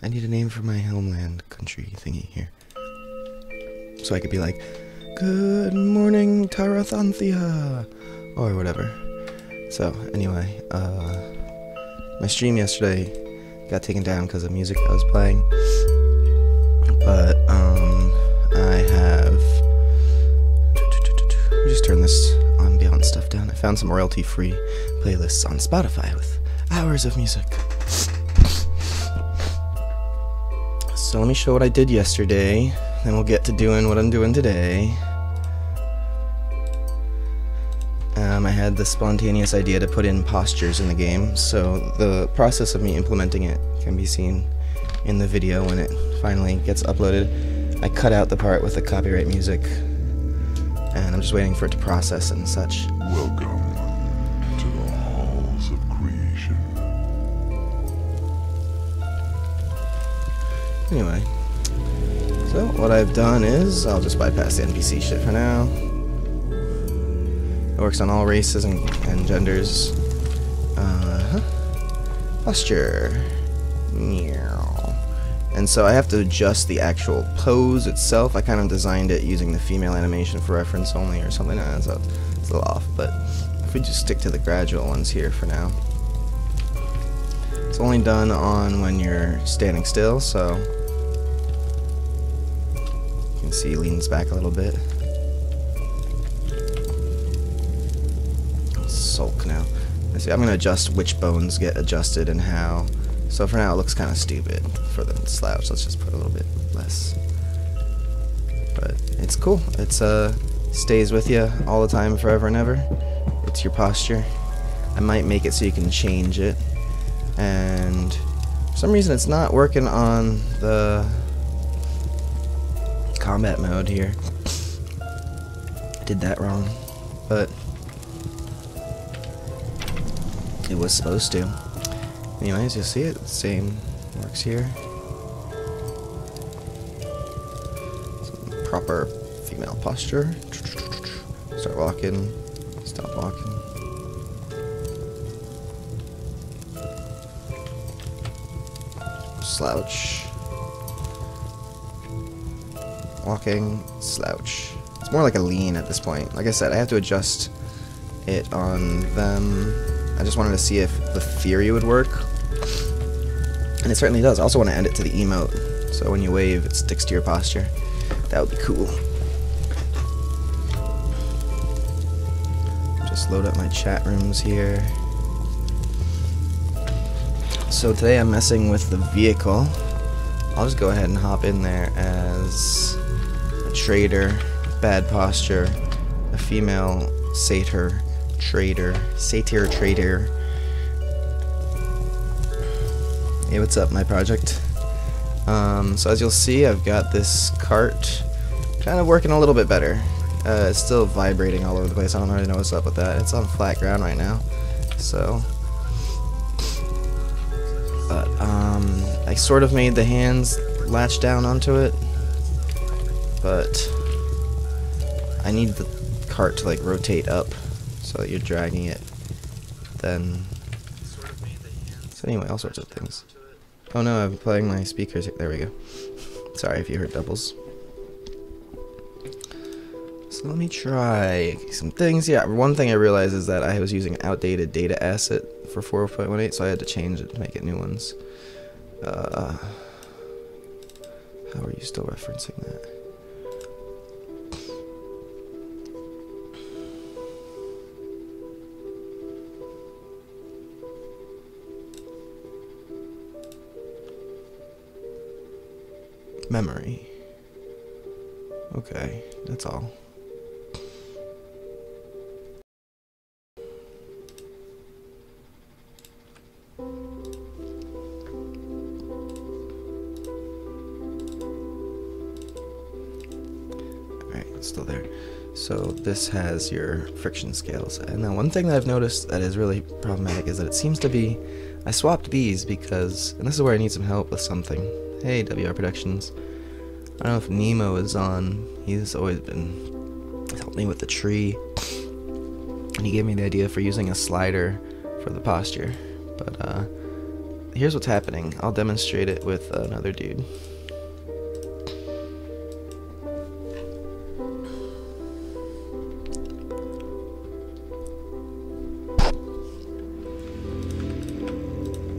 I need a name for my homeland country thingy here. So I could be like, good morning, Tarathanthia, or whatever. So, anyway, my stream yesterday got taken down because of music I was playing. But, I have... Let me just turn this ambient stuff down. I found some royalty-free playlists on Spotify with hours of music. So let me show what I did yesterday, then we'll get to doing what I'm doing today. I had the spontaneous idea to put in postures in the game, so the process of me implementing it can be seen in the video when it finally gets uploaded. I cut out the part with the copyright music, and I'm just waiting for it to process and such. Welcome to the halls of creation. Anyway, so what I've done is, I'll just bypass the NPC shit for now. It works on all races and genders. Posture. Meow. And so I have to adjust the actual pose itself. I kind of designed it using the female animation for reference only or something. So it's a little off, but if we just stick to the gradual ones here for now. It's only done on when you're standing still, so you can see he leans back a little bit. Sulk now. Let's see, I'm gonna adjust which bones get adjusted and how. So for now it looks kind of stupid for the slouch. Let's just put a little bit less. But it's cool. It's stays with you all the time, forever and ever. It's your posture. I might make it so you can change it. And for some reason it's not working on the combat mode here. I did that wrong, but it was supposed to. Anyways, you'll see it. The same works here. Some proper female posture. Start walking. Stop walking. Slouch. Walking. Slouch. It's more like a lean at this point. Like I said, I have to adjust it on them. I just wanted to see if the theory would work. And it certainly does. I also want to add it to the emote, so when you wave, it sticks to your posture. That would be cool. Just load up my chat rooms here. So today I'm messing with the vehicle. I'll just go ahead and hop in there as a trader, bad posture, a female satyr trader. Hey, what's up, my project? So as you'll see, I've got this cart kind of working a little bit better. It's still vibrating all over the place. I don't really know what's up with that. It's on flat ground right now, so. But I sort of made the hands latch down onto it, but I need the cart to like rotate up so that you're dragging it. Then. So anyway, all sorts of things. Oh no, I'm playing my speakers. There we go. Sorry if you heard doubles. So let me try some things. Yeah, one thing I realized is that I was using outdated data asset for 4.18, so I had to change it to make it new ones. How are you still referencing that? Memory. Okay, that's all. Alright, it's still there. So this has your friction scales. And now one thing that I've noticed that is really problematic is that it seems to be... I swapped these because... And this is where I need some help with something. Hey, WR Productions. I don't know if Nemo is on. He's always been helping me with the tree. And he gave me the idea for using a slider for the posture. But here's what's happening. I'll demonstrate it with another dude.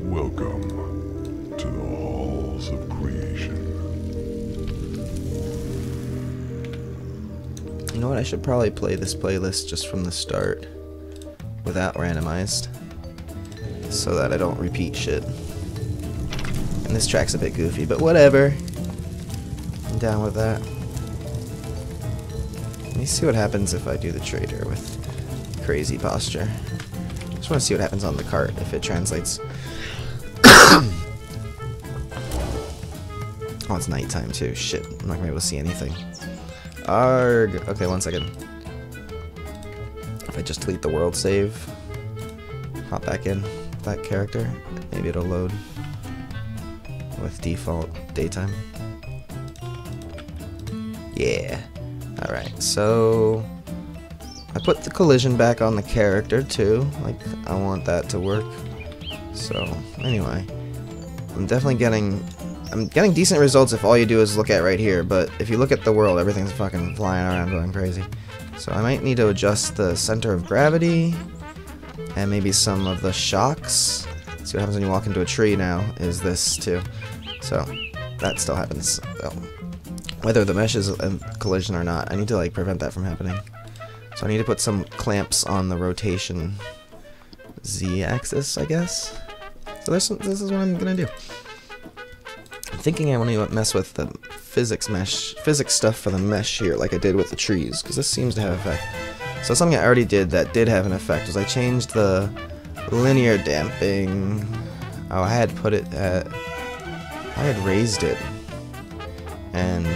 Welcome to the halls of creation. You know what? I should probably play this playlist just from the start without randomized, so that I don't repeat shit. And this track's a bit goofy, but whatever. I'm down with that. Let me see what happens if I do the trader with crazy posture. Just want to see what happens on the cart, if it translates. Oh, it's nighttime too. Shit, I'm not gonna be able to see anything. Arg. Okay, 1 second. If I just delete the world save, hop back in that character, maybe it'll load with default daytime. Yeah. Alright, so I put the collision back on the character too. Like, I want that to work. So, anyway, I'm getting decent results if all you do is look at right here, but if you look at the world, everything's fucking flying around going crazy. So I might need to adjust the center of gravity and maybe some of the shocks. See what happens when you walk into a tree now is this too. So that still happens. So, whether the mesh is a collision or not, I need to like prevent that from happening. So I need to put some clamps on the rotation Z-axis, I guess. So this is what I'm gonna do. I'm thinking I want to mess with the physics stuff for the mesh here, like I did with the trees, because this seems to have effect. So something I already did that did have an effect was I changed the linear damping. Oh, I had put it at, I had raised it, and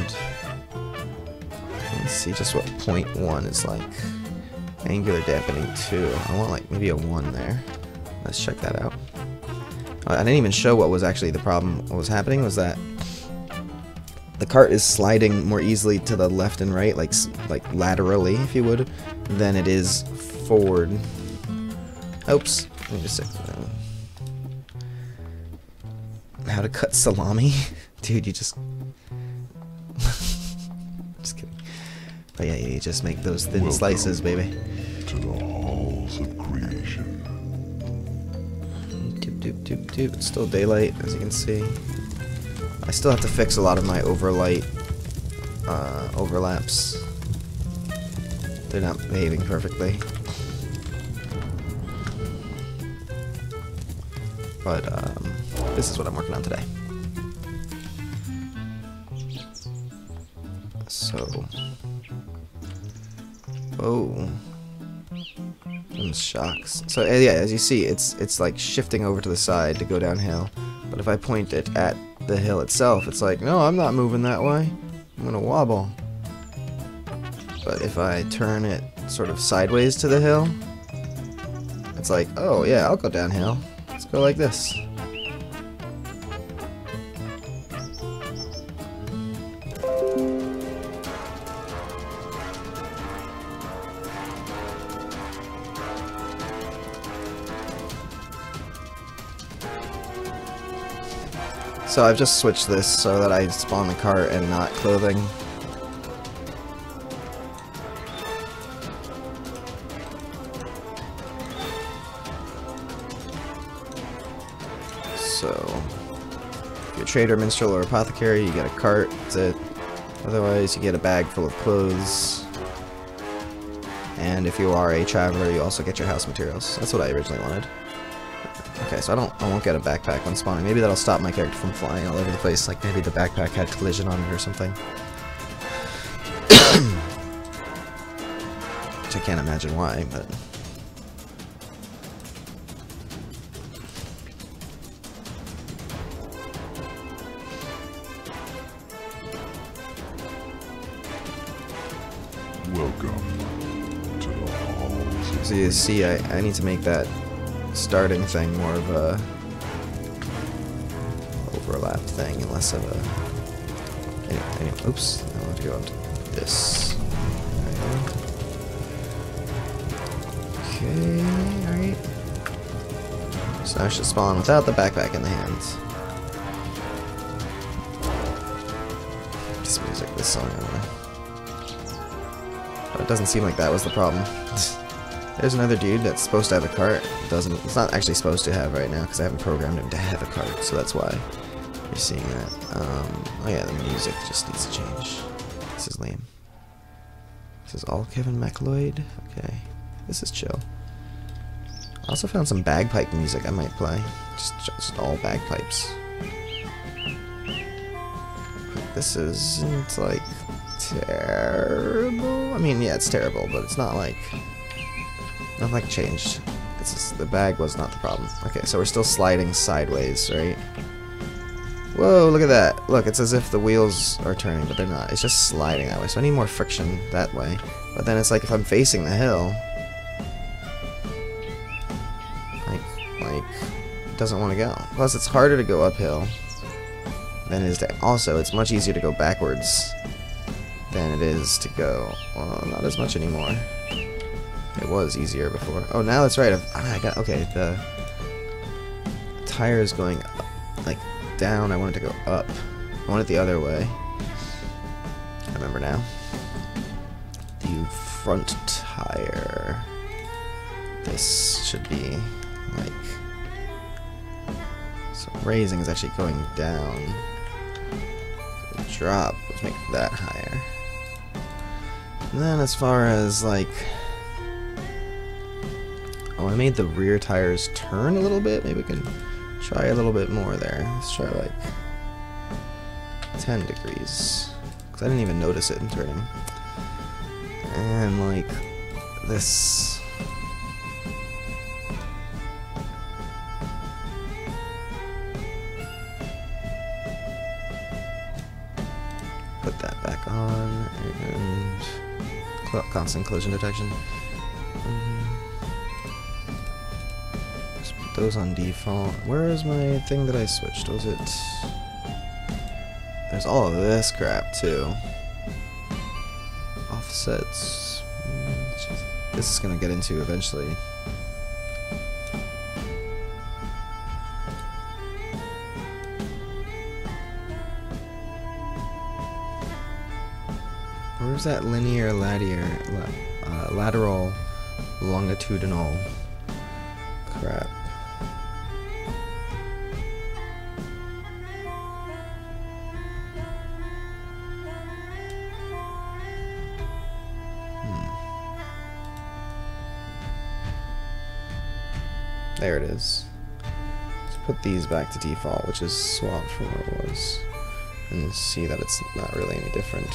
let's see just what 0.1 is like. Angular dampening 2. I want like maybe a 1 there. Let's check that out. I didn't even show what was actually the problem. What was happening was that the cart is sliding more easily to the left and right, like laterally, if you would, than it is forward. Oops. Let me just say how to cut salami, dude. You just just kidding. But yeah, you just make those thin slices, baby. To the halls of creation. It's still daylight, as you can see. I still have to fix a lot of my overlight overlaps. They're not behaving perfectly. But this is what I'm working on today. So, oh. Shocks. So yeah, as you see, it's like shifting over to the side to go downhill. But if I point it at the hill itself, it's like, no, I'm not moving that way. I'm gonna wobble. But if I turn it sort of sideways to the hill, it's like, oh yeah, I'll go downhill. Let's go like this. So I've just switched this so that I spawn the cart and not clothing. So, if you're a trader, minstrel, or apothecary, you get a cart, that's it. Otherwise, you get a bag full of clothes. And if you are a traveler, you also get your house materials. That's what I originally wanted. Okay, so I won't get a backpack when spawning. Maybe that'll stop my character from flying all over the place, like maybe the backpack had collision on it or something. Which I can't imagine why, but... Welcome to the halls. So you see, I need to make that starting thing more of a overlap thing and less of a... Anyway, oops, I want to go up to this. Okay, alright. So I should spawn without the backpack in the hands. This music, this song, but it doesn't seem like that was the problem. There's another dude that's supposed to have a cart. It's not actually supposed to have right now because I haven't programmed him to have a cart, so that's why you're seeing that. Oh yeah, the music just needs to change. This is lame. This is all Kevin MacLeod. Okay, this is chill. I also found some bagpipe music I might play. Just all bagpipes. This isn't like terrible. I mean, yeah, it's terrible, but it's not like nothing like changed. It's just, the bag was not the problem. Okay, so we're still sliding sideways, right? Whoa, look at that. Look, it's as if the wheels are turning, but they're not. It's just sliding that way. So I need more friction that way. But then it's like if I'm facing the hill, like it doesn't want to go. Plus, it's harder to go uphill than it is to. Also, it's much easier to go backwards than it is to go. Well, not as much anymore. It was easier before. Oh, now that's right. I got okay. The tire is going up, like down. I want it to go up. I want it the other way. I remember now. The front tire. This should be like. So raising is actually going down. So drop. Let's make that higher. And then as far as like. Oh, I made the rear tires turn a little bit. Maybe we can try a little bit more there. Let's try like 10 degrees. Because I didn't even notice it in turning. And like this. Put that back on. And constant collision detection. Those on default. Where is my thing that I switched? Was it? There's all of this crap too. Offsets. This is gonna get into eventually. Where's that linear lateral longitudinal crap? There it is. Let's put these back to default, which is swapped from where it was, and see that it's not really any different.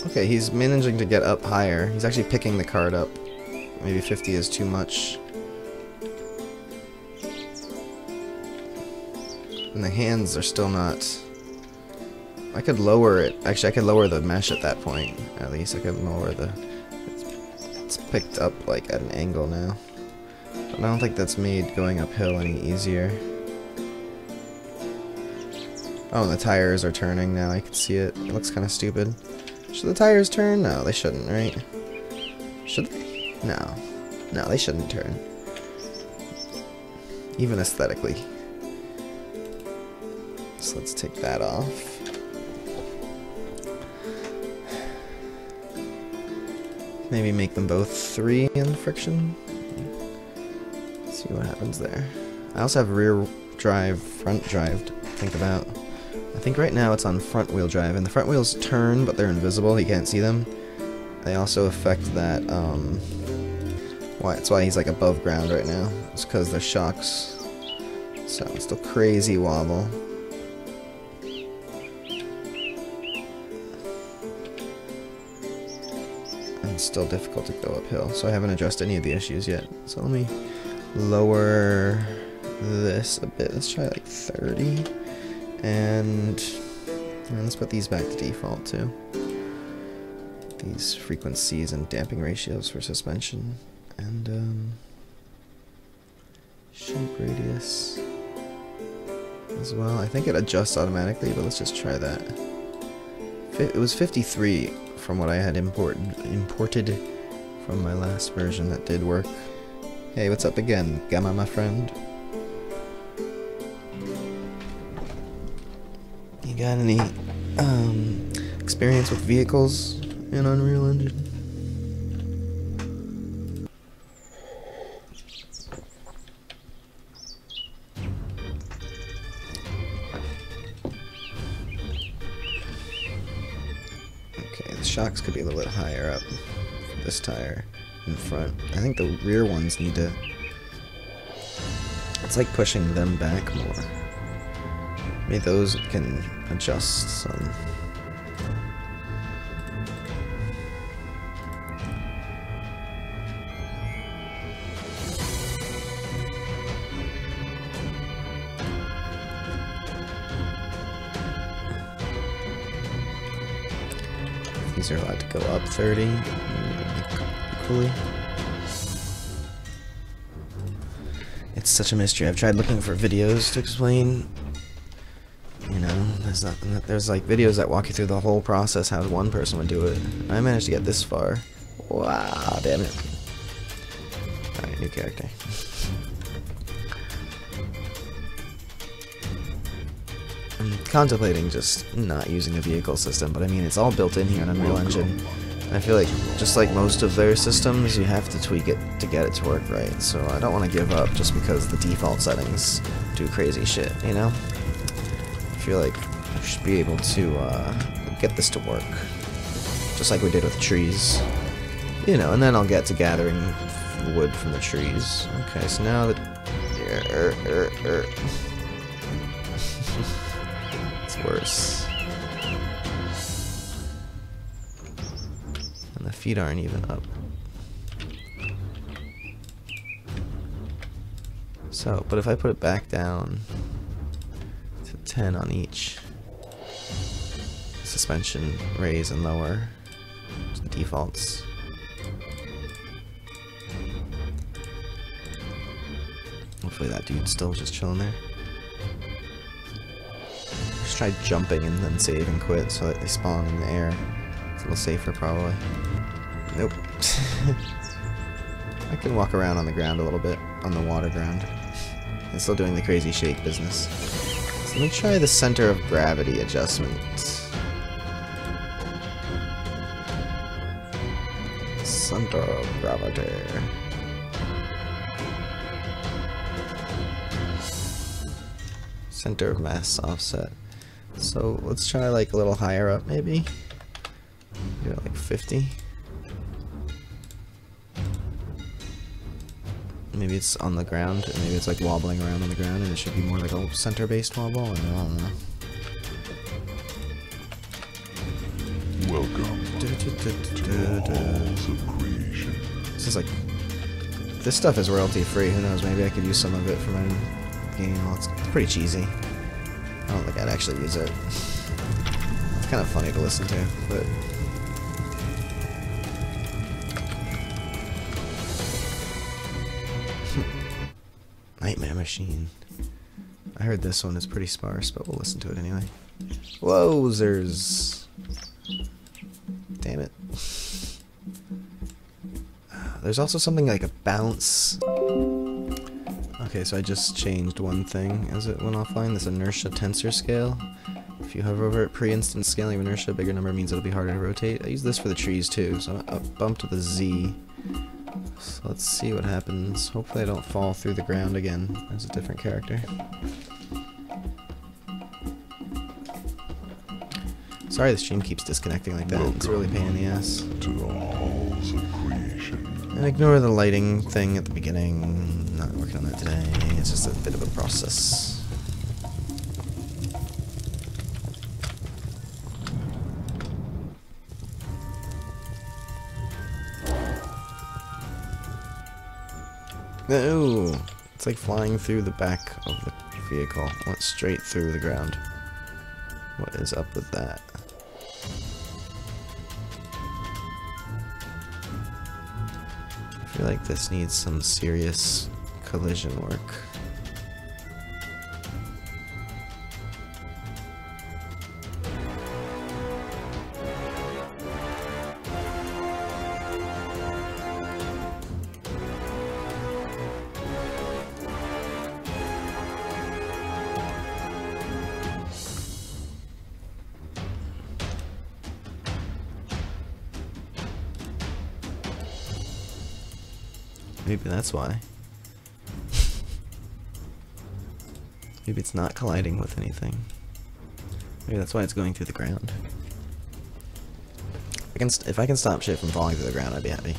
Okay, he's managing to get up higher. He's actually picking the card up. Maybe 50 is too much. And the hands are still not... I could lower it. Actually, I could lower the mesh at that point. At least I could lower the... It's picked up like at an angle now. But I don't think that's made going uphill any easier. Oh, and the tires are turning now. I can see it. It looks kind of stupid. Should the tires turn? No, they shouldn't, right? Should they? No. No, they shouldn't turn. Even aesthetically. So let's take that off. Maybe make them both 3 in friction. Let's see what happens there. I also have rear drive, front drive to think about. I think right now it's on front wheel drive, and the front wheels turn, but they're invisible, he can't see them. They also affect that, that's why he's like above ground right now. It's because they're shocks. So, it's still crazy wobble. And it's still difficult to go uphill, so I haven't addressed any of the issues yet. So let me lower this a bit. Let's try like 30, and let's put these back to default too. These frequencies and damping ratios for suspension, and shape radius as well. I think it adjusts automatically, but let's just try that. It was 53 from what I had imported from my last version. That did work. Hey, what's up again, Gamma, my friend? You got any experience with vehicles in Unreal Engine? Okay, the shocks could be a little bit higher up for this tire in front. I think the rear ones need to... It's like pushing them back more. Maybe those can adjust some. These are allowed to go up 30 equally. It's such a mystery. I've tried looking for videos to explain. You know, there's like videos that walk you through the whole process how one person would do it. I managed to get this far. Wow, damn it. Alright, new character. I'm contemplating just not using a vehicle system, but I mean, it's all built in here in Unreal Engine. And I feel like, just like most of their systems, you have to tweak it to get it to work right. So I don't want to give up just because the default settings do crazy shit, you know? I feel like I should be able to get this to work. Just like we did with trees. You know, and then I'll get to gathering wood from the trees. Okay, so now that... It's worse. And the feet aren't even up. So, but if I put it back down to 10 on each, suspension raise and lower to the defaults. Hopefully that dude's still just chilling there. Just try jumping and then save and quit so that they spawn in the air. It's a little safer probably. Nope. I can walk around on the ground a little bit, on the water ground. It's still doing the crazy shake business. So let me try the center of gravity adjustment. Center of gravity. Center of mass offset. So let's try like a little higher up maybe. Do it like 50. Maybe it's on the ground, and maybe it's like wobbling around on the ground, and it should be more like a center-based wobble. I don't know. Welcome to the halls of creation. This is like, this stuff is royalty free. Who knows? Maybe I could use some of it for my game. Well, it's pretty cheesy. I don't think I'd actually use it. It's kind of funny to listen to, but. Nightmare Machine. I heard this one is pretty sparse, but we'll listen to it anyway. Wowzers! Damn it. There's also something like a bounce. Okay, so I just changed one thing as it went offline. This inertia tensor scale. If you hover over it, pre-instant scaling of inertia, bigger number means it'll be harder to rotate. I use this for the trees too, so I bumped the Z. So let's see what happens. Hopefully I don't fall through the ground again as a different character. Sorry the stream keeps disconnecting like that. It's really a pain in the ass. To the halls of creation. And ignore the lighting thing at the beginning. Not working on that today. It's just a bit of a process. No! It's like flying through the back of the vehicle. Went straight through the ground. What is up with that? I feel like this needs some serious collision work. Maybe that's why. Maybe it's not colliding with anything. Maybe that's why it's going through the ground. If I can stop shit from falling through the ground, I'd be happy.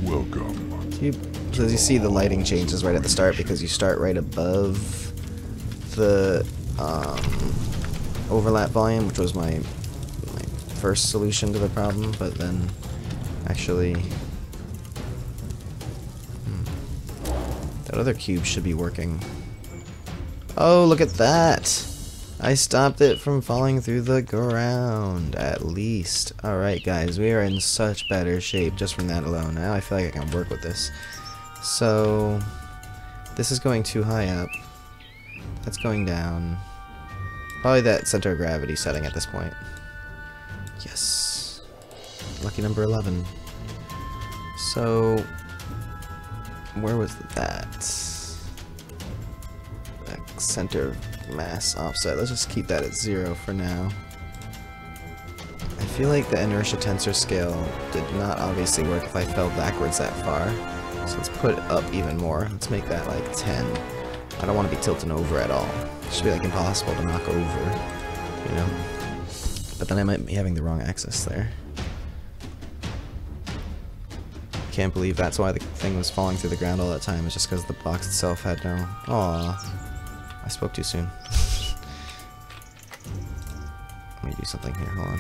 Welcome. So as you see, the lighting changes right at the start because you start right above the overlap volume, which was my first solution to the problem, but then actually that other cube should be working. Oh, look at that! I stopped it from falling through the ground, at least. Alright guys, we are in such better shape just from that alone. Now I feel like I can work with this. So this is going too high up. That's going down. Probably that center of gravity setting at this point. Yes. Lucky number 11. So, where was that? That center of mass offset. Let's just keep that at 0 for now. I feel like the inertia tensor scale did not obviously work if I fell backwards that far. So let's put it up even more. Let's make that like 10. I don't want to be tilting over at all. It should be like impossible to knock over, you know? But then I might be having the wrong axis there. Can't believe that's why the thing was falling through the ground all that time. It's just because the box itself had no... Aw. I spoke too soon. Let me do something here. Hold on.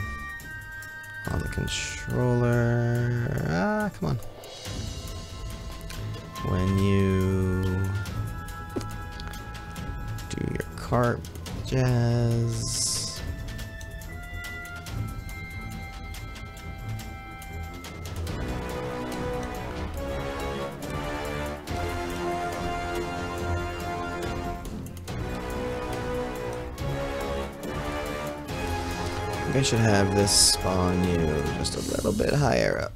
On the controller... Ah, come on. When you... do your cart jazz... I should have this spawn you just a little bit higher up.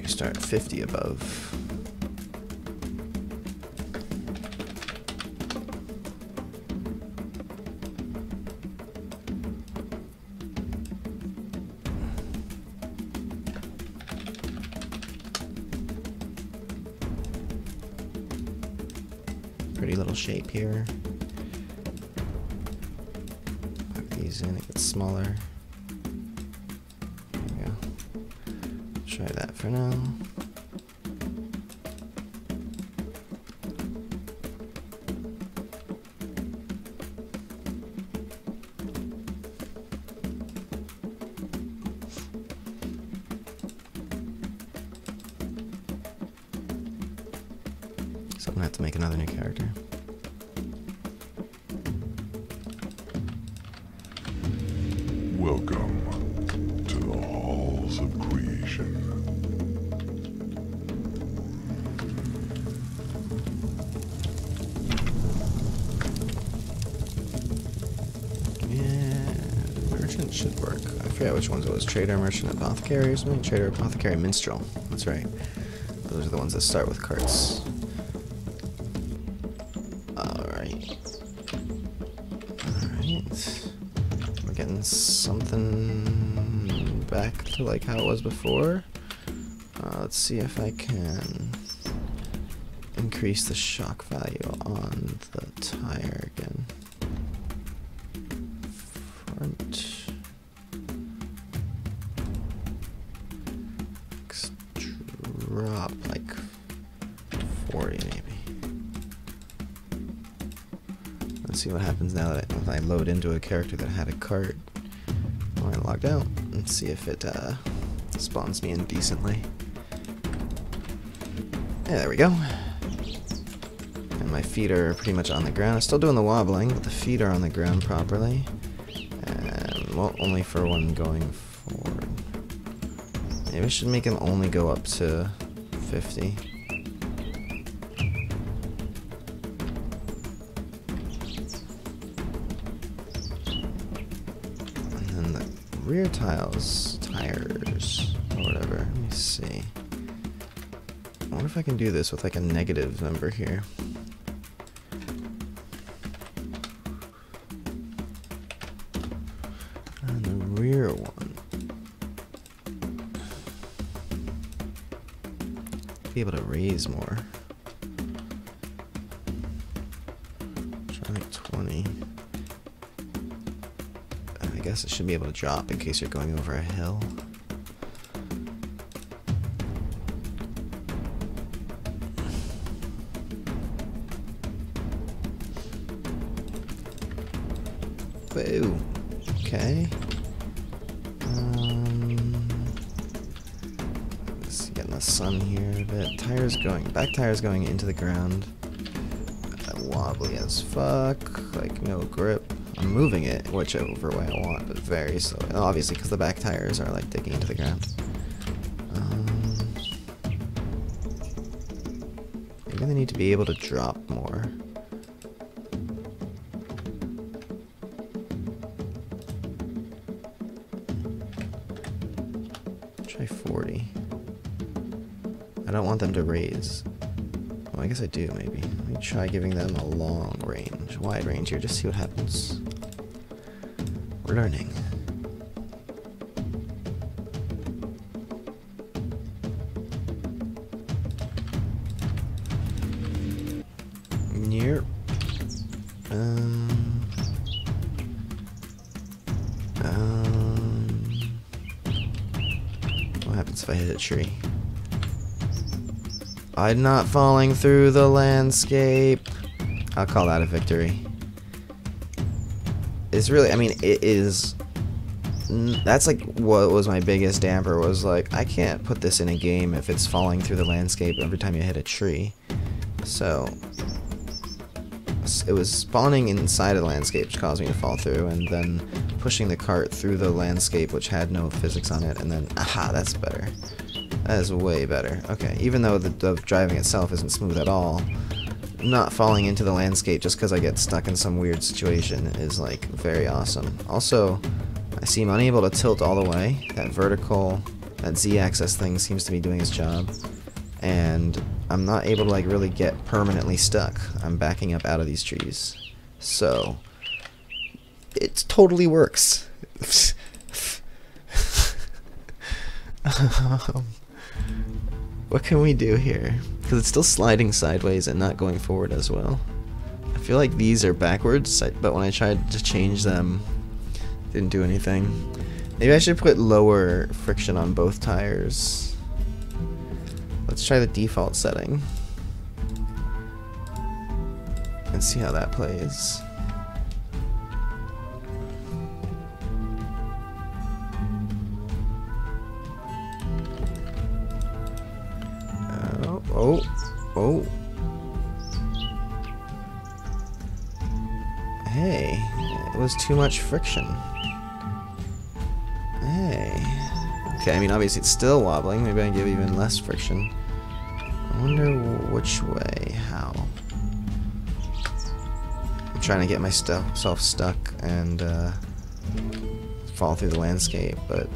You start 50 above. Pretty little shape here. Put these in, it gets smaller. There we go. Try that for now. So I'm gonna have to make another new character. Welcome to the halls of creation. Yeah, merchant should work. I forget which ones it was. Trader, merchant, apothecary or something? Trader, apothecary, minstrel. That's right. Those are the ones that start with carts. Alright. We're getting something back to like how it was before. Let's see if I can increase the shock value on the tire again. front. Drop like 40 maybe. Let's see what happens now that if I load into a character that had a cart. I logged out. Let's see if it spawns me in decently. Yeah, there we go. And my feet are pretty much on the ground. I'm still doing the wobbling, but the feet are on the ground properly. And, well, only for one going forward. Maybe I should make him only go up to 50. And then the rear tires, or whatever. Let me see. I wonder if I can do this with like a negative number here. And the rear one. Be able to raise more. Try like 20. I guess it should be able to drop in case you're going over a hill. Whoa. Okay. Let's get in the sun here a bit. Back tires going into the ground. Wobbly as fuck. Like no grip. I'm moving it whichever way I want, but very slowly. Obviously, because the back tires are like digging into the ground. Maybe they need to be able to drop more. Try 40. I don't want them to raise. Well, I guess I do, maybe. Let me try giving them a long range, wide range here, just see what happens. We're learning. Yep. What happens if I hit a tree? I'm not falling through the landscape. I'll call that a victory. It's really, I mean, it is. That's like what was my biggest damper, was like, I can't put this in a game if it's falling through the landscape every time you hit a tree. So it was spawning inside of the landscape, which caused me to fall through, and then pushing the cart through the landscape, which had no physics on it, and then, aha, that's better. That is way better. Okay, even though the driving itself isn't smooth at all, not falling into the landscape just because I get stuck in some weird situation is, like, very awesome. Also, I seem unable to tilt all the way. That vertical, that Z-axis thing seems to be doing its job. And I'm not able to, like, really get permanently stuck. I'm backing up out of these trees. So, it totally works. What can we do here? Because it's still sliding sideways and not going forward as well. I feel like these are backwards, but when I tried to change them, didn't do anything. Maybe I should put lower friction on both tires. Let's try the default setting and see how that plays. Oh. Hey, it was too much friction. Hey. Okay, I mean, obviously it's still wobbling. Maybe I can give even less friction. I wonder which way, how. I'm trying to get myself stuck and fall through the landscape, but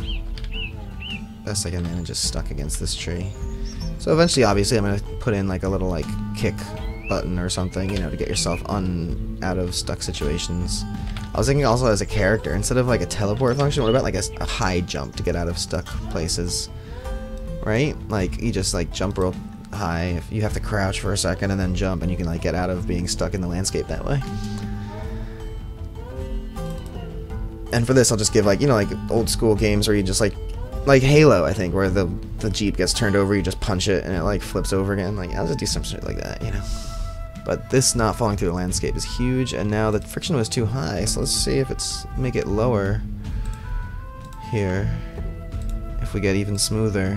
best I can manage is stuck against this tree. So eventually, obviously, I'm going to put in like a little like kick button or something, you know, to get yourself out of stuck situations. I was thinking also as a character, instead of like a teleport function, what about like a high jump to get out of stuck places, right? Like you just like jump real high, you have to crouch for a second and then jump, and you can like get out of being stuck in the landscape that way. And for this, I'll just give like, you know, like old school games where you just like Halo, I think, where the Jeep gets turned over, you just punch it and it like flips over again. Like, I'll just do some shit like that, you know. But this not falling through the landscape is huge, and now the friction was too high, so let's see if make it lower here. If we get even smoother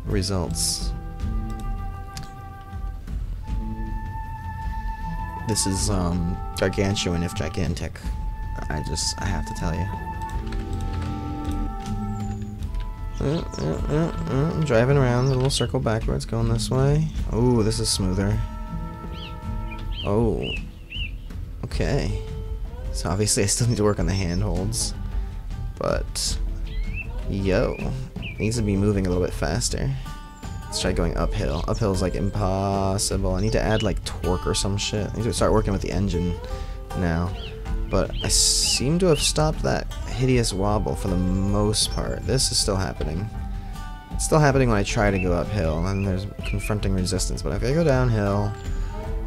results. This is gargantuan if gigantic. I have to tell you. I'm driving around a little circle backwards, going this way. Oh, this is smoother. Oh. Okay. So obviously I still need to work on the handholds. But, yo. It needs to be moving a little bit faster. Let's try going uphill. Uphill is like impossible. I need to add like torque or some shit. I need to start working with the engine now. But I seem to have stopped that hideous wobble for the most part. This is still happening. It's still happening when I try to go uphill, and there's confronting resistance. But if I go downhill,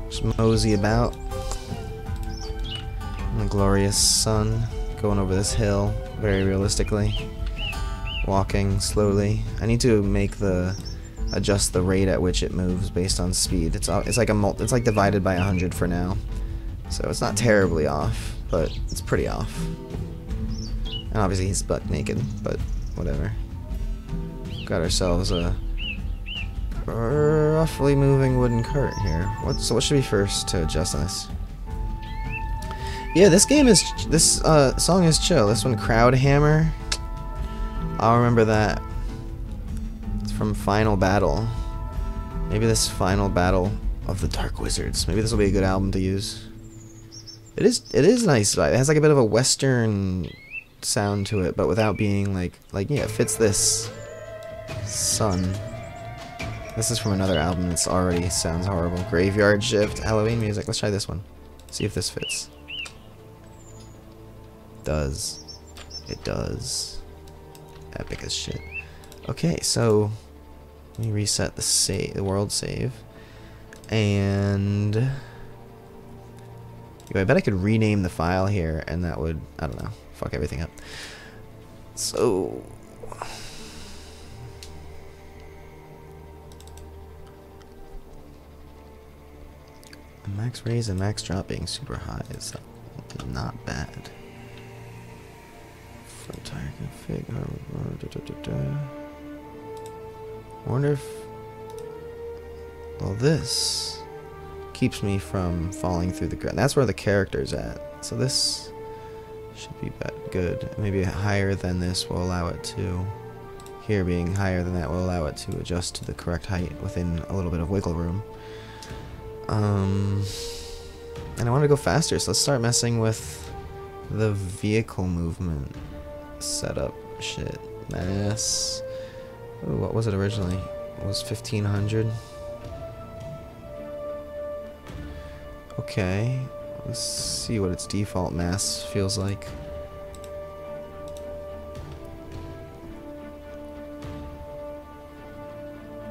just mosey about in the glorious sun, going over this hill very realistically, walking slowly. I need to adjust the rate at which it moves based on speed. It's like divided by 100 for now, so it's not terribly off, but it's pretty off. And obviously he's butt naked, but whatever. Got ourselves a roughly moving wooden cart here. So what should be first to adjust on this? Yeah, this song is chill. This one, Crowd Hammer. I'll remember that. It's from Final Battle. Maybe this Final Battle of the Dark Wizards. Maybe this will be a good album to use. It is nice. It has like a bit of a western sound to it, but without being like yeah, it fits this sun. This is from another album. It's already sounds horrible. Graveyard Shift, Halloween music. Let's try this one. See if this fits. It does. Epic as shit. Okay, so let me reset the world save, and I bet I could rename the file here, and that would, I don't know, fuck everything up. So a max raise and max drop being super high is not bad. Front tire config. Wonder if, well, this keeps me from falling through the ground. That's where the character's at. So this should be good. Maybe higher than this will allow it to. Here being higher than that will allow it to adjust to the correct height within a little bit of wiggle room. And I want to go faster, so let's start messing with the vehicle movement setup shit. Mass. Ooh, what was it originally? It was 1500. Okay, let's see what its default mass feels like.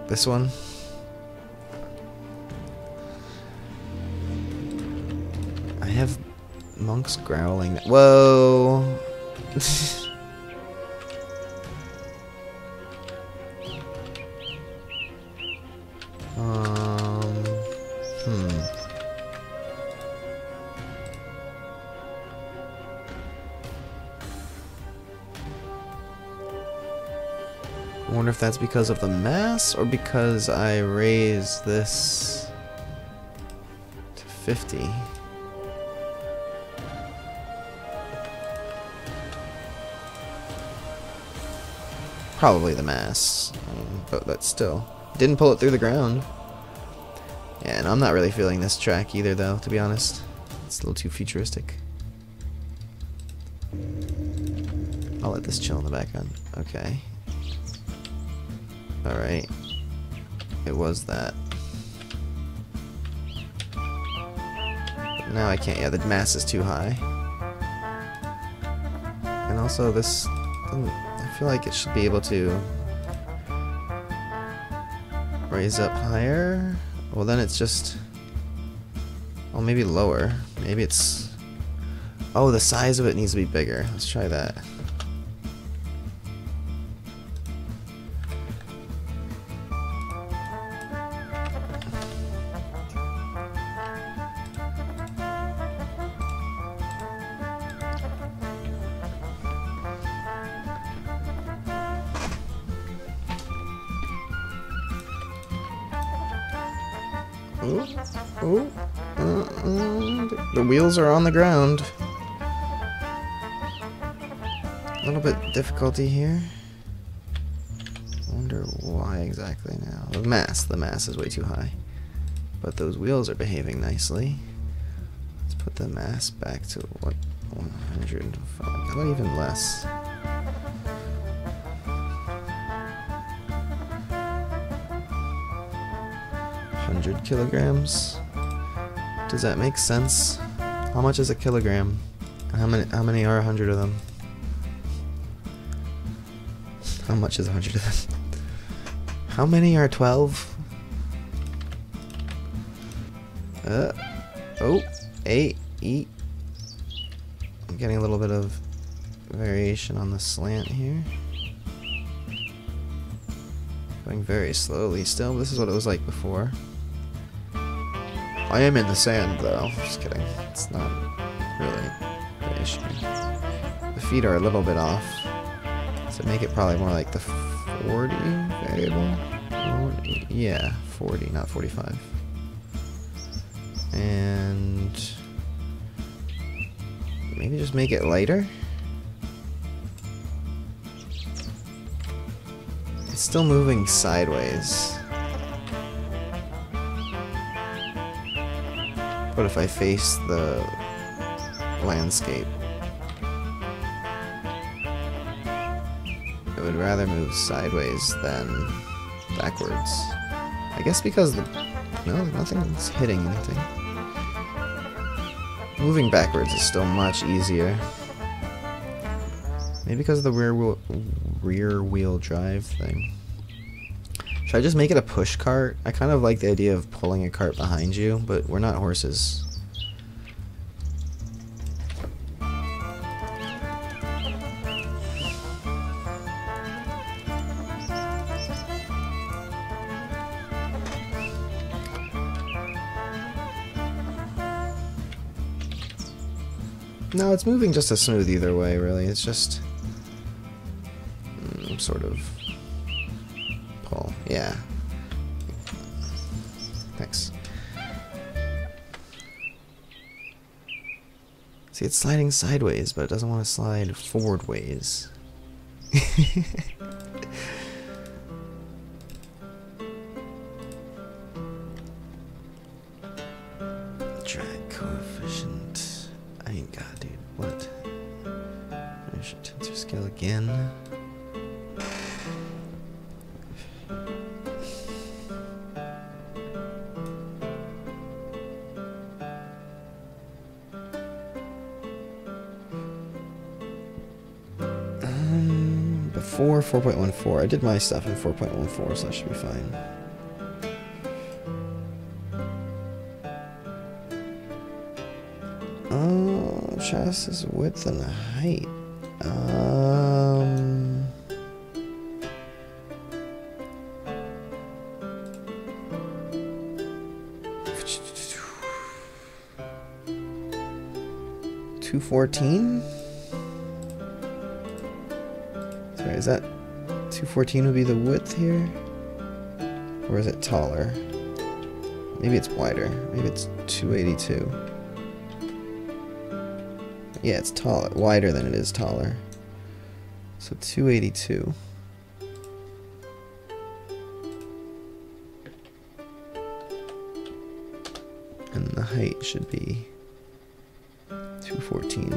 This one. I have monks growling. Whoa. I wonder if that's because of the mass or because I raised this to 50. Probably the mass, but that's still didn't pull it through the ground. Yeah, and I'm not really feeling this track either, though, to be honest. It's a little too futuristic. I'll let this chill in the background. Okay. Alright. It was that. But now I can't. Yeah, the mass is too high. And also this doesn't, I feel like it should be able to raise up higher. Well, then it's just, well, maybe lower. Maybe it's Oh, the size of it needs to be bigger. Let's try that. Oh, the wheels are on the ground. A little bit difficulty here. I wonder why exactly now. The mass is way too high. But those wheels are behaving nicely. Let's put the mass back to what? 105. How about even less? Kilograms. Does that make sense? How much is a kilogram? How many are 100 of them? How much is 100 of them? How many are 12? Oh, 8, eat. I'm getting a little bit of variation on the slant here. Going very slowly still. This is what it was like before. I am in the sand though. Just kidding. It's not really an issue. The feet are a little bit off. So make it probably more like the 40 variable. 40, yeah, 40, not 45. And maybe just make it lighter. It's still moving sideways. What if I face the landscape? It would rather move sideways than backwards. I guess because no, nothing's hitting anything. Moving backwards is still much easier. Maybe because of the rear wheel drive thing. Should I just make it a push cart? I kind of like the idea of pulling a cart behind you, but we're not horses. No, it's moving just as smooth either way, really. It's just sort of pull. Yeah. Thanks. See, it's sliding sideways, but it doesn't want to slide forward ways. Drag coefficient. I ain't got, dude. What? There's your tensor scale again. Before 4.14. I did my stuff in 4.14, so that should be fine. Chassis width and height. 214? Sorry, is that 214 would be the width here? Or is it taller? Maybe it's wider. Maybe it's 282. Yeah, it's taller, wider than it is taller. So 282. And the height should be 214.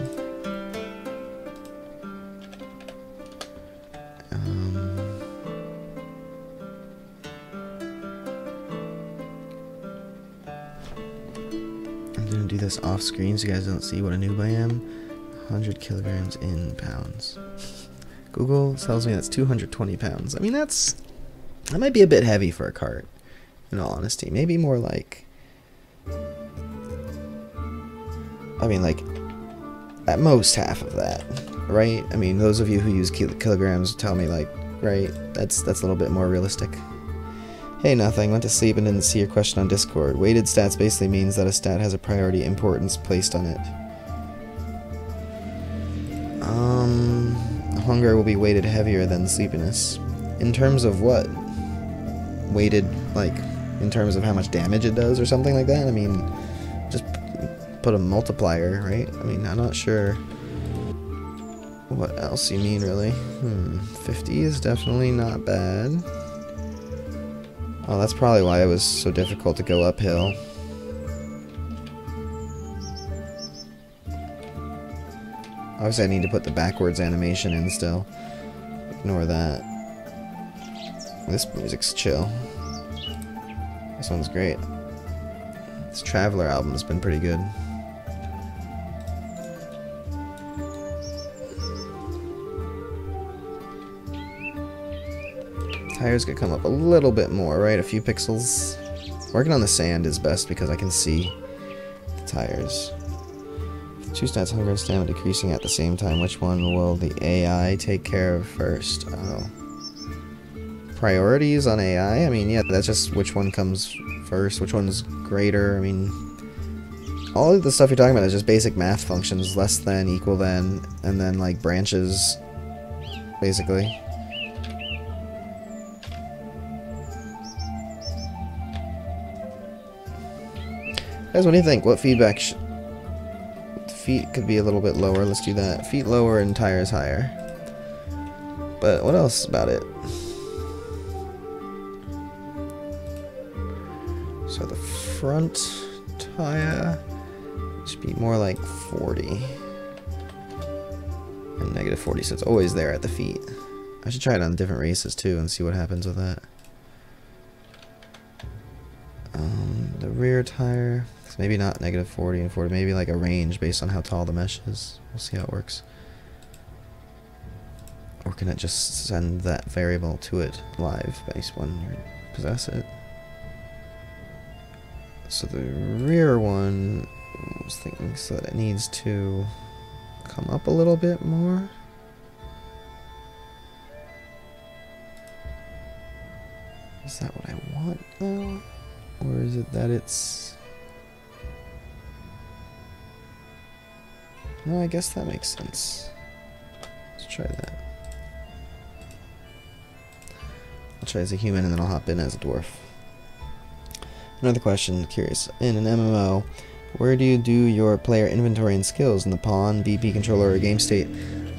I'm gonna do this off screen so you guys don't see what a noob I am. 100 kilograms in pounds. Google tells me that's 220 pounds. I mean, that might be a bit heavy for a cart, in all honesty. Maybe more like, I mean, like at most half of that, right? I mean, those of you who use kilograms tell me, like, right, that's a little bit more realistic. Hey, nothing. Went to sleep and didn't see your question on Discord. Weighted stats basically means that a stat has a priority importance placed on it. Hunger will be weighted heavier than sleepiness. In terms of what? Weighted, like, in terms of how much damage it does or something like that? I mean, just put a multiplier, right? I mean, I'm not sure what else you mean, really. 50 is definitely not bad. Oh, that's probably why it was so difficult to go uphill. Obviously, I need to put the backwards animation in still. Ignore that. This music's chill. This one's great. This Traveler album's been pretty good. Tires could come up a little bit more, right? A few pixels. Working on the sand is best because I can see the tires. Two stats, hunger and stamina decreasing at the same time. Which one will the AI take care of first? Oh. Priorities on AI? I mean, yeah, that's just which one comes first, which one's greater. I mean, all of the stuff you're talking about is just basic math functions. Less than, equal than, and then, like, branches, basically. Guys, what do you think? What feedback feet could be a little bit lower. Let's do that. Feet lower and tires higher. But what else about it? So the front tire should be more like 40. And negative 40, so it's always there at the feet. I should try it on different races too and see what happens with that. The rear tire, so maybe not negative 40 and 40, maybe like a range based on how tall the mesh is. We'll see how it works. Or can it just send that variable to it live based when you possess it? So the rear one, I was thinking so that it needs to come up a little bit more. Is that what I want though? Or is it that it's... No, I guess that makes sense. Let's try that. I'll try as a human and then I'll hop in as a dwarf. Another question, curious. In an MMO, where do you do your player inventory and skills? In the pawn, BP controller, or game state?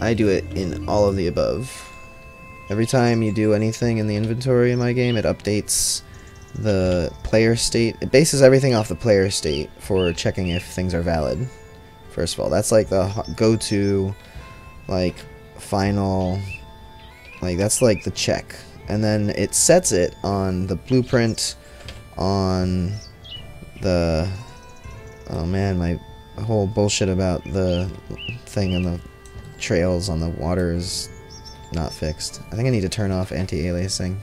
I do it in all of the above. Every time you do anything in the inventory in my game, it updates the player state. It bases everything off the player state for checking if things are valid. First of all, that's like the go-to, like, final, like, that's like the check. And then it sets it on the blueprint, on the, oh man, my whole bullshit about the thing on the trails on the water is not fixed. I think I need to turn off anti-aliasing.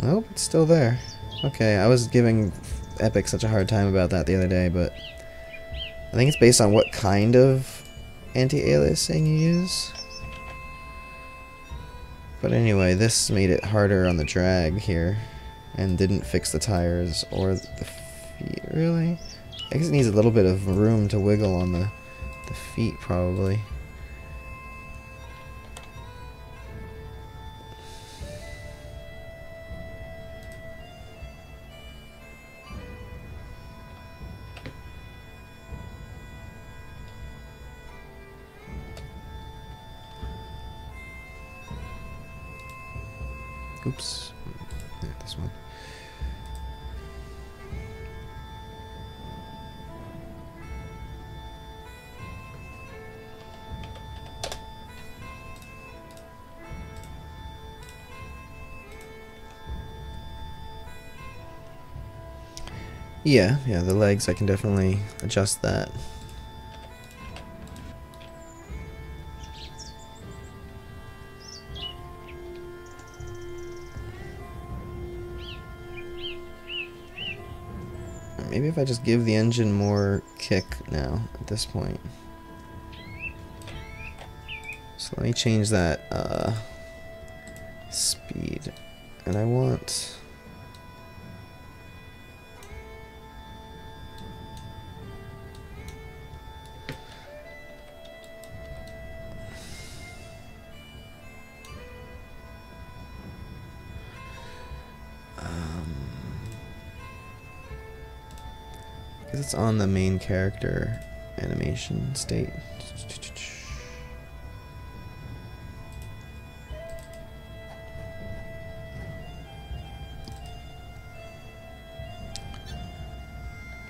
Nope, it's still there. Okay, I was giving Epic such a hard time about that the other day, but I think it's based on what kind of anti-aliasing you use. But anyway, this made it harder on the drag here, and didn't fix the tires or the feet, really. I guess it needs a little bit of room to wiggle on the feet, probably. Oops. Yeah, this one. Yeah, the legs, I can definitely adjust that. Maybe if I just give the engine more kick now at this point. So let me change that speed. And I want... because it's on the main character animation state.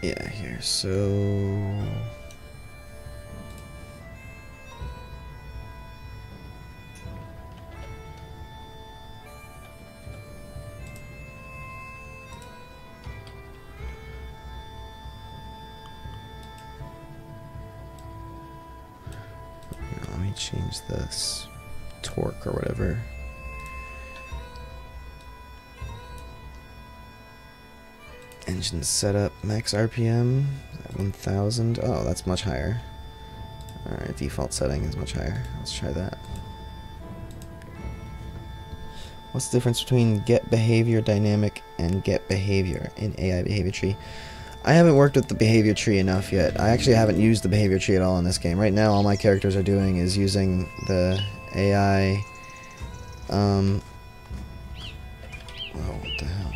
Yeah, here, so... let me change this torque or whatever. Engine setup, max RPM at 1000. Oh, that's much higher. Alright, default setting is much higher. Let's try that. What's the difference between get behavior dynamic and get behavior in AI behavior tree? I haven't worked with the behavior tree enough yet. I actually haven't used the behavior tree at all in this game. Right now, all my characters are doing is using the AI. Whoa, what the hell?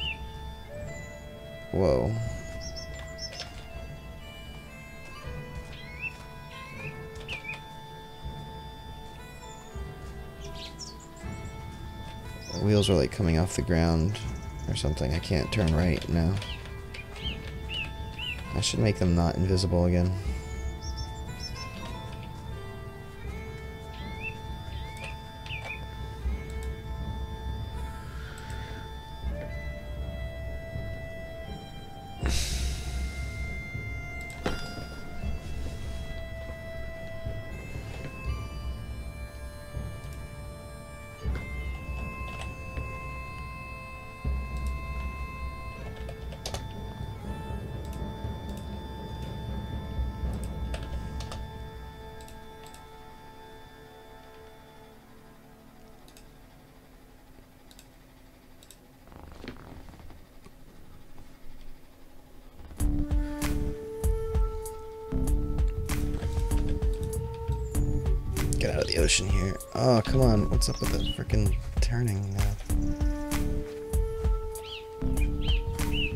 Whoa. The wheels are like coming off the ground or something. I can't turn right now. I should make them not invisible again. Get out of the ocean here. Oh, come on. What's up with the freaking turning now?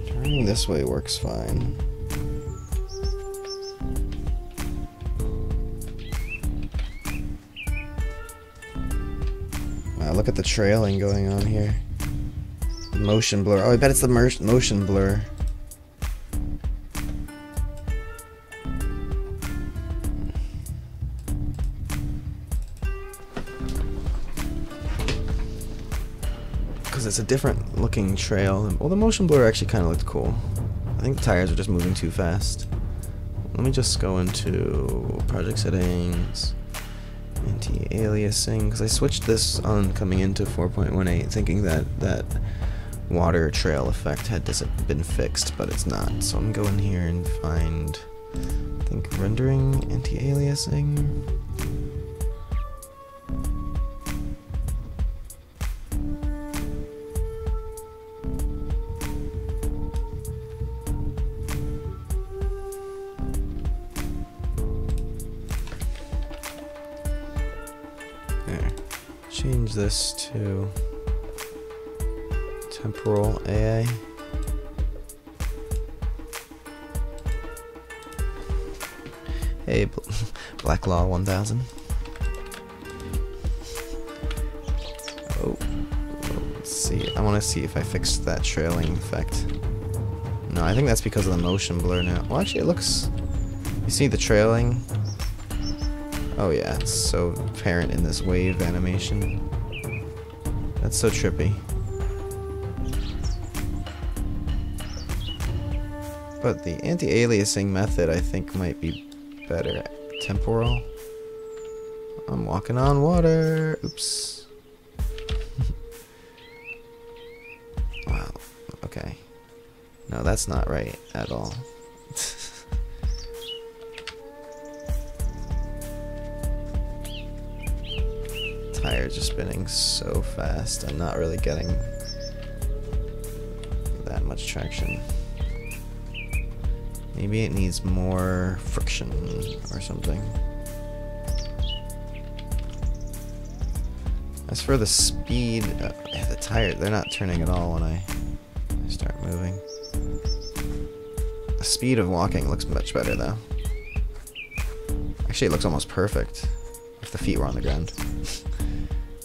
Turning this way works fine. Wow, look at the trailing going on here. The motion blur. Oh, I bet it's the motion blur. It's a different looking trail. Well, the motion blur actually kind of looked cool. I think the tires are just moving too fast. Let me just go into project settings, anti-aliasing, because I switched this on coming into 4.18 thinking that that water trail effect had been fixed, but it's not. So I'm going here and find, I think, rendering, anti-aliasing. Change this to temporal AI. Hey, Black Law 1000. Oh, let's see. I want to see if I fixed that trailing effect. No, I think that's because of the motion blur now. Well, actually, it looks. You see the trailing? Oh yeah, it's so apparent in this wave animation. That's so trippy. But the anti-aliasing method I think might be better. Temporal. I'm walking on water. Oops. Wow. Okay. No, that's not right at all. tires are spinning so fast. I'm not really getting that much traction. Maybe it needs more friction or something. As for the speed, the tire, they're not turning at all when I start moving. The speed of walking looks much better though. Actually, it looks almost perfect if the feet were on the ground.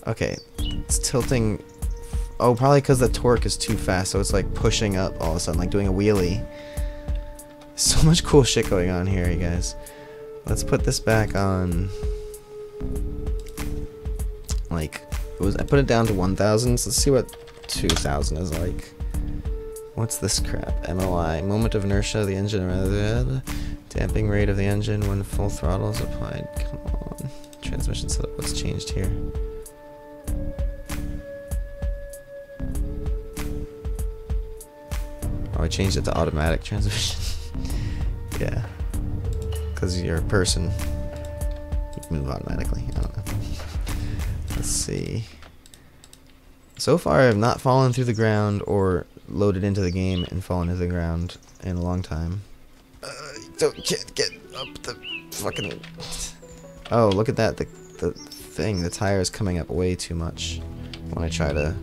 Okay, it's tilting. Oh, probably because the torque is too fast, so it's like pushing up all of a sudden, like doing a wheelie. So much cool shit going on here, you guys. Let's put this back on. Like, I put it down to 1,000. So let's see what 2,000 is like. What's this crap? MOI, moment of inertia of the engine, damping rate of the engine when full throttle is applied. Come on, transmission setup. What's changed here? Oh, I changed it to automatic transmission. Yeah, because you're a person, you can move automatically. I don't know. Let's see. So far, I have not fallen through the ground or loaded into the game and fallen into the ground in a long time. Can't get up the fucking. Oh, look at that! The thing, the tire is coming up way too much when I try to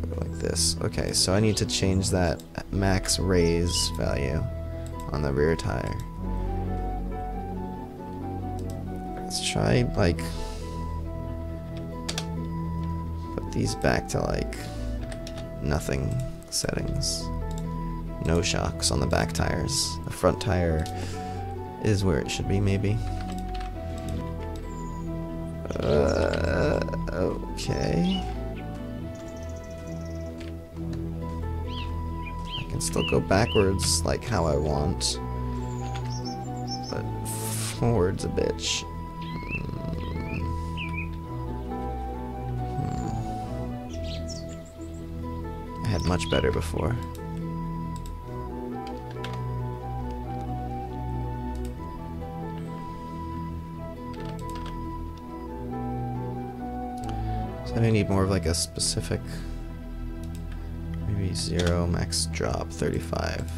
go like this. Okay, so I need to change that max raise value on the rear tire. Let's try, like, put these back to, like, nothing settings. No shocks on the back tires. The front tire is where it should be, maybe. Okay. I can still go backwards, like how I want. But forwards a bitch. I had much better before. So I need more of like a specific, maybe 0, max drop 35.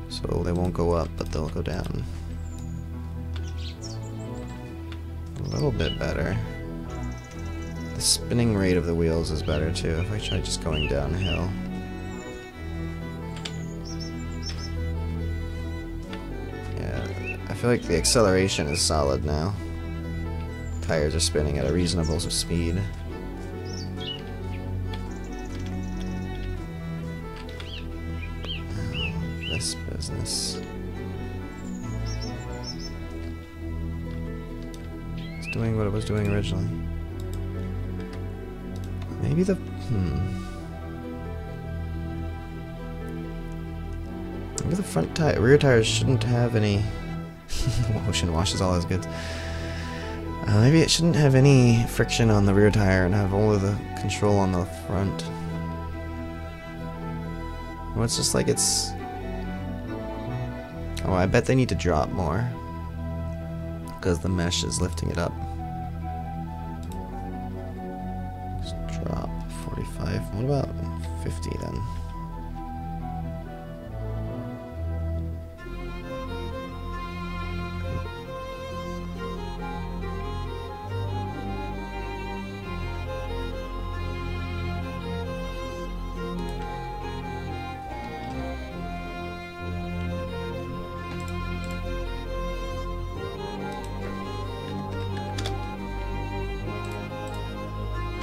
So they won't go up, but they'll go down. A little bit better. The spinning rate of the wheels is better too, if I try just going downhill. Yeah, I feel like the acceleration is solid now. Tires are spinning at a reasonable speed. Oh, this business. It's doing what it was doing originally. Maybe the maybe the front tire, rear tires shouldn't have any. Ocean wash is all as good. Maybe it shouldn't have any friction on the rear tire and have all of the control on the front. Well, it's just like it's. Oh, I bet they need to drop more because the mesh is lifting it up. Drop 45. What about 50 then?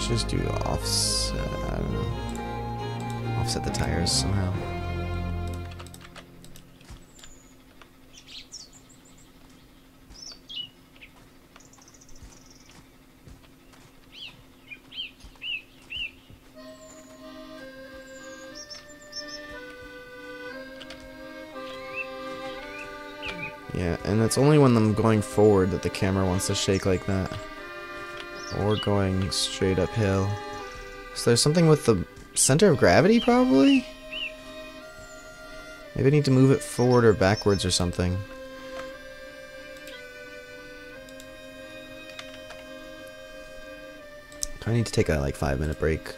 Just do offset, I don't know. Offset the tires somehow. Yeah, and it's only when I'm going forward that the camera wants to shake like that. Or going straight uphill. So there's something with the center of gravity, probably? Maybe I need to move it forward or backwards or something. I need to take a like 5-minute break.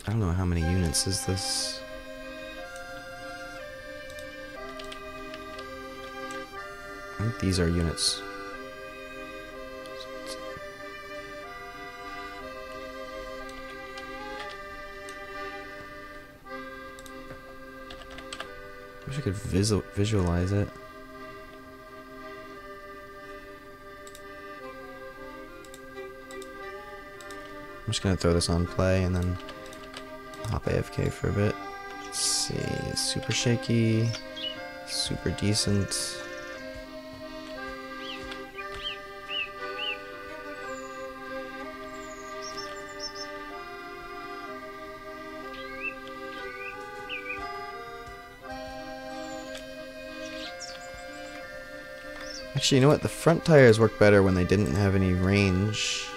I don't know how many units is this. I think these are units. I wish I could visualize it. I'm just gonna throw this on play and then hop AFK for a bit. Let's see, super shaky, super decent. Actually, you know what? The front tires work better when they didn't have any range.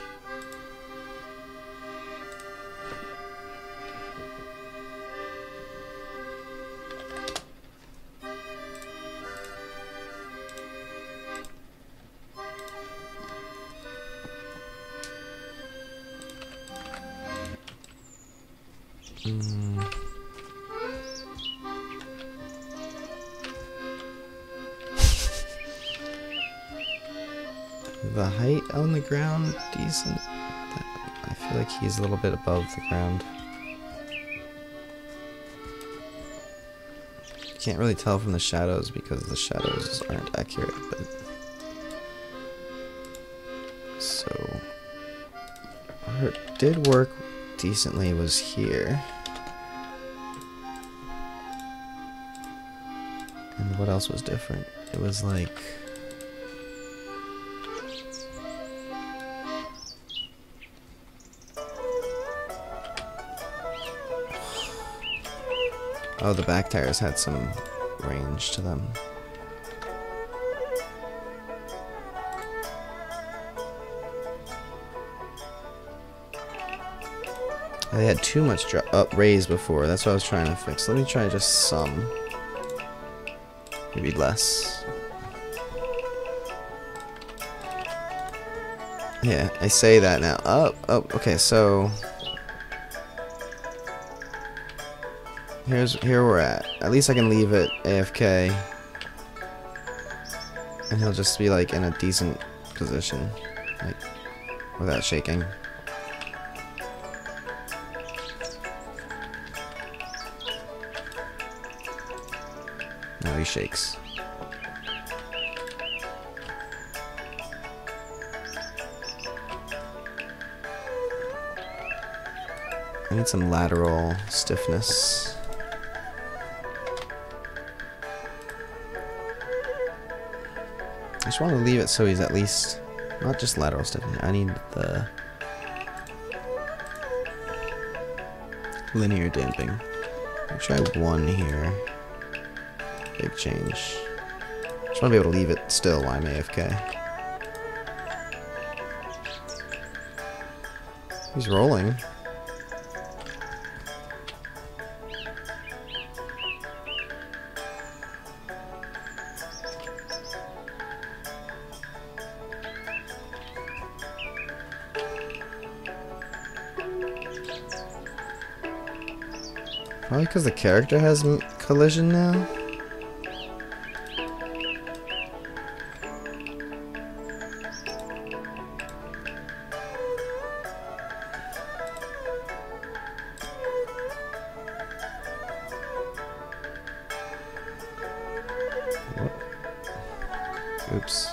The height on the ground, decent. I feel like he's a little bit above the ground. Can't really tell from the shadows because the shadows aren't accurate, but... So... where it did work decently was here. And what else was different? It was like... oh, the back tires had some range to them. They had too much raise before. That's what I was trying to fix. Let me try just some. Maybe less. Yeah, I say that now. Oh, okay, so... here we're at. At least I can leave it AFK. And he'll just be like in a decent position. Like, without shaking. No, he shakes. I need some lateral stiffness. I just want to leave it so he's at least not just lateral stiffness. I need the linear damping. I'll try 1 here. Big change. Just want to be able to leave it still while I'm AFK. He's rolling. Probably because the character has collision now. What? Oops.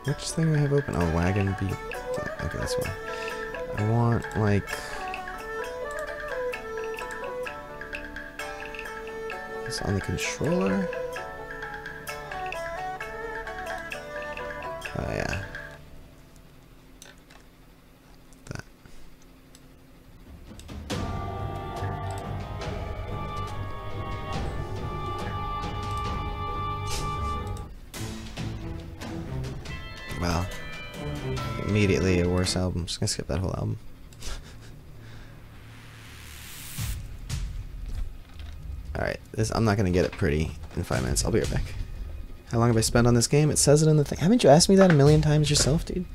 Which thing do I have open? Oh, wagon B. Okay, that's one. I want, like... it's on the controller. Oh yeah. That. Wow. Immediately a worse album. Just gonna skip that whole album. Alright, I'm not gonna get it pretty in 5 minutes. I'll be right back. How long have I spent on this game? It says it in the thing. Haven't you asked me that a million times yourself, dude?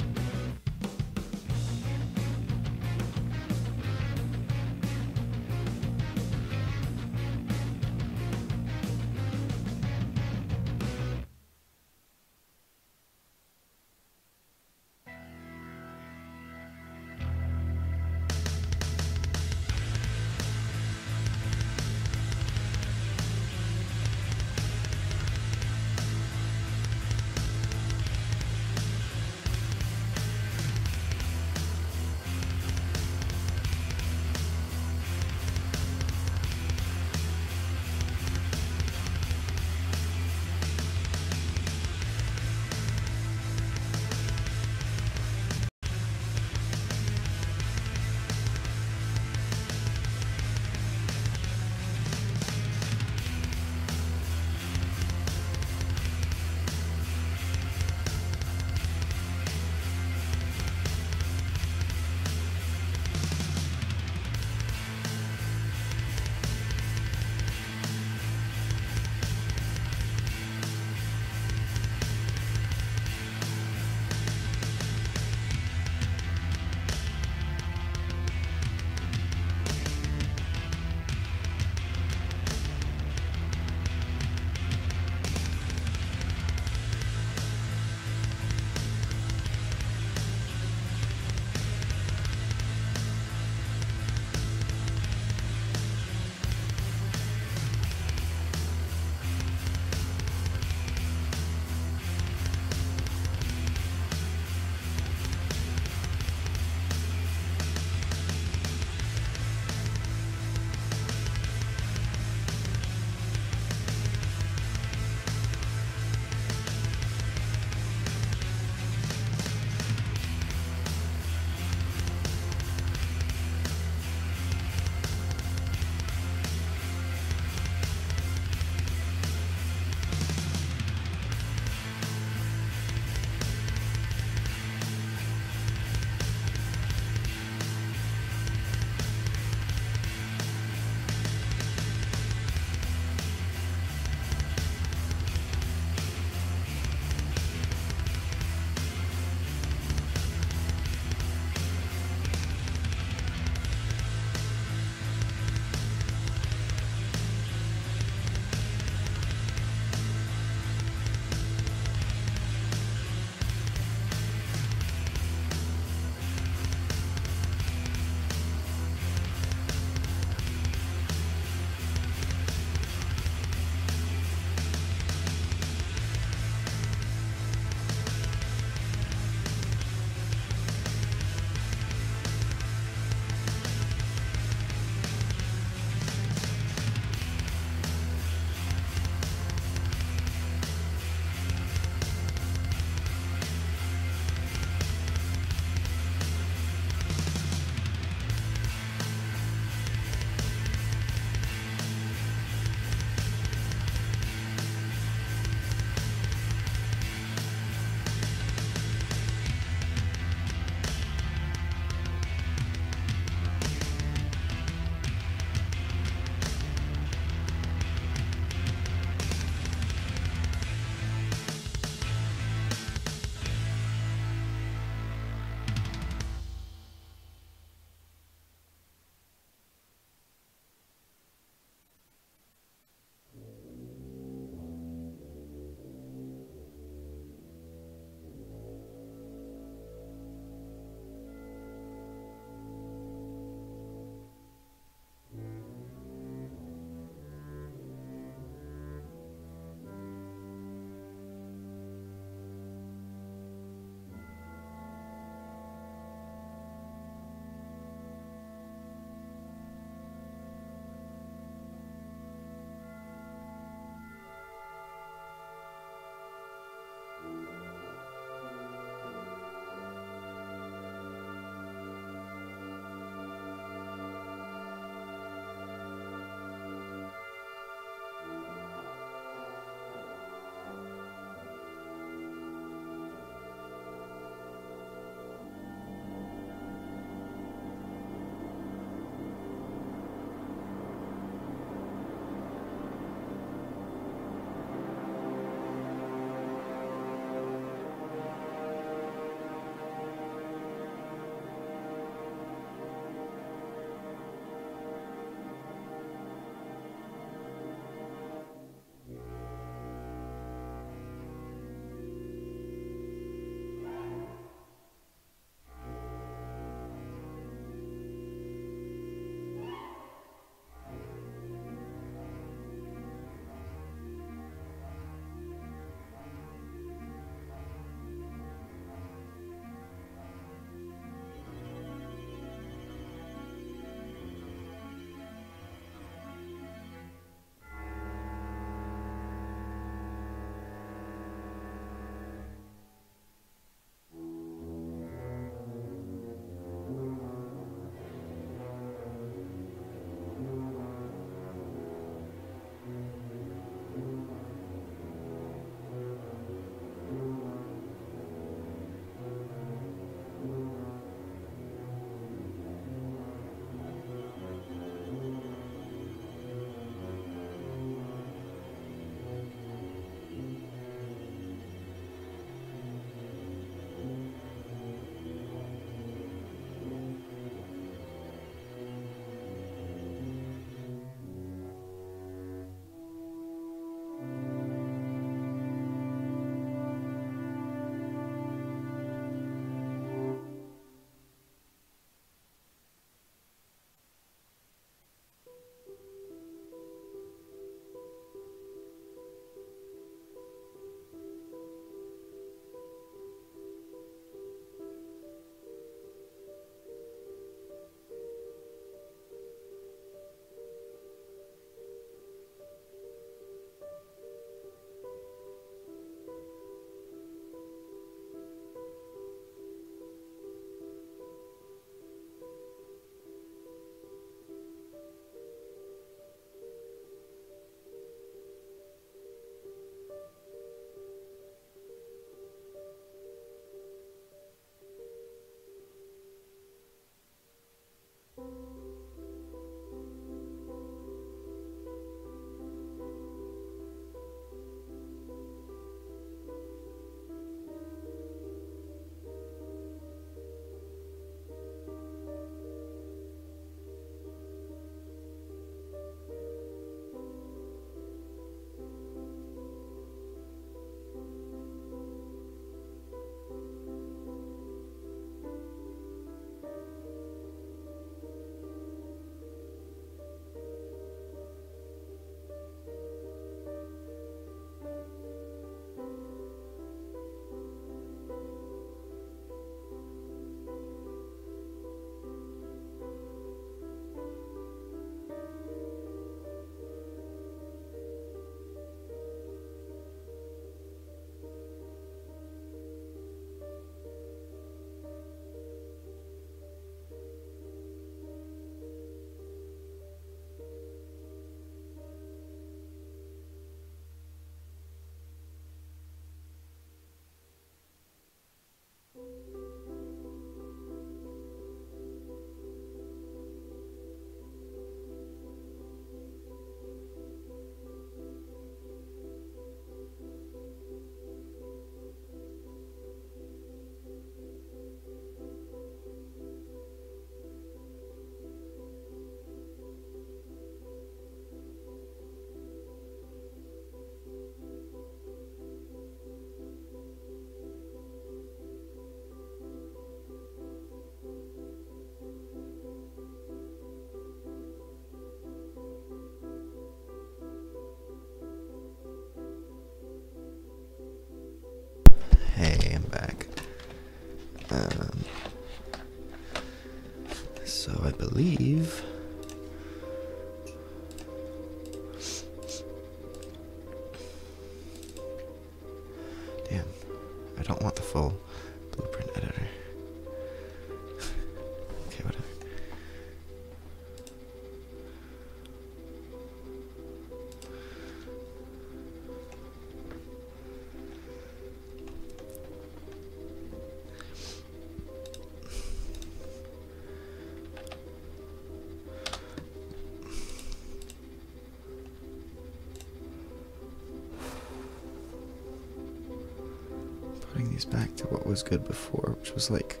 these back to what was good before, which was like,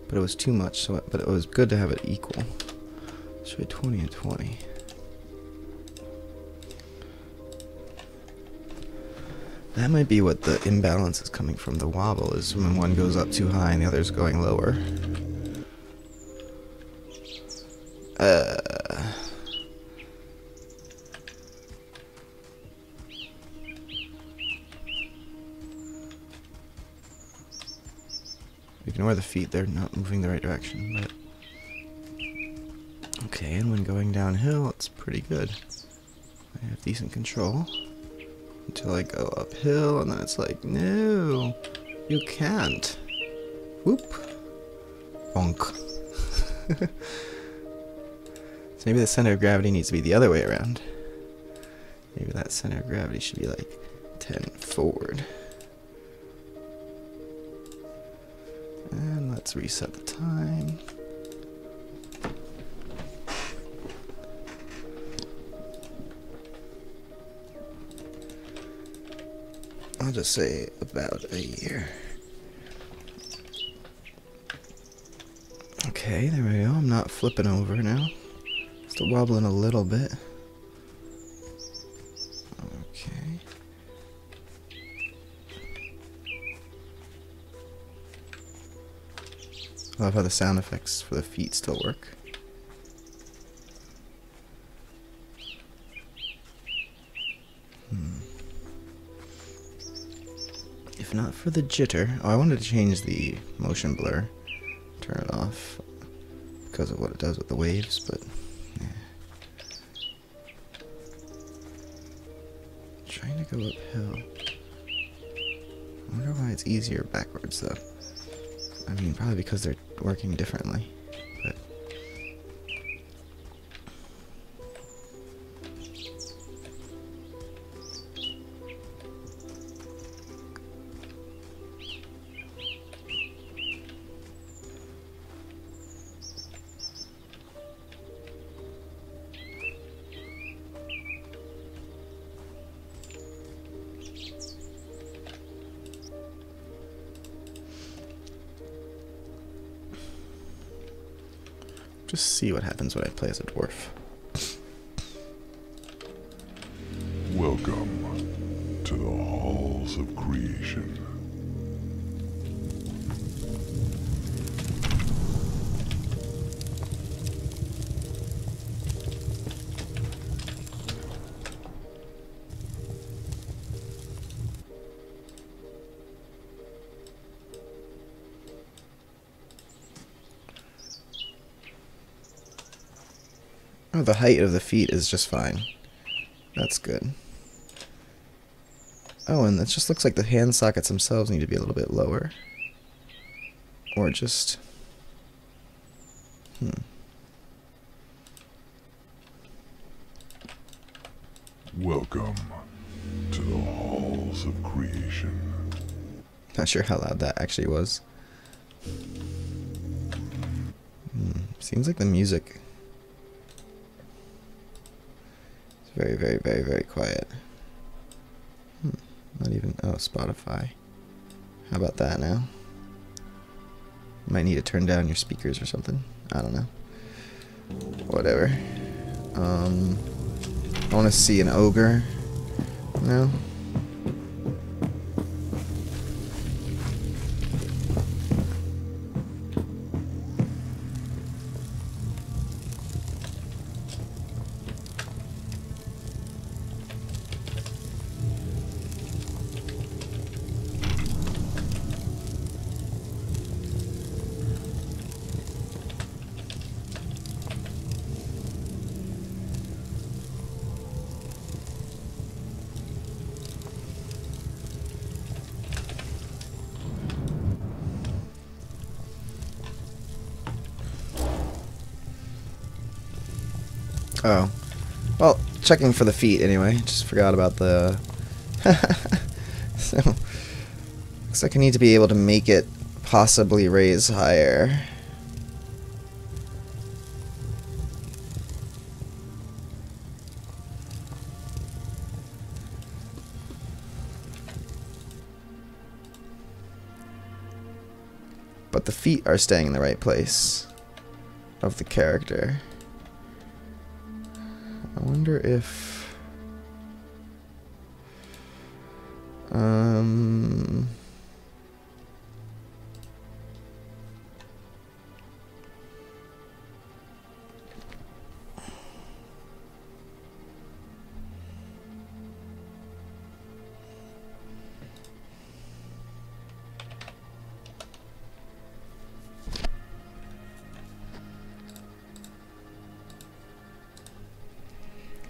but it was too much. So, but it was good to have it equal. So we had 20 and 20. That might be what the imbalance is coming from. The wobble is when one goes up too high and the other's going lower. Ignore the feet, they're not moving the right direction, but okay, and when going downhill, it's pretty good. I have decent control until I go uphill, and then it's like, no, you can't. Whoop. Bonk. So maybe the center of gravity needs to be the other way around. Maybe that center of gravity should be like 10 forward. And let's reset the time. I'll just say about a year. Okay, there we go. I'm not flipping over now. Still wobbling a little bit. Okay. I love how the sound effects for the feet still work. If not for the jitter... Oh, I wanted to change the motion blur. Turn it off because of what it does with the waves, but... yeah. Trying to go uphill. I wonder why it's easier backwards, though. I mean, probably because they're working differently, but... just see what happens when I play as a dwarf. Welcome to the halls of creation. Oh, the height of the feet is just fine. That's good. Oh, and it just looks like the hand sockets themselves need to be a little bit lower. Or just... Welcome to the halls of creation. Not sure how loud that actually was. Seems like the music is very, very, very, very quiet. Not even... oh, Spotify. How about that now? You might need to turn down your speakers or something. I don't know. Whatever. I want to see an ogre. No? Oh. Well, checking for the feet anyway. Just forgot about the... So, looks like I need to be able to make it possibly raise higher. but the feet are staying in the right place of the character. I wonder if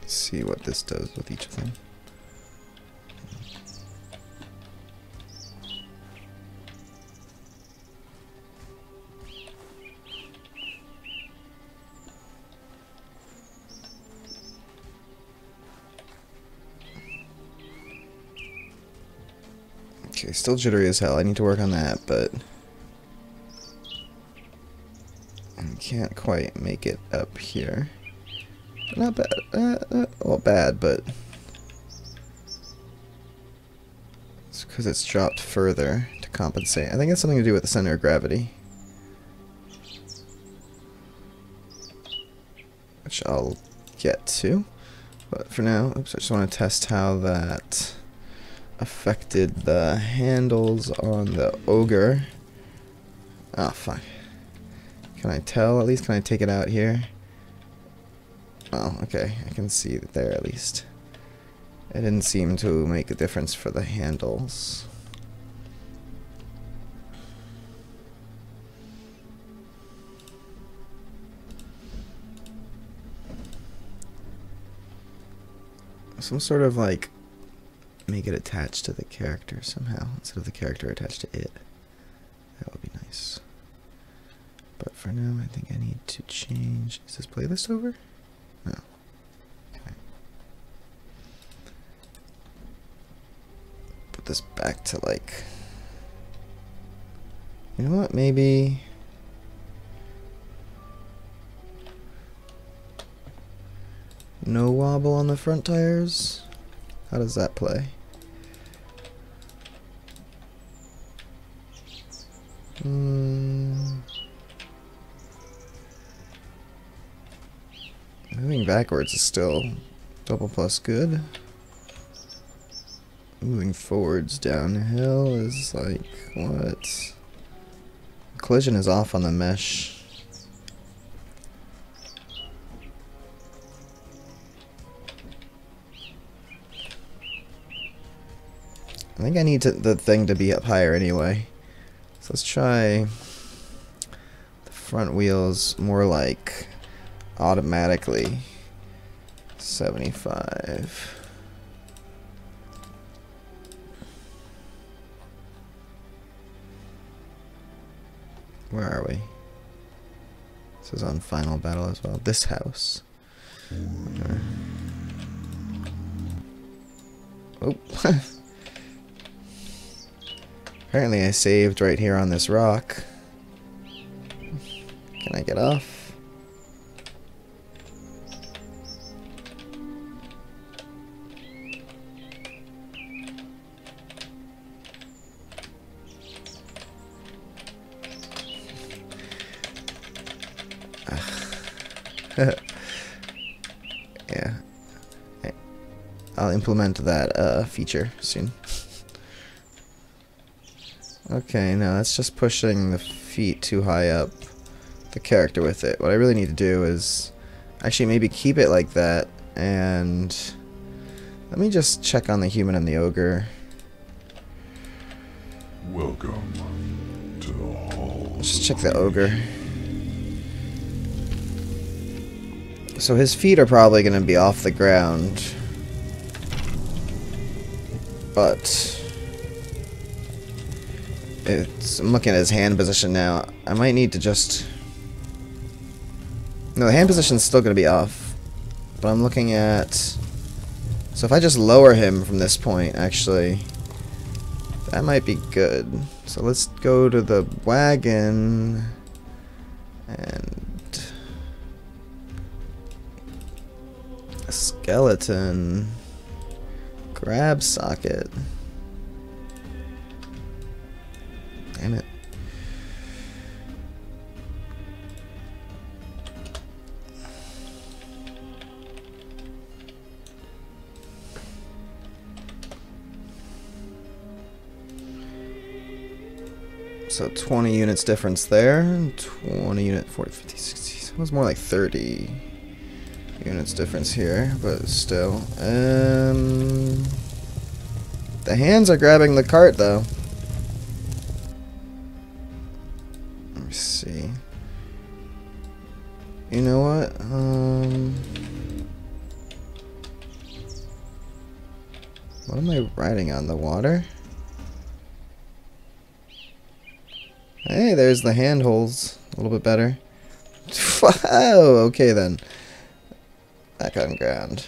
see what this does with each of them. Okay, still jittery as hell. I need to work on that, but I can't quite make it up here. Not bad. Well, bad, but it's because it's dropped further to compensate. I think it's something to do with the center of gravity, which I'll get to. But for now, oops, I just want to test how that affected the handles on the ogre. Oh, fuck. Can I tell? At least can I take it out here? Oh, okay. I can see it there at least. It didn't seem to make a difference for the handles. Some sort of like make it attached to the character somehow instead of the character attached to it. That would be nice. But for now, I think I need to change. Is this playlist over? No. Okay. Put this back to like. You know what? Maybe. No wobble on the front tires? How does that play? Moving backwards is still double plus good. Moving forwards downhill is like, what? Collision is off on the mesh. I think I need the thing to be up higher anyway. So let's try the front wheels more like automatically 75. Where are we? This is on Final Battle as well. This house. Okay. Oh. Apparently I saved right here on this rock. Can I get off? Yeah. I'll implement that feature soon. Okay, now that's just pushing the feet too high up the character with it. What I really need to do is actually maybe keep it like that, and let me just check on the human and the ogre. Welcome to the halls. Let's just check the ogre. So his feet are probably going to be off the ground, but I'm looking at his hand position now. I might need to just... No, the hand position's still going to be off. But I'm looking at... So if I just lower him from this point, actually, that might be good. So let's go to the wagon and... a skeleton. Grab socket. Damn it. So 20 units difference there. 20 unit, 40, 50, 60. It was more like 30 units difference here, but still. The hands are grabbing the cart though. Let me see. You know what? What am I riding on? The water? Hey, there's the handholds. A little bit better. Oh, okay then. Back on ground.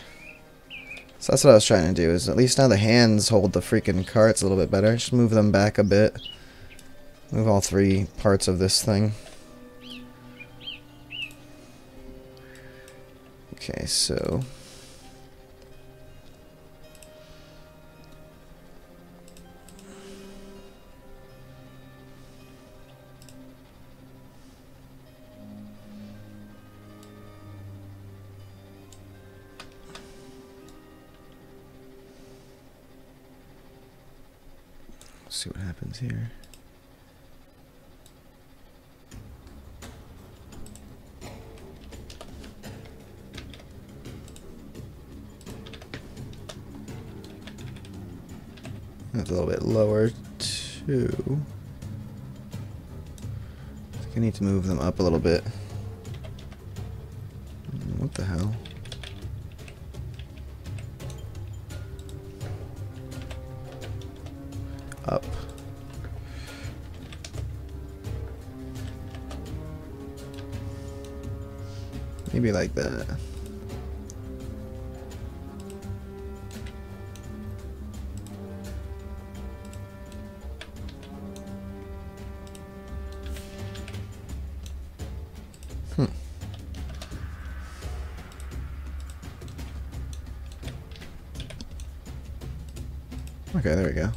So that's what I was trying to do, is at least now the hands hold the freaking carts a little bit better. Just move them back a bit. Move all three parts of this thing. Okay, so... let's see what happens here. That's a little bit lower too. I think I need to move them up a little bit. What the hell? Up. Maybe like that. Okay, there we go.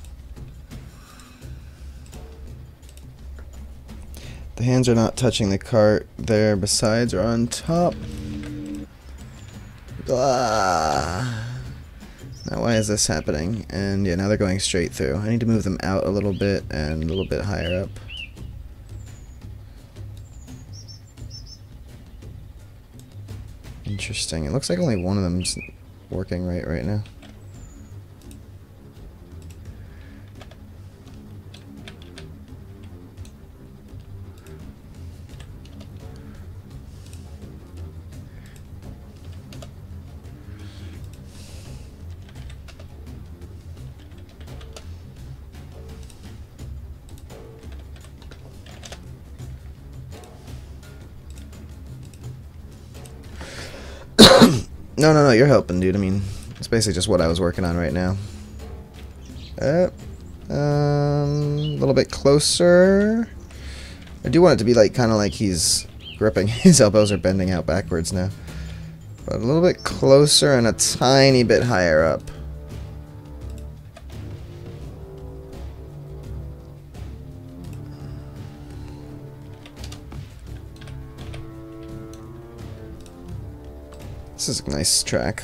The hands are not touching the cart there, besides are on top. Ah. Now why is this happening? And yeah, now they're going straight through. I need to move them out a little bit and a little bit higher up. Interesting. It looks like only one of them's working right now. No, you're helping, dude. I mean, it's basically just what I was working on right now. A little bit closer. I do want it to be like kind of like he's gripping. His elbows are bending out backwards now. But a little bit closer and a tiny bit higher up. This is a nice track.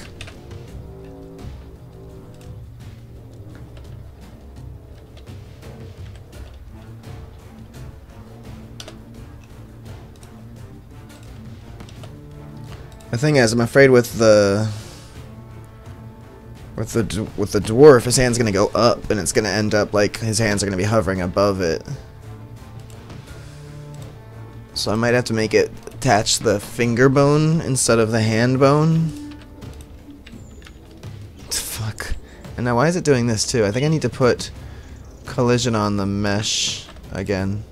The thing is, I'm afraid with the dwarf, his hand's gonna go up, and it's gonna end up like his hands are gonna be hovering above it. So I might have to make it attach the finger bone instead of the hand bone. Fuck. And now why is it doing this too? I think I need to put collision on the mesh again.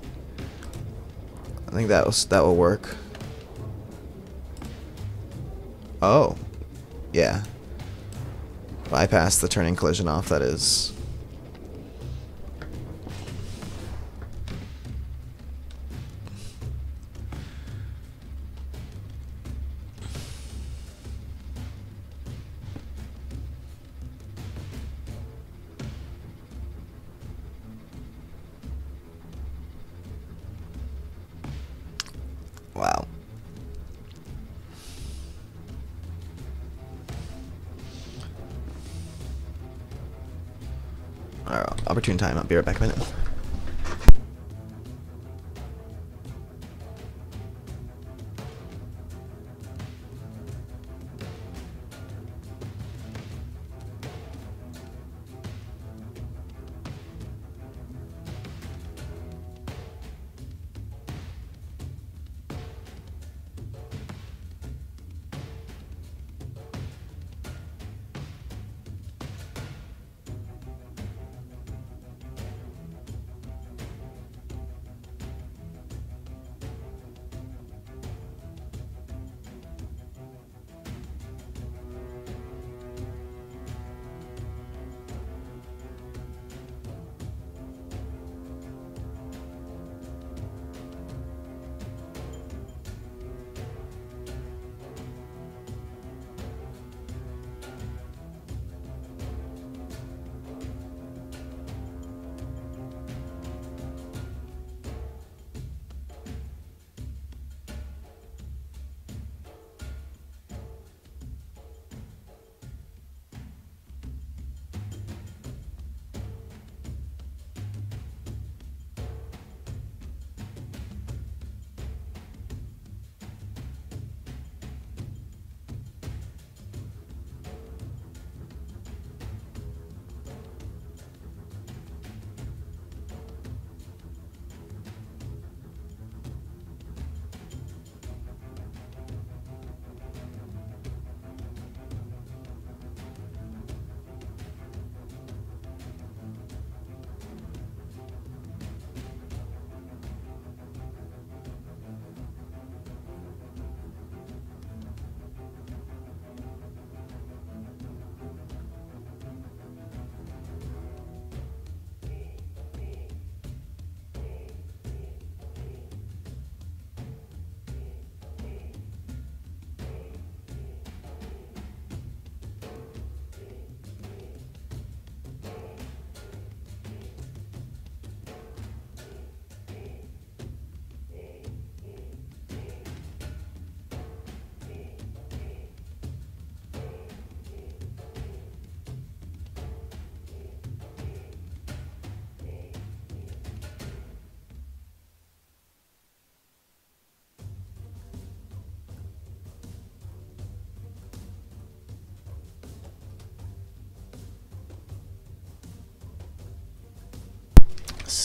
I think that will work. Oh. Yeah. Bypass the turning collision off, that is. Wow. Alright, opportune time. I'll be right back in a minute.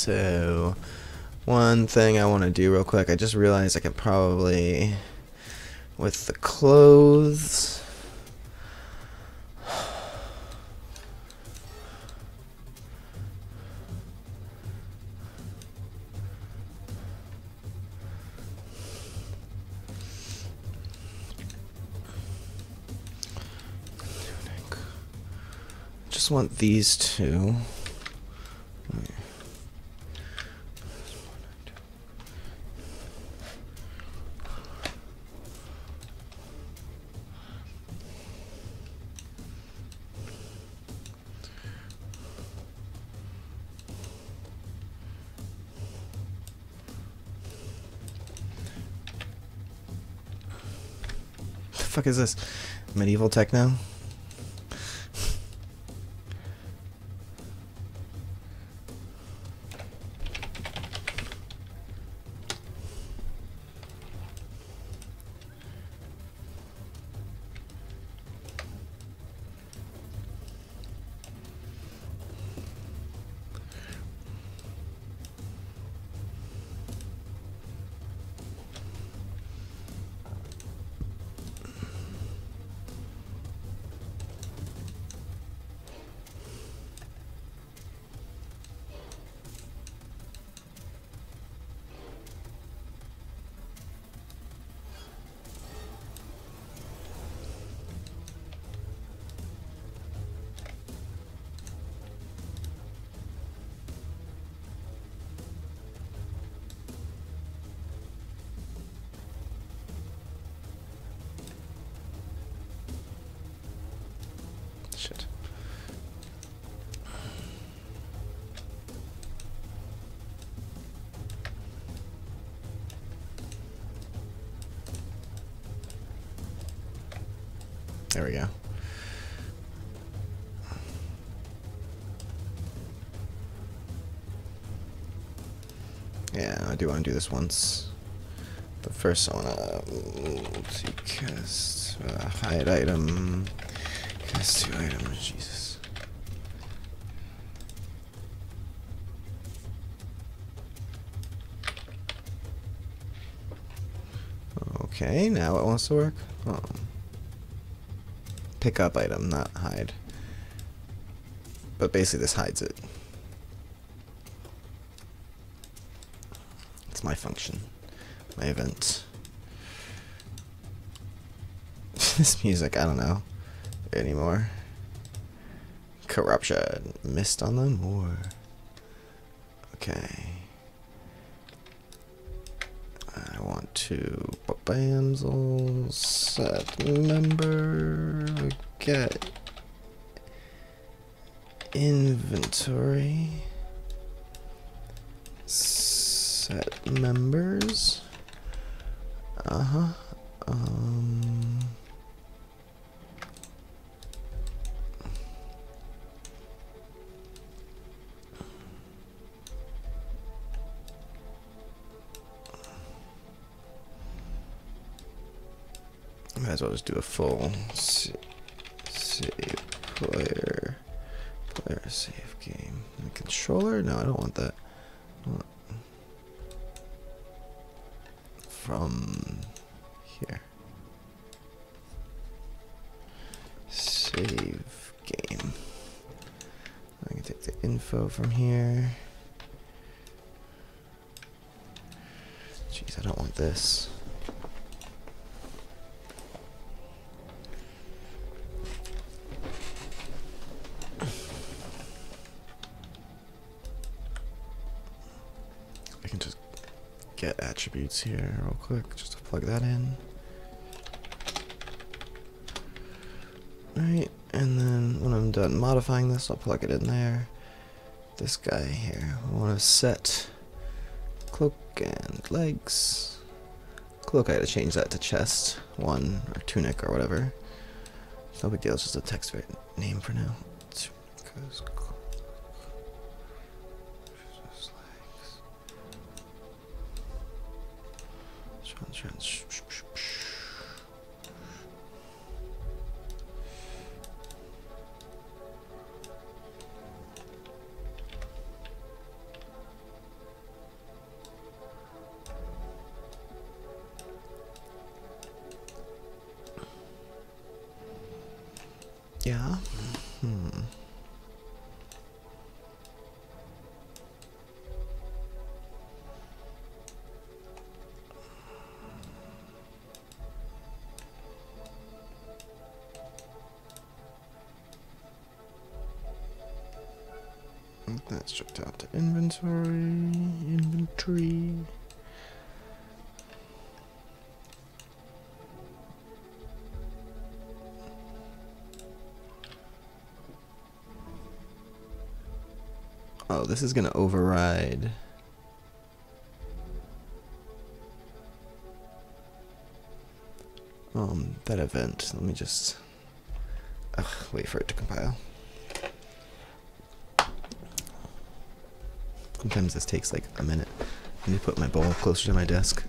So, one thing I want to do real quick, I just realized I could probably, with the clothes, just want these two. The fuck is this? Medieval techno? Shit. There we go. Yeah, I do want to do this once. But first I want to cast hide item. Cast 2 items, Jesus. Okay, now it wants to work. Oh. Pick up item, not hide. But basically this hides it. It's my function. My event. This music, I don't know anymore. Corruption. Mist on them? More. Okay. I want to bamsel set member get inventory set members. Might as well just do a full save player save game. The controller? No, I don't want that. I want from here. Save game. I can take the info from here. Jeez, I don't want this. I can just get attributes here real quick, just to plug that in. Alright, and then when I'm done modifying this, I'll plug it in there. This guy here, I want to set cloak and legs. Cloak, I had to change that to chest 1 or tunic or whatever. It's no big deal, it's just a text name for now. That's stripped out to inventory. Oh, this is gonna override. That event. Let me just wait for it to compile. Sometimes this takes like a minute. I need to put my bowl closer to my desk.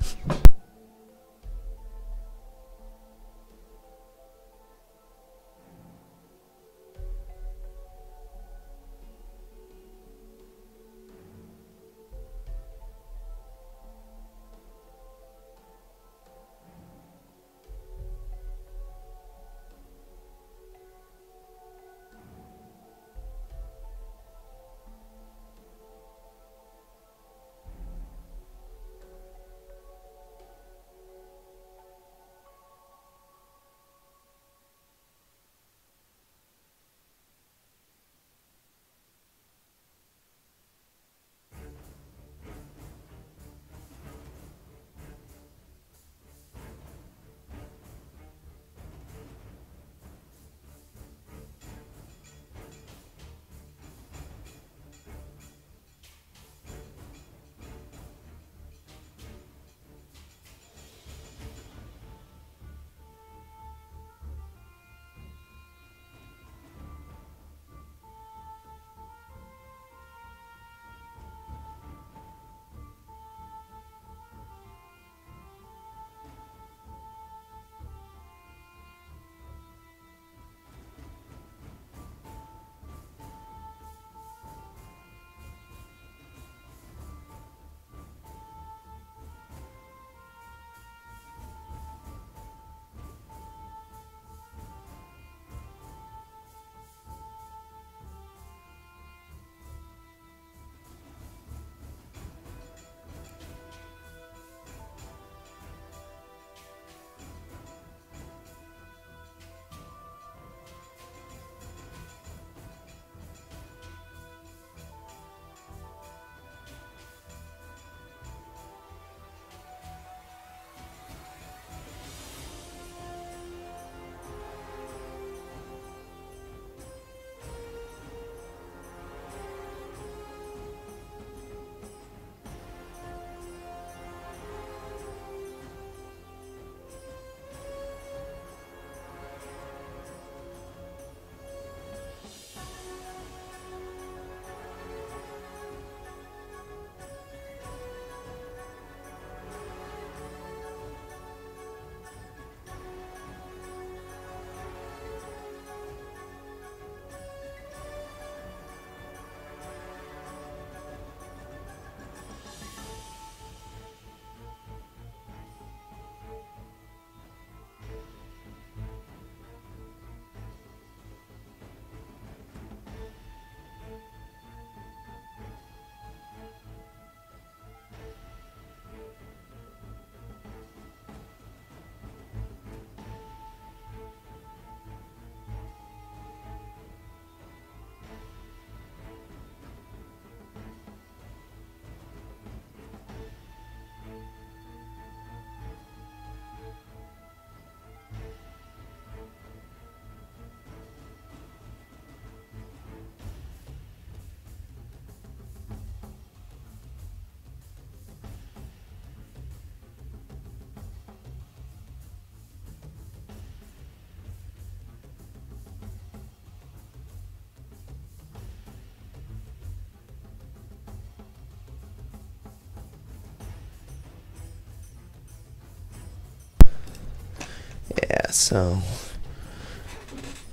Yeah, so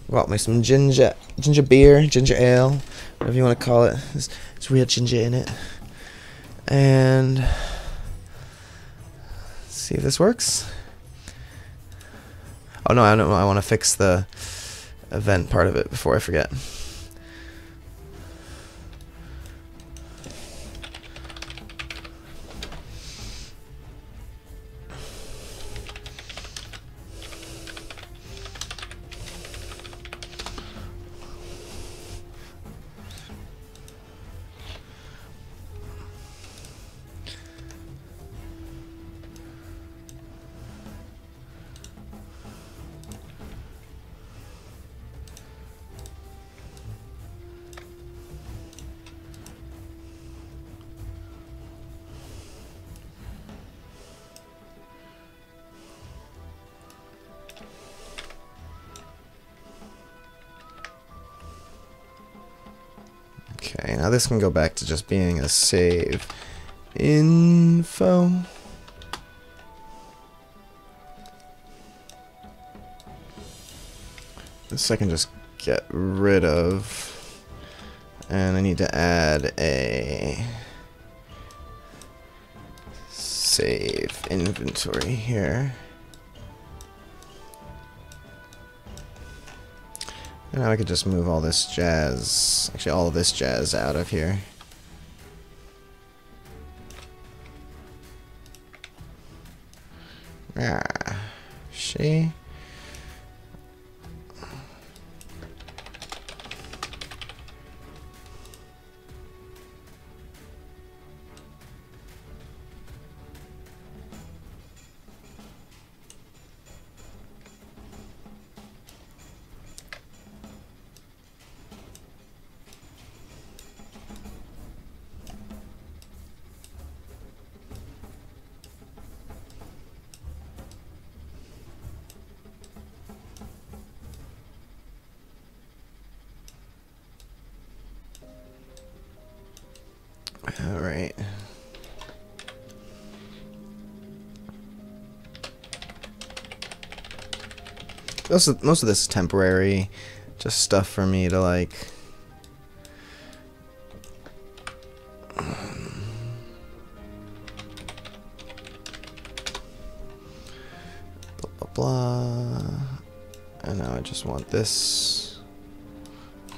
got me some ginger beer, ginger ale, whatever you want to call it. It's real ginger in it. And let's see if this works. Oh no, I don't know. I want to fix the event part of it before I forget. Okay, now this can go back to just being a save info. This I can just get rid of. And I need to add a save inventory here. And now I could just move all this jazz, actually all of this jazz out of here. Ah, she. All right. Most of this is temporary, just stuff for me to like. Blah blah blah. And now I just want this.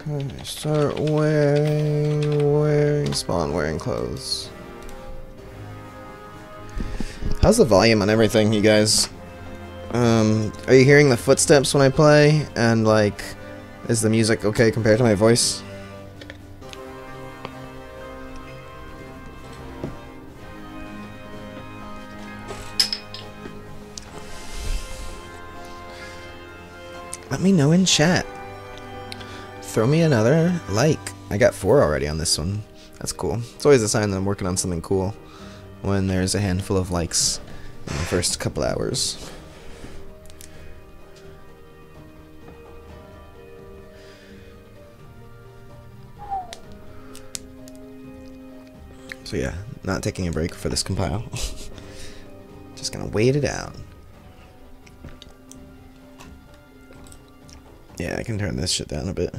Okay, start wearing spawn wearing clothes. How's the volume on everything, you guys? Are you hearing the footsteps when I play? And like, is the music okay compared to my voice? Let me know in chat. Throw me another like. I got 4 already on this one. That's cool. It's always a sign that I'm working on something cool when there's a handful of likes in the first couple hours. So yeah, not taking a break for this compile. Just gonna wait it out. Yeah, I can turn this shit down a bit.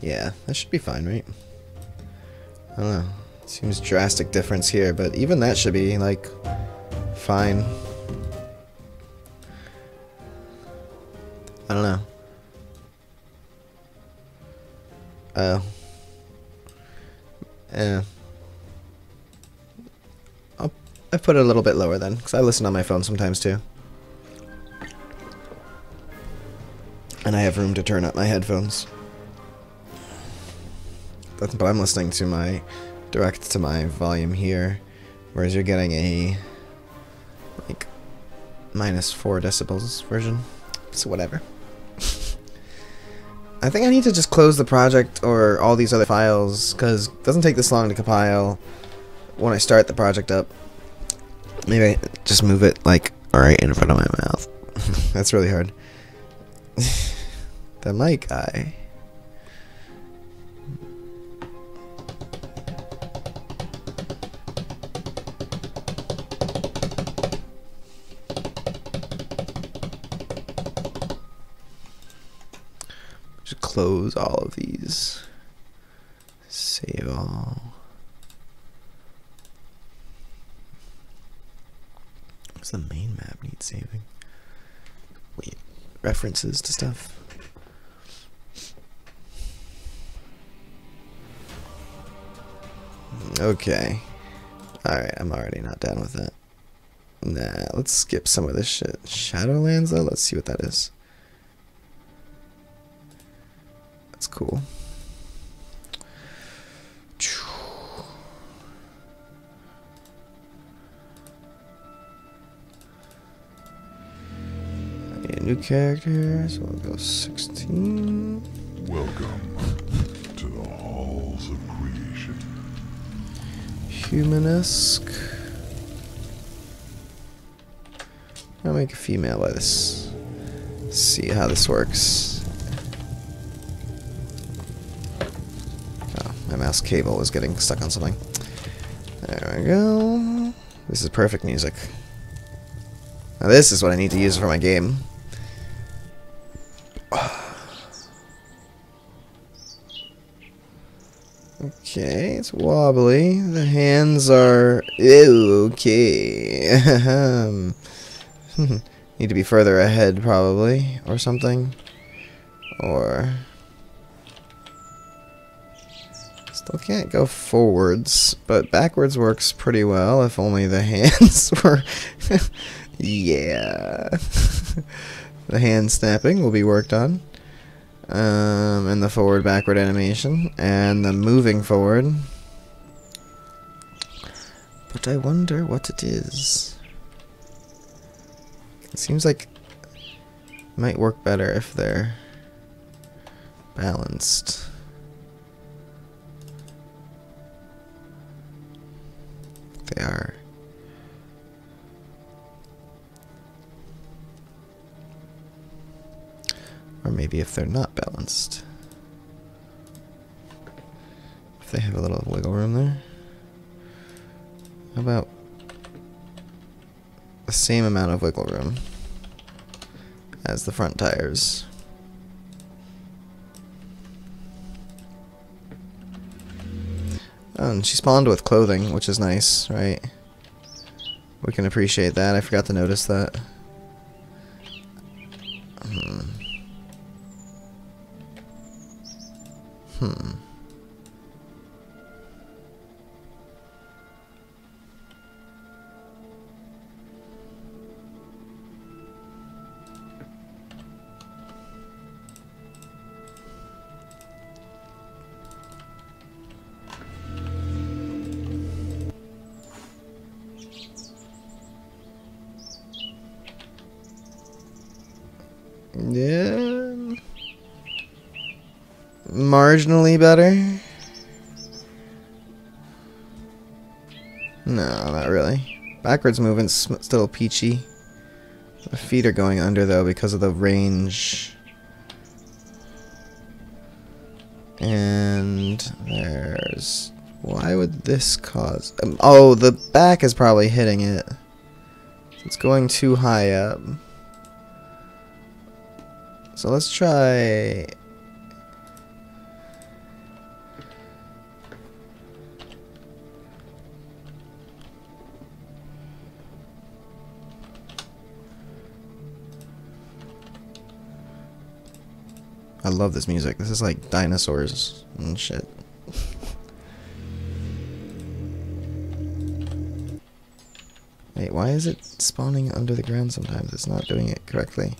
Yeah, that should be fine, right? I don't know. Seems drastic difference here, but even that should be, like, fine. I don't know. Oh. Yeah. I put it a little bit lower then, because I listen on my phone sometimes too. And I have room to turn up my headphones. But I'm listening to my direct to my volume here, whereas you're getting a like -4 decibels version. So whatever. I think I need to just close the project or all these other files, because it doesn't take this long to compile when I start the project up. Maybe I just move it like right in front of my mouth. That's really hard. The mic guy. Just close all of these. Save all. What's the main map need saving? Wait, references to stuff. Okay. Alright, I'm already not down with that. Nah, let's skip some of this shit. Shadowlands though? Let's see what that is. That's cool. A new character, so we'll go 16. Welcome to the halls of creation. Humanesque. I'll make a female by this. See how this works. Oh, my mouse cable was getting stuck on something. There we go. This is perfect music. Now this is what I need to use for my game. Okay, it's wobbly. The hands are okay. Need to be further ahead, probably, or something. Or still can't go forwards, but backwards works pretty well. If only the hands were. Yeah. The hand snapping will be worked on. And the forward-backward animation, and the moving forward. But I wonder what it is. It seems like it might work better if they're balanced. They are. Or maybe if they're not balanced. If they have a little wiggle room there. How about the same amount of wiggle room as the front tires? Oh, and she spawned with clothing, which is nice, right? We can appreciate that. I forgot to notice that. Yeah. Marginally better? No, not really. Backwards movement's still peachy. The feet are going under though because of the range. And there's... Why would this cause... oh, the back is probably hitting it. It's going too high up. So let's try... I love this music. This is like dinosaurs and shit. Wait, why is it spawning under the ground sometimes? It's not doing it correctly.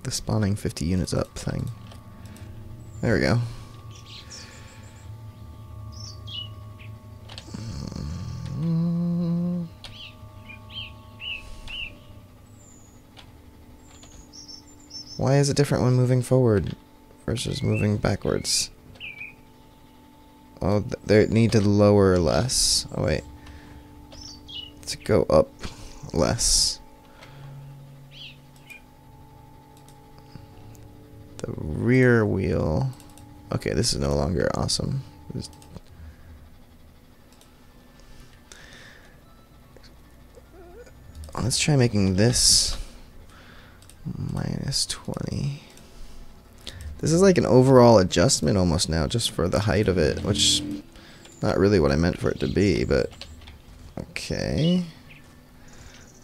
The spawning 50 units up thing. There we go. Why is it different when moving forward versus moving backwards? Oh, they need to lower less. Oh wait. To go up less. The rear wheel. Okay, this is no longer awesome. Let's try making this minus 20. This is like an overall adjustment almost now, just for the height of it, which not really what I meant for it to be, but okay.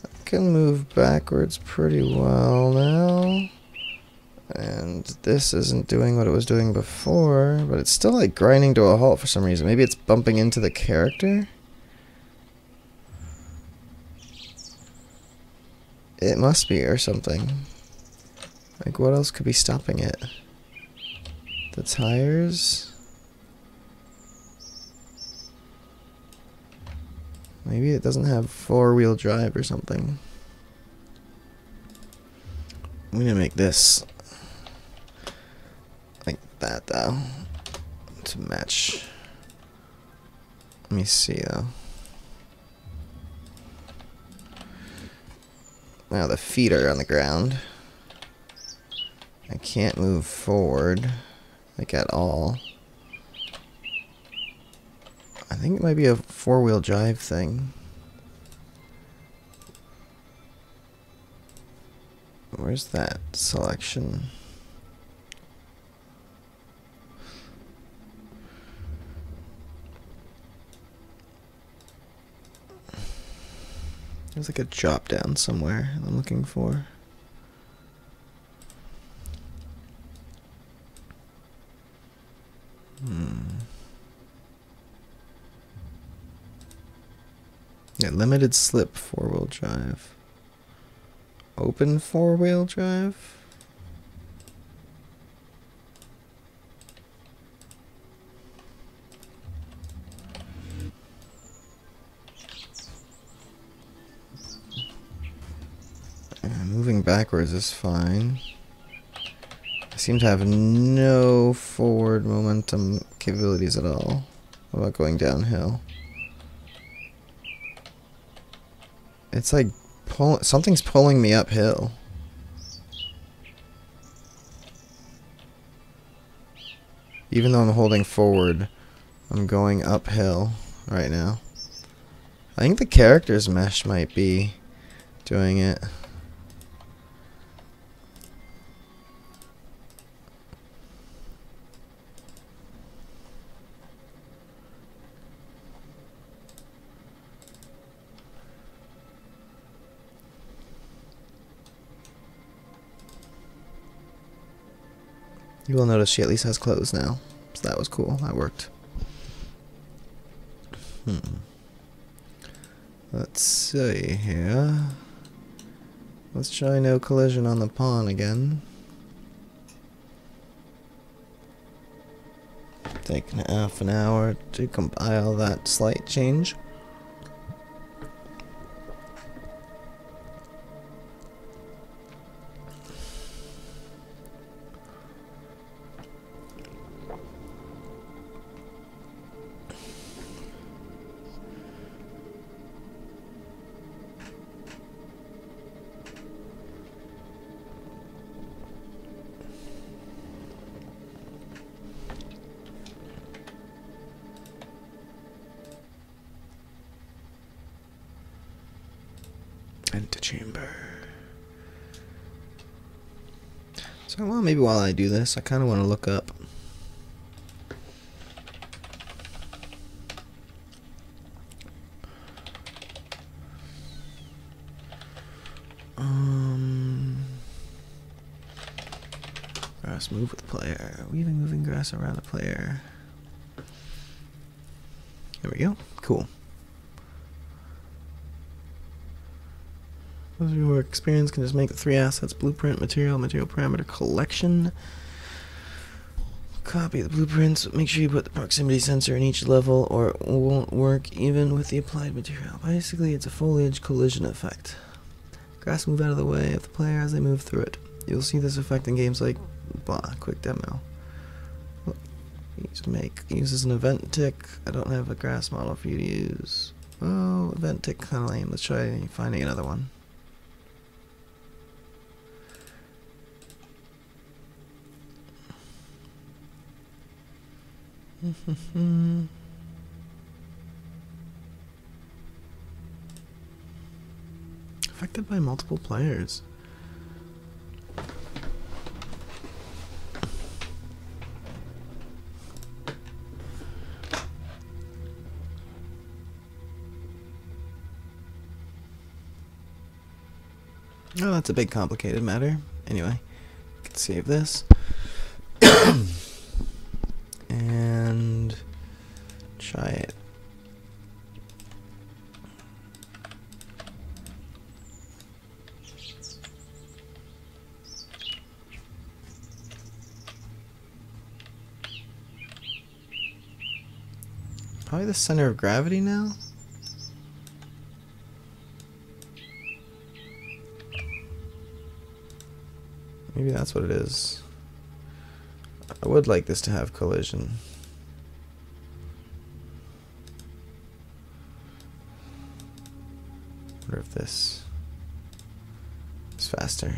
I can move backwards pretty well now. And this isn't doing what it was doing before, but it's still like grinding to a halt for some reason. Maybe it's bumping into the character? It must be, or something. Like, what else could be stopping it? The tires? Maybe it doesn't have four-wheel drive or something. I'm gonna make this like that though, to match. Let me see though. Now the feet are on the ground. I can't move forward, like at all. I think it might be a four-wheel drive thing. Where's that selection? There's like a drop down somewhere I'm looking for. Yeah, limited slip four-wheel drive. Open four-wheel drive? Moving backwards is fine. I seem to have no forward momentum capabilities at all. What about going downhill? It's like something's pulling me uphill. Even though I'm holding forward, I'm going uphill right now. I think the character's mesh might be doing it. You will notice she at least has clothes now. So that was cool. That worked. Let's see here. Let's try no collision on the pawn again. Taking half an hour to compile that slight change. Antechamber. So, well, maybe while I do this, I kind of want to look up. Grass move with player. Weaving moving grass around the player. There we go. Cool. Those of you who are experienced can just make the 3 assets: blueprint, material parameter collection. Copy the blueprints. Make sure you put the proximity sensor in each level or it won't work even with the applied material. Basically, it's a foliage collision effect. Grass move out of the way of the player as they move through it. You'll see this effect in games like blah, quick demo. Uses an event tick. I don't have a grass model for you to use. Oh, event tick kind of lame. Let's try finding another one. Affected by multiple players. Oh, that's a big complicated matter. Anyway, I can save this. And try it. Probably the center of gravity now. Maybe that's what it is. I would like this to have collision. I wonder if this... It's faster.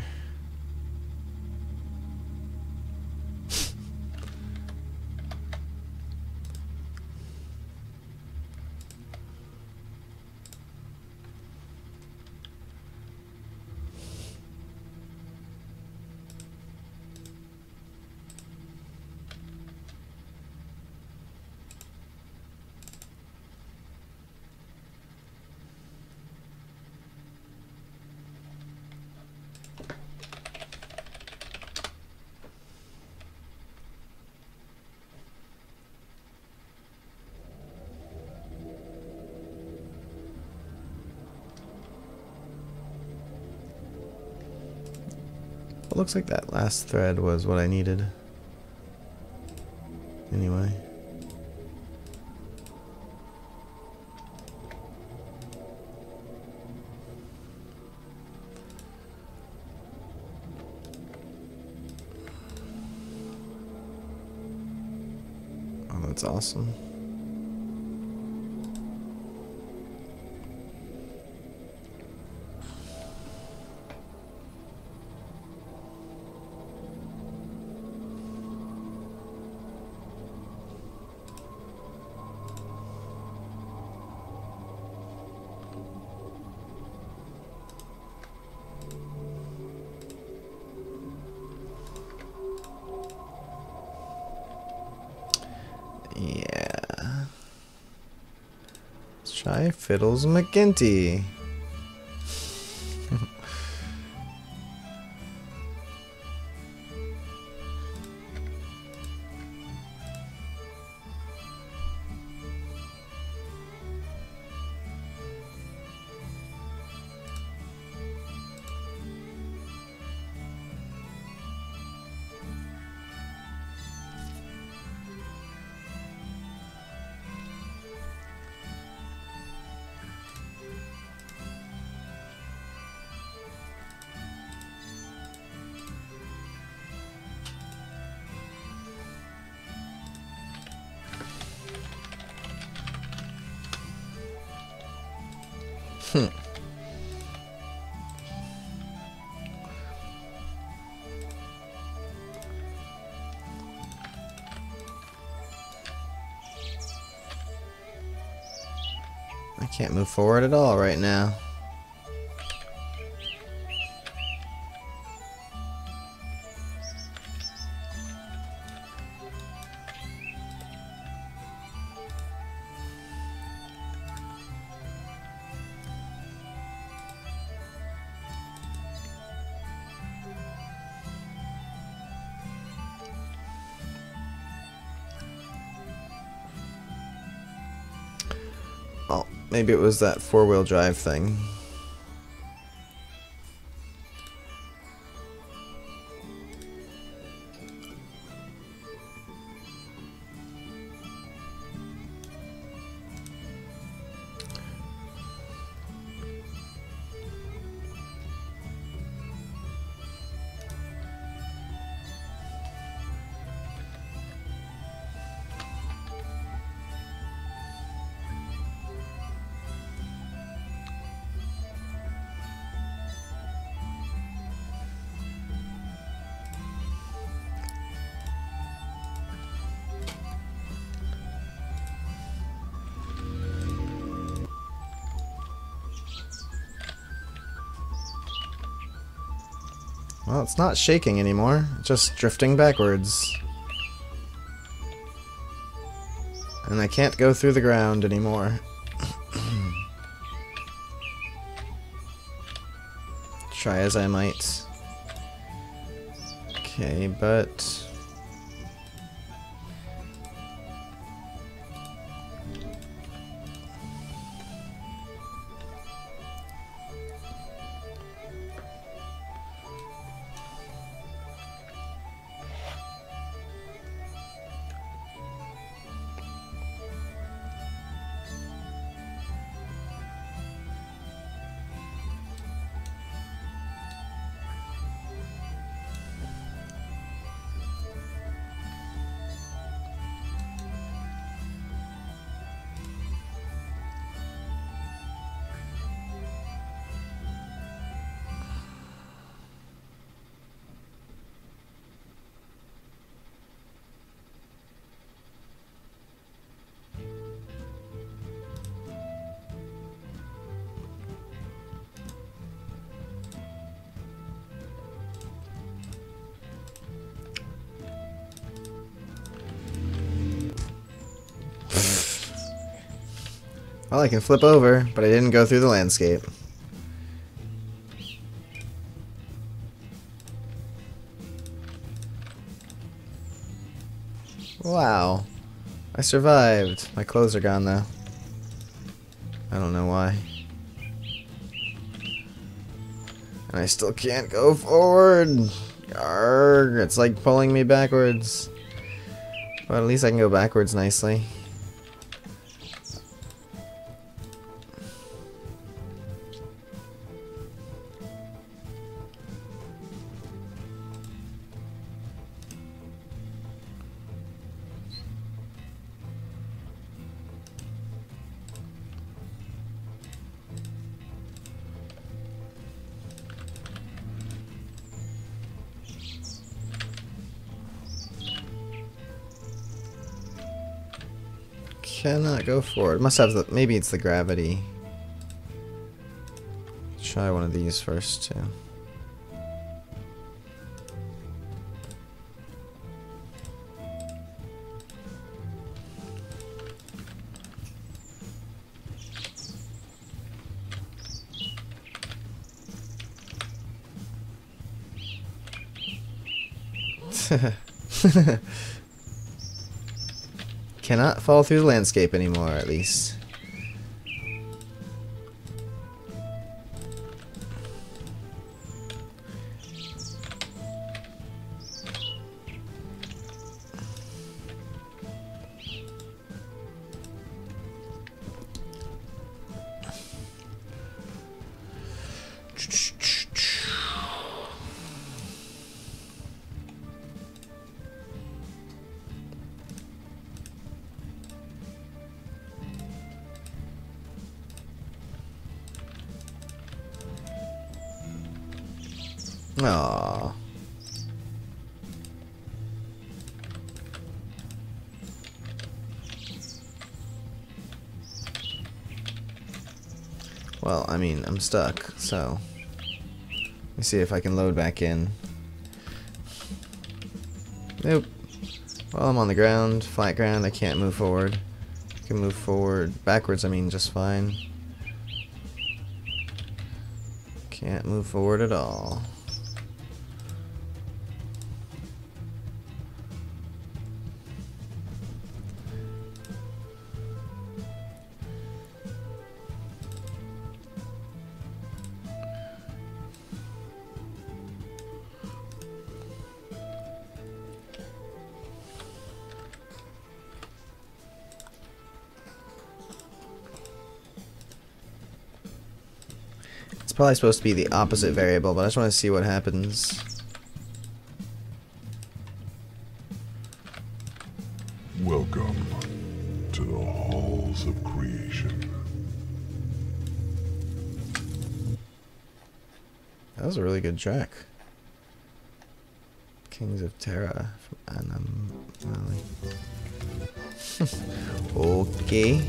It looks like that last thread was what I needed. Anyway. Oh, that's awesome. Yeah. Let's try Fiddles McGinty. I can't move forward at all right now. Oh, maybe it was that four-wheel drive thing. Well, it's not shaking anymore, it's just drifting backwards. And I can't go through the ground anymore. Try as I might. Okay, but... Well, I can flip over, but I didn't go through the landscape. Wow. I survived. My clothes are gone though. I don't know why. And I still can't go forward. Arrgh, it's like pulling me backwards. But at least I can go backwards nicely. Cannot go forward. Must have the, maybe it's the gravity. Try one of these first too. Cannot fall through the landscape anymore, at least. Aww. Well, I mean, I'm stuck, so let me see if I can load back in. Nope. Well, I'm on the ground, flat ground, I can't move forward. I can move forward, backwards, I mean, just fine. Can't move forward at all. It's probably supposed to be the opposite variable, but I just want to see what happens. Welcome to the halls of creation. That was a really good track. Kings of Terra from Okay.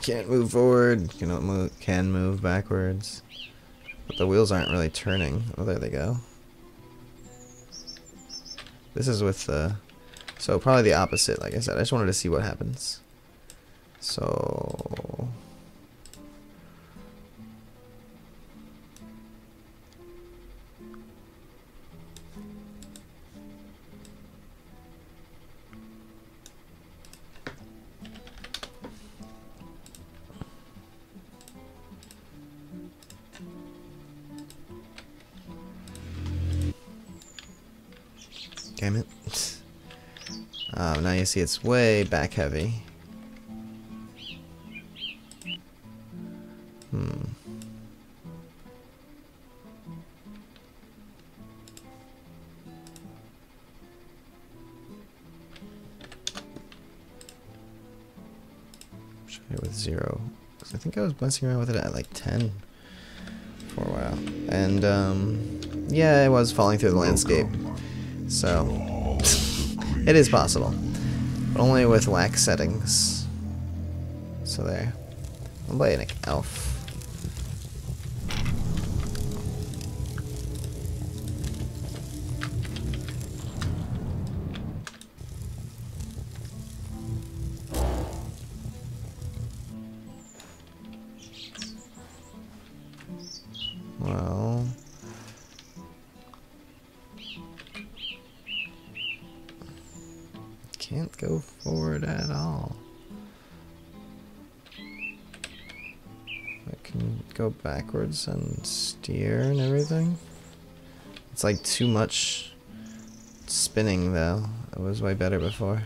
Can't move forward. Can move backwards. But the wheels aren't really turning. Oh, there they go. This is with the... So probably the opposite, like I said. I just wanted to see what happens. So... Damn it. Now you see it's way back heavy. Try it with 0. 'Cause I think I was messing around with it at like 10 for a while. And yeah, it was falling through the landscape. So it is possible. But only with lax settings. So there. I'm playing an elf. Well, can't go forward at all. I can go backwards and steer and everything. It's like too much spinning though. It was way better before.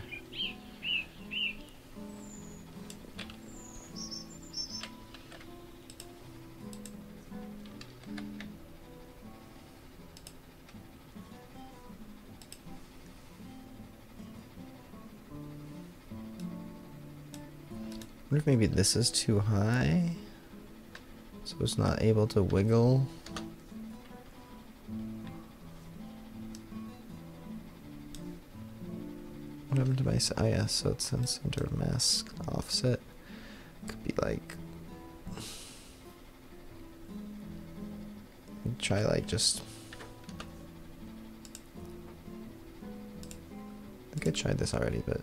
I wonder if maybe this is too high, so it's not able to wiggle. What happened to my... oh yeah, so it's in center mask offset. Could be like... try like just... I think I tried this already, but...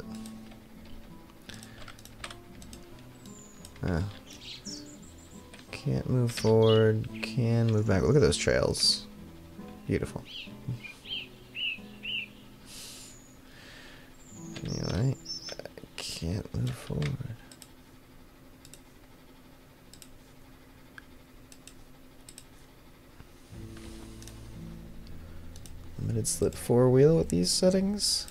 can't move forward, can move back. Look at those trails. Beautiful. Anyway, I can't move forward. Limited slip four-wheel with these settings.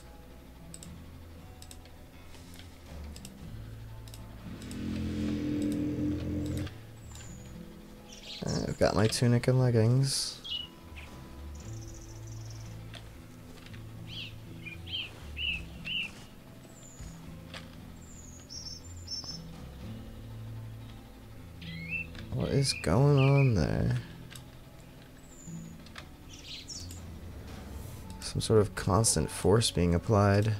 I've got my tunic and leggings. What is going on there? Some sort of constant force being applied.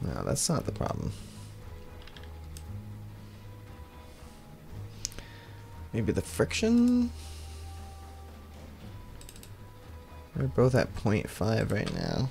No, that's not the problem. Maybe the friction? We're both at 0.5 right now.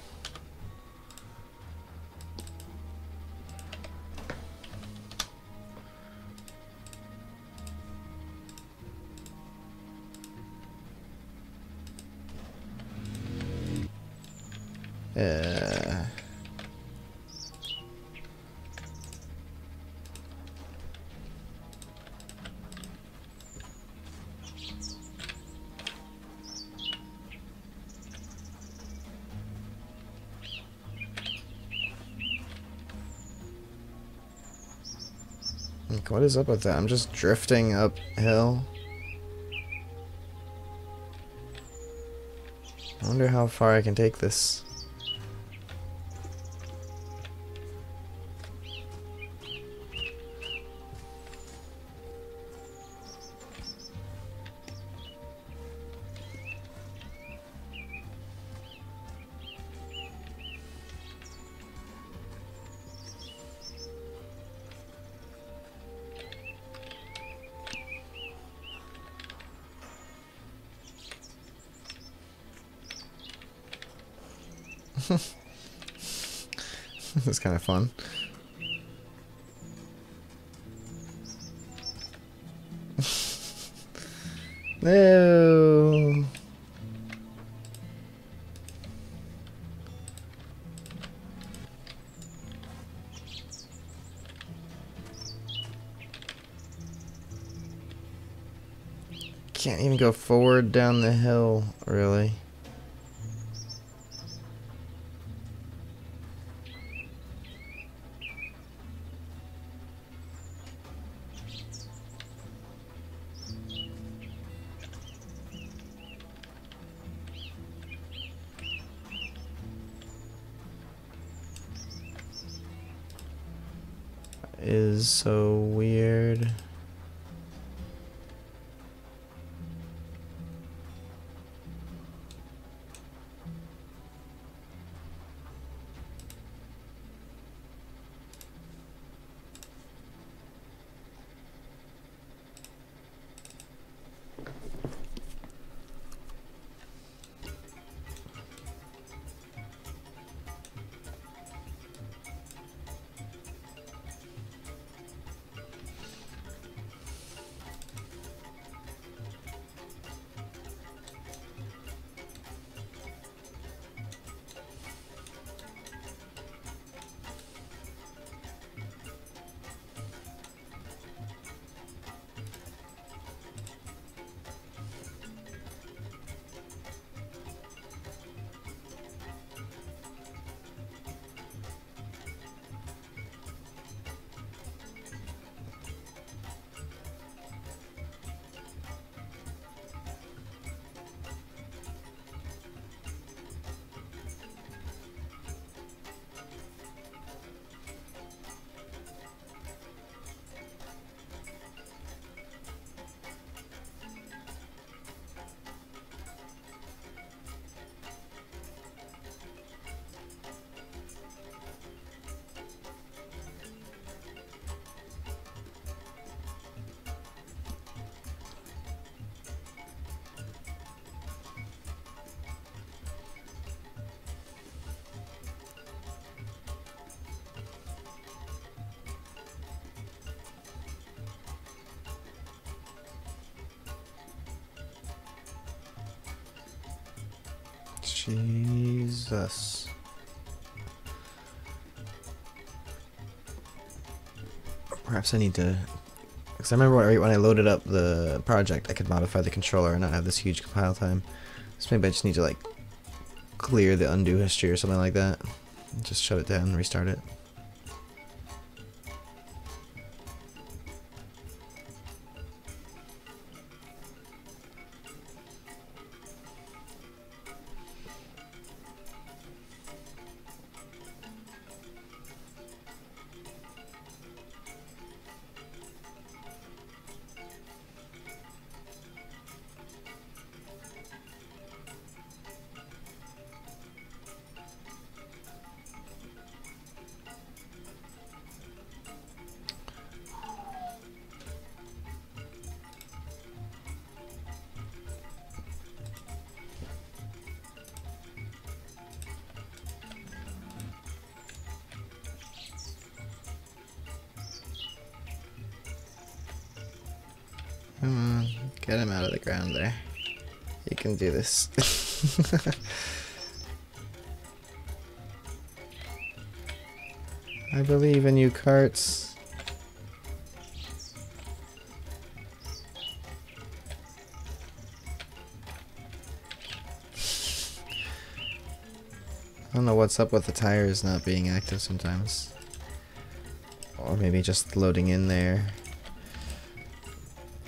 Like, what is up with that? I'm just drifting uphill. I wonder how far I can take this. This is kind of fun. No. Can't even go forward down the hill, really. Is so weird. Jesus. Perhaps I need to... Because I remember when I loaded up the project, I could modify the controller and not have this huge compile time. So maybe I just need to, like, clear the undo history or something like that. Just shut it down and restart it. Come on, get him out of the ground there. You can do this. I believe in you, carts. I don't know what's up with the tires not being active sometimes. Or maybe just loading in there.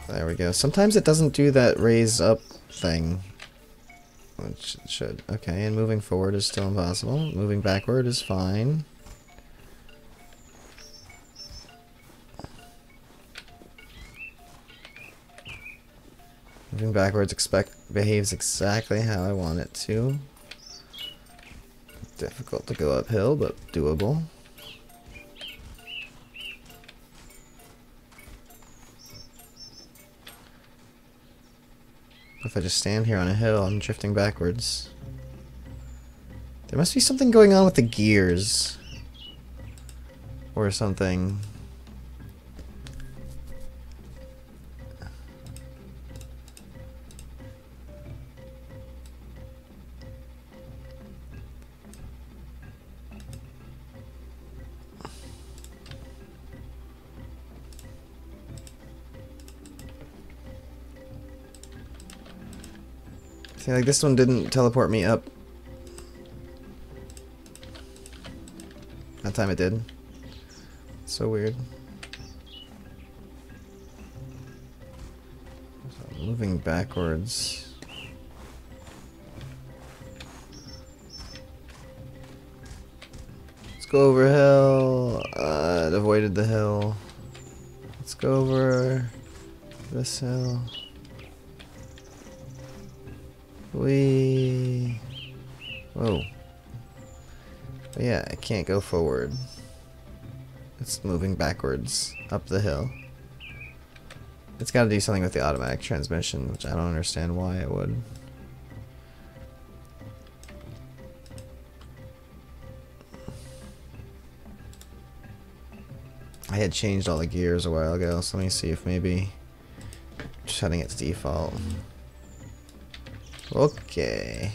There we go. Sometimes it doesn't do that raise up thing. Which it should. Okay, and moving forward is still impossible. Moving backward is fine. Moving backwards behaves exactly how I want it to. Difficult to go uphill, but doable. If I just stand here on a hill, I'm drifting backwards. There must be something going on with the gears. Or something. See, like this one didn't teleport me up. That time it did. So weird. So I'm moving backwards. Let's go over hill. It avoided the hill. Let's go over this hill. Whoa. But yeah, I can't go forward. It's moving backwards up the hill. It's got to do something with the automatic transmission, which I don't understand why it would. I had changed all the gears a while ago, so let me see if maybe just setting it to default. Okay.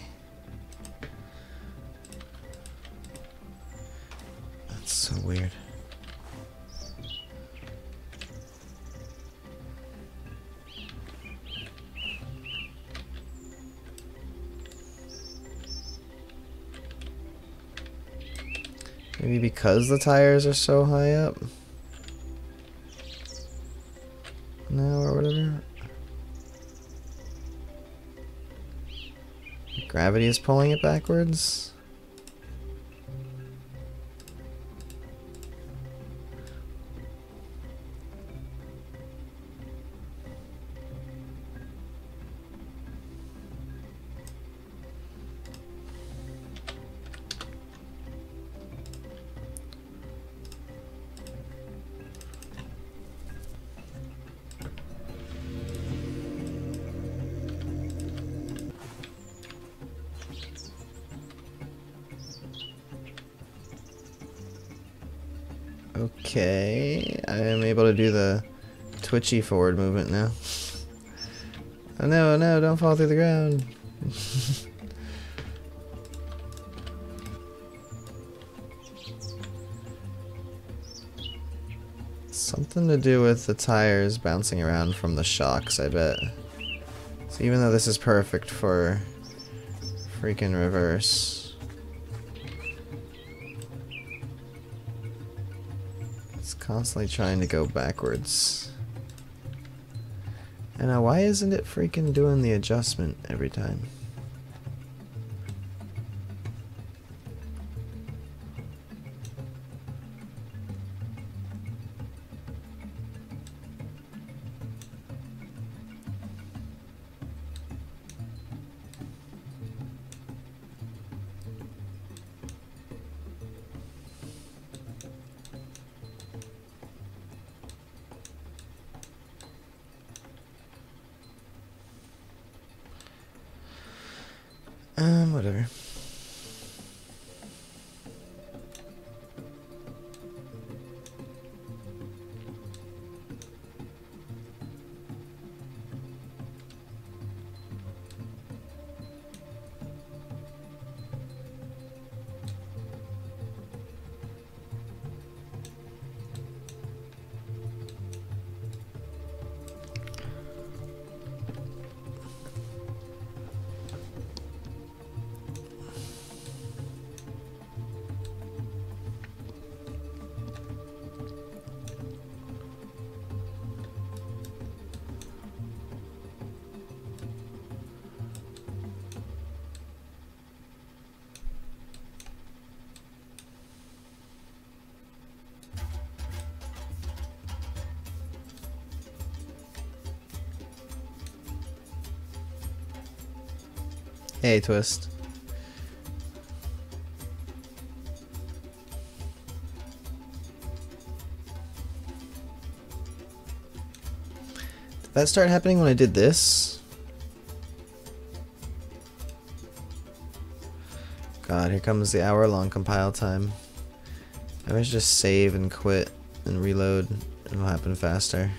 That's so weird. Maybe because the tires are so high up? No, or whatever. Gravity is pulling it backwards. Okay, I am able to do the twitchy forward movement now. Oh no, no, don't fall through the ground. Something to do with the tires bouncing around from the shocks, I bet. So even though this is perfect for freaking reverse, it's constantly trying to go backwards. And now why isn't it freaking doing the adjustment every time? Whatever. Hey, Twist. Did that start happening when I did this? God, here comes the hour-long compile time. I wish just save and quit and reload. It'll happen faster.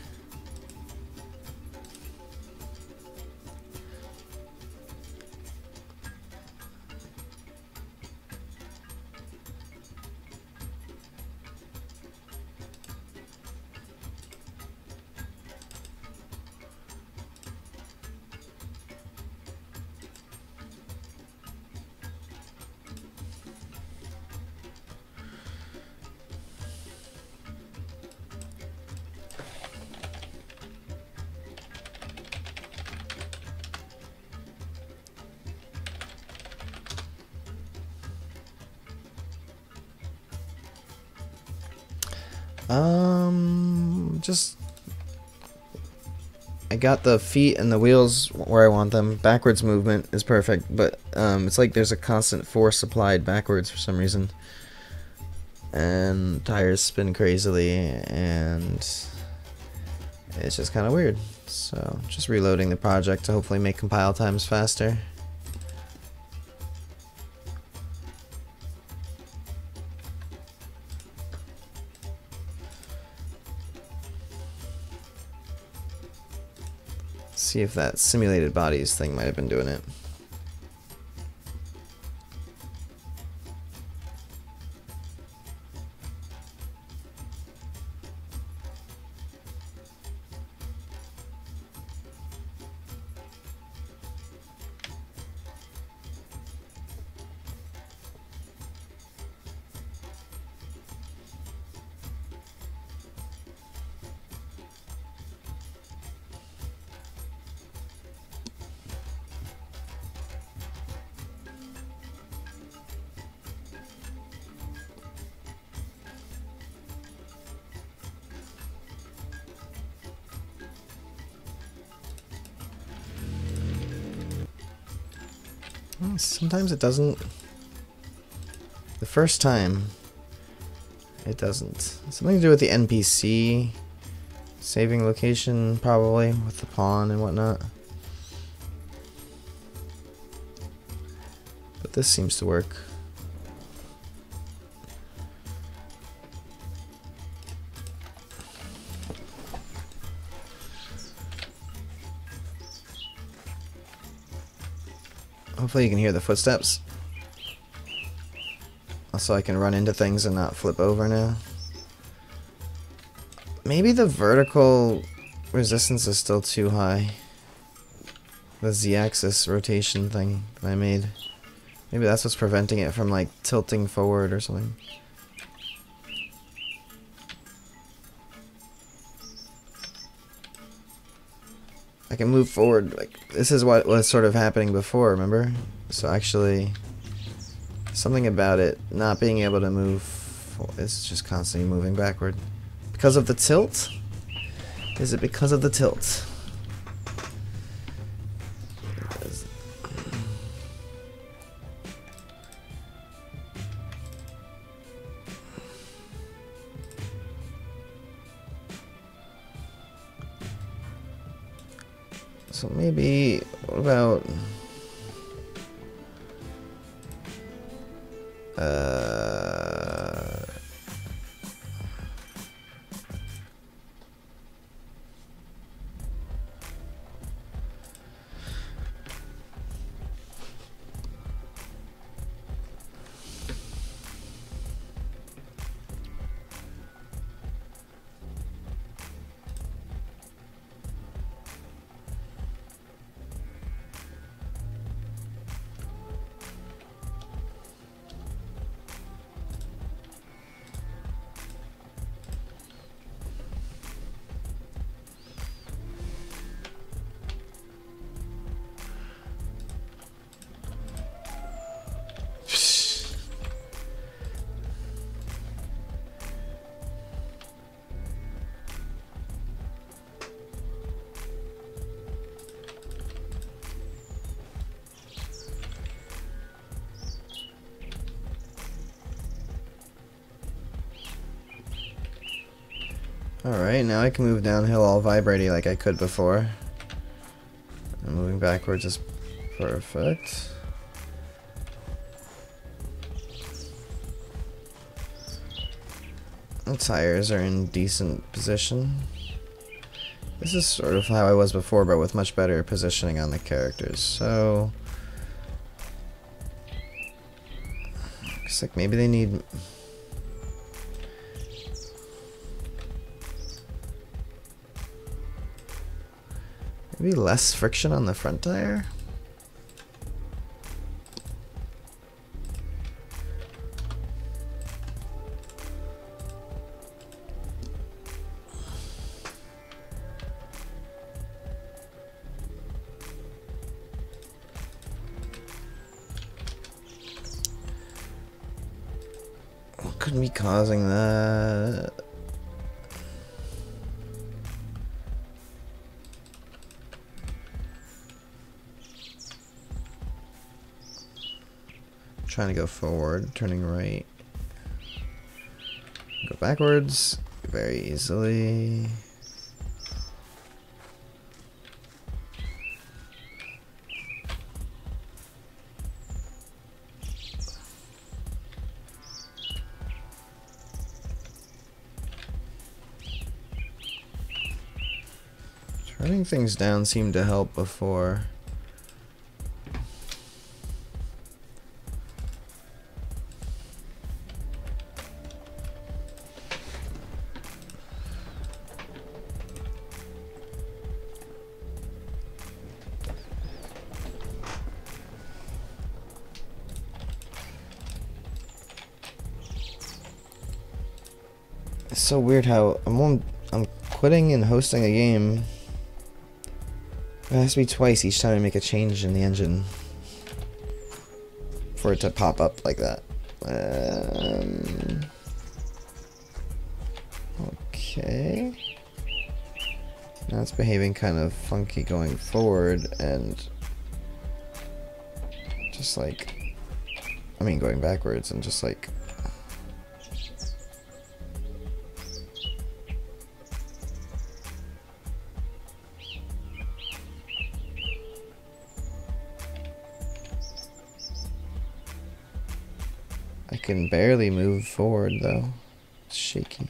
Just I got the feet and the wheels where I want them. Backwards movement is perfect, but it's like there's a constant force applied backwards for some reason. And tires spin crazily, and it's just kind of weird. So just reloading the project to hopefully make compile times faster. See if that simulated bodies thing might have been doing it. Sometimes it doesn't. The first time, it doesn't. Something to do with the NPC saving location, probably, with the pawn and whatnot. But this seems to work. Hopefully you can hear the footsteps. Also, I can run into things and not flip over now. Maybe the vertical resistance is still too high. The Z-axis rotation thing that I made. Maybe that's what's preventing it from like tilting forward or something. I can move forward, like, this is what was sort of happening before, remember? So actually, something about it not being able to move, it's just constantly moving backward. Because of the tilt? Is it because of the tilt? So maybe, what about... Alright, now I can move downhill all vibrating like I could before. And moving backwards is perfect. The tires are in decent position. This is sort of how I was before, but with much better positioning on the characters. So, looks like maybe they need... maybe less friction on the front tire? What could be causing that? Trying to go forward, turning right. Go backwards very easily. Turning things down seemed to help before. It's so weird how I'm quitting and hosting a game. It has to be twice each time I make a change in the engine for it to pop up like that. Okay. Now it's behaving kind of funky going forward and just like, I mean going backwards and just like I can barely move forward though. It's shaky.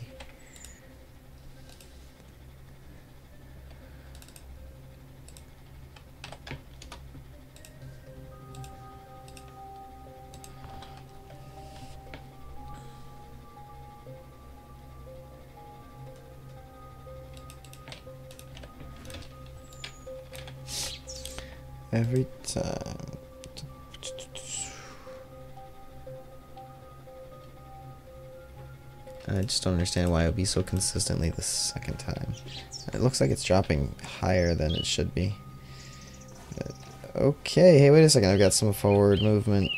every time. I just don't understand why it would be so consistently the second time. It looks like it's dropping higher than it should be. But, okay, hey, wait a second. I've got some forward movement.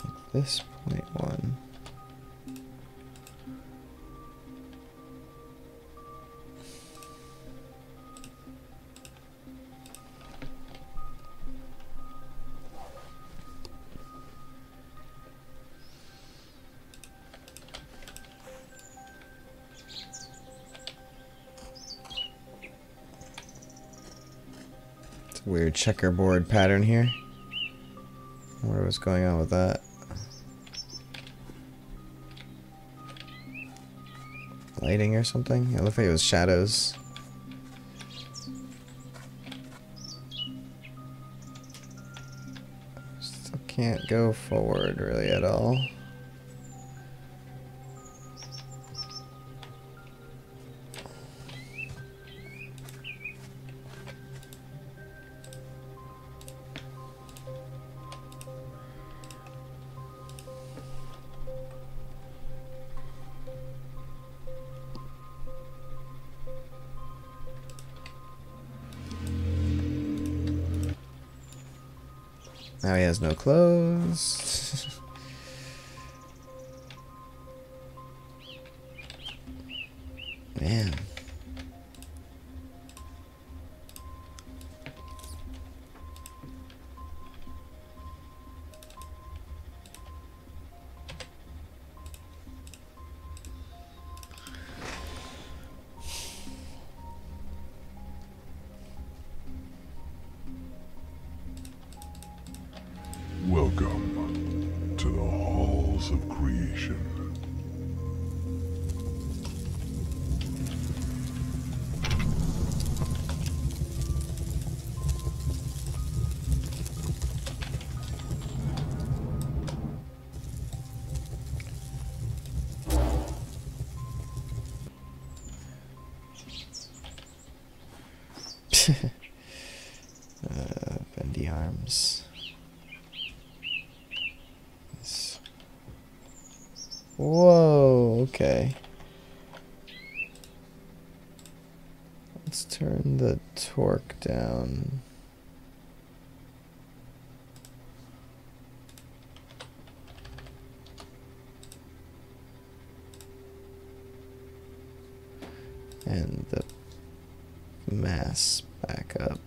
Like this 0.1. Weird checkerboard pattern here. I wonder what's going on with that. Lighting or something? It looked like it was shadows. Still can't go forward really at all. Now he has no clothes. Man. Welcome to the halls of creation. Bendy arms. Whoa, okay. Let's turn the torque down. And the mass back up.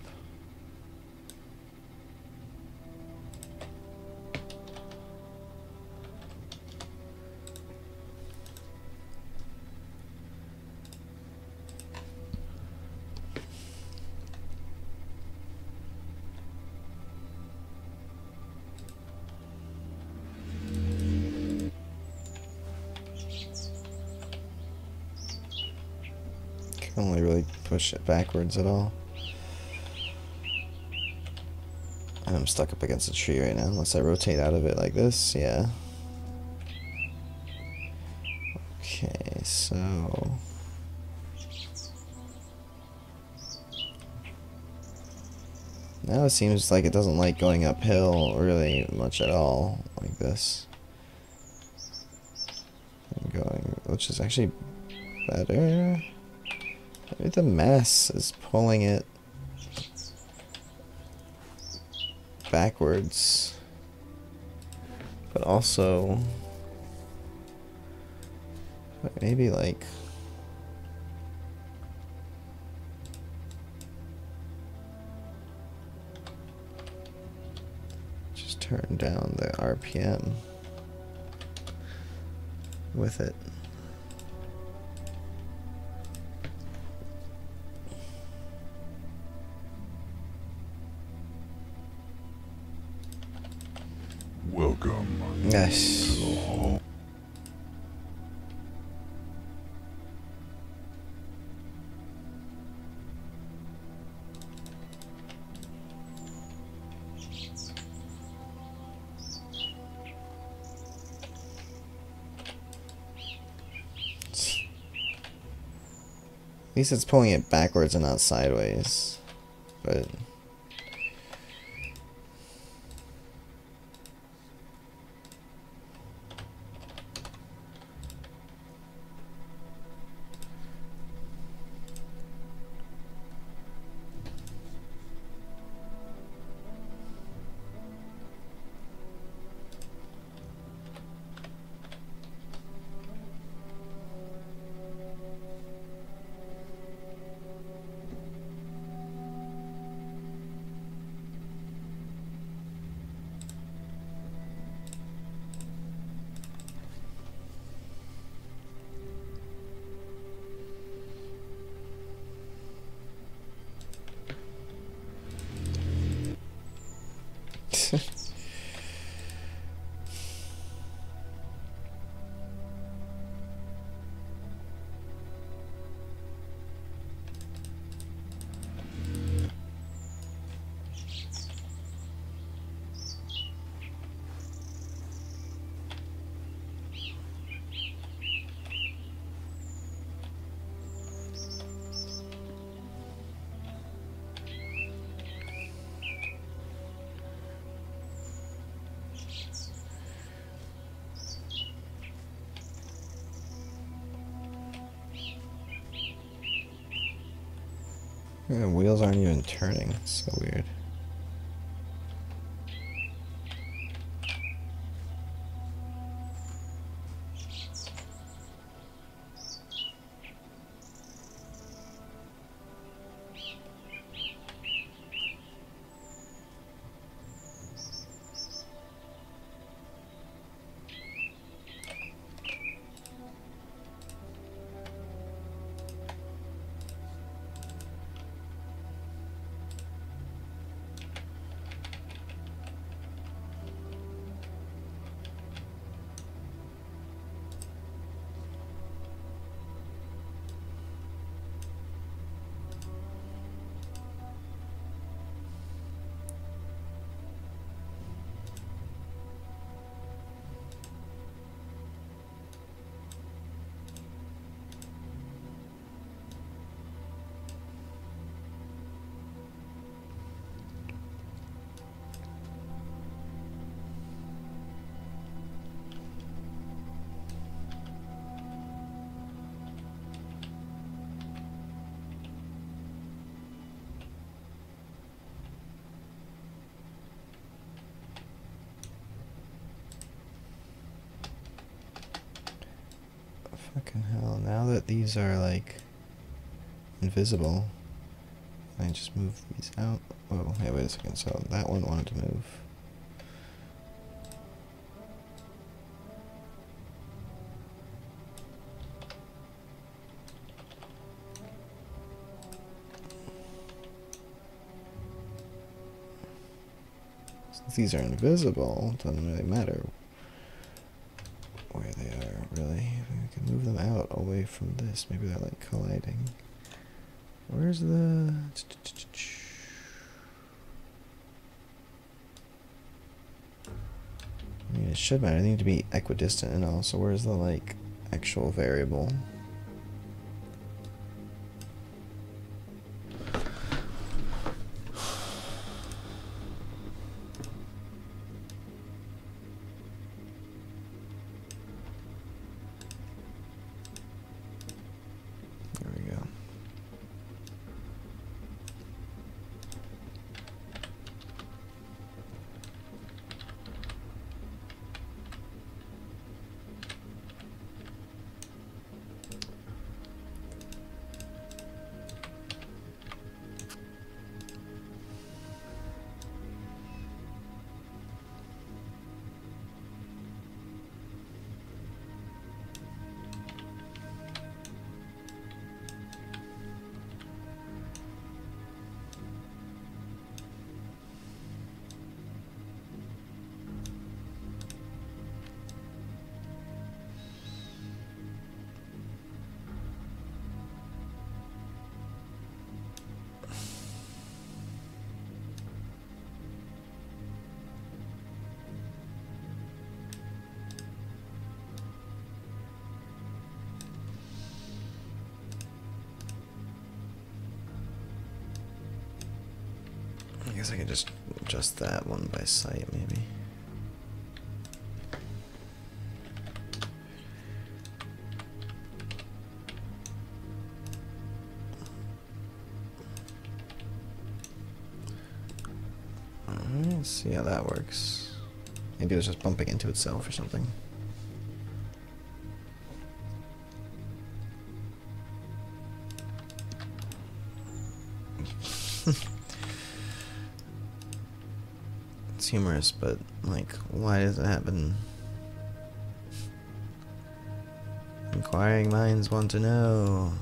Can only really push it backwards at all. And I'm stuck up against a tree right now, unless I rotate out of it like this, yeah. Okay, so... now it seems like it doesn't like going uphill really much at all, like this. I'm going, which is actually better. Maybe the mass is pulling it backwards, but also maybe like just turn down the RPM with it. Welcome. Yes. least it's pulling it backwards and not sideways. But the wheels aren't even turning. It's so weird. Fucking hell, now that these are like invisible, I just move these out. Oh, hey, wait a second, so that one wanted to move. Since these are invisible, it doesn't really matter where they are, really. We can move them out away from this. Maybe they're like colliding. Where's the... I mean, it should matter. They need to be equidistant and all. So where's the, like, actual variable? There we go. guess I could just adjust that one by sight, maybe. Let's see how that works. Maybe it was just bumping into itself or something. It's humorous, but like, why does it happen? Inquiring minds want to know.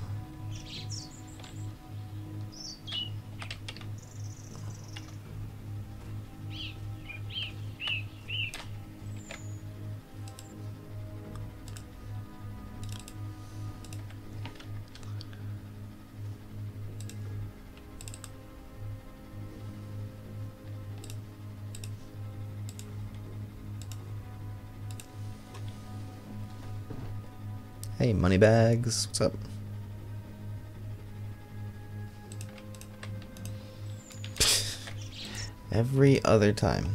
Hey, moneybags, what's up? Every other time.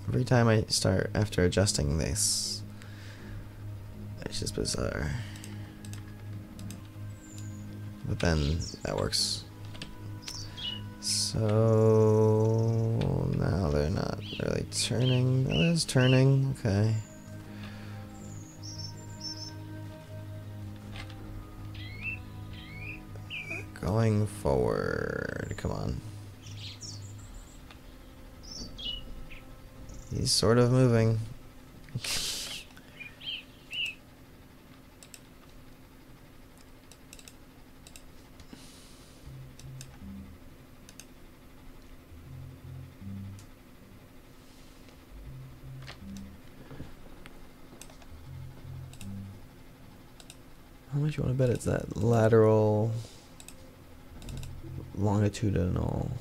Every time I start after adjusting this. It's just bizarre. But then that works. So now they're not really turning. Oh, it's turning, okay. Going forward, come on. He's sort of moving. How much you want to bet it's that lateral, longitudinal?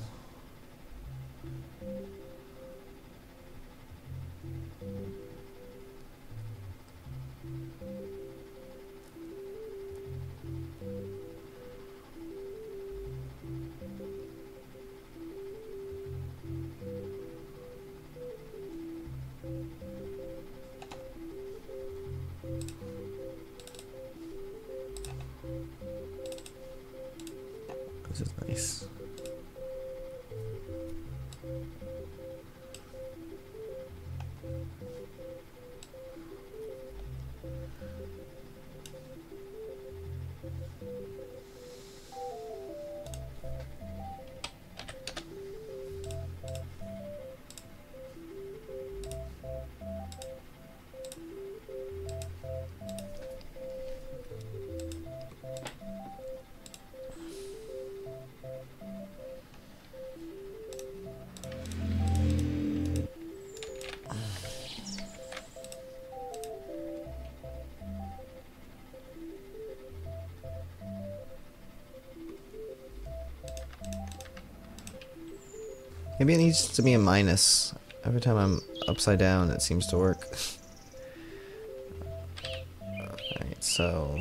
This is nice. Maybe it needs to be a minus. Every time I'm upside down, it seems to work. Alright, so...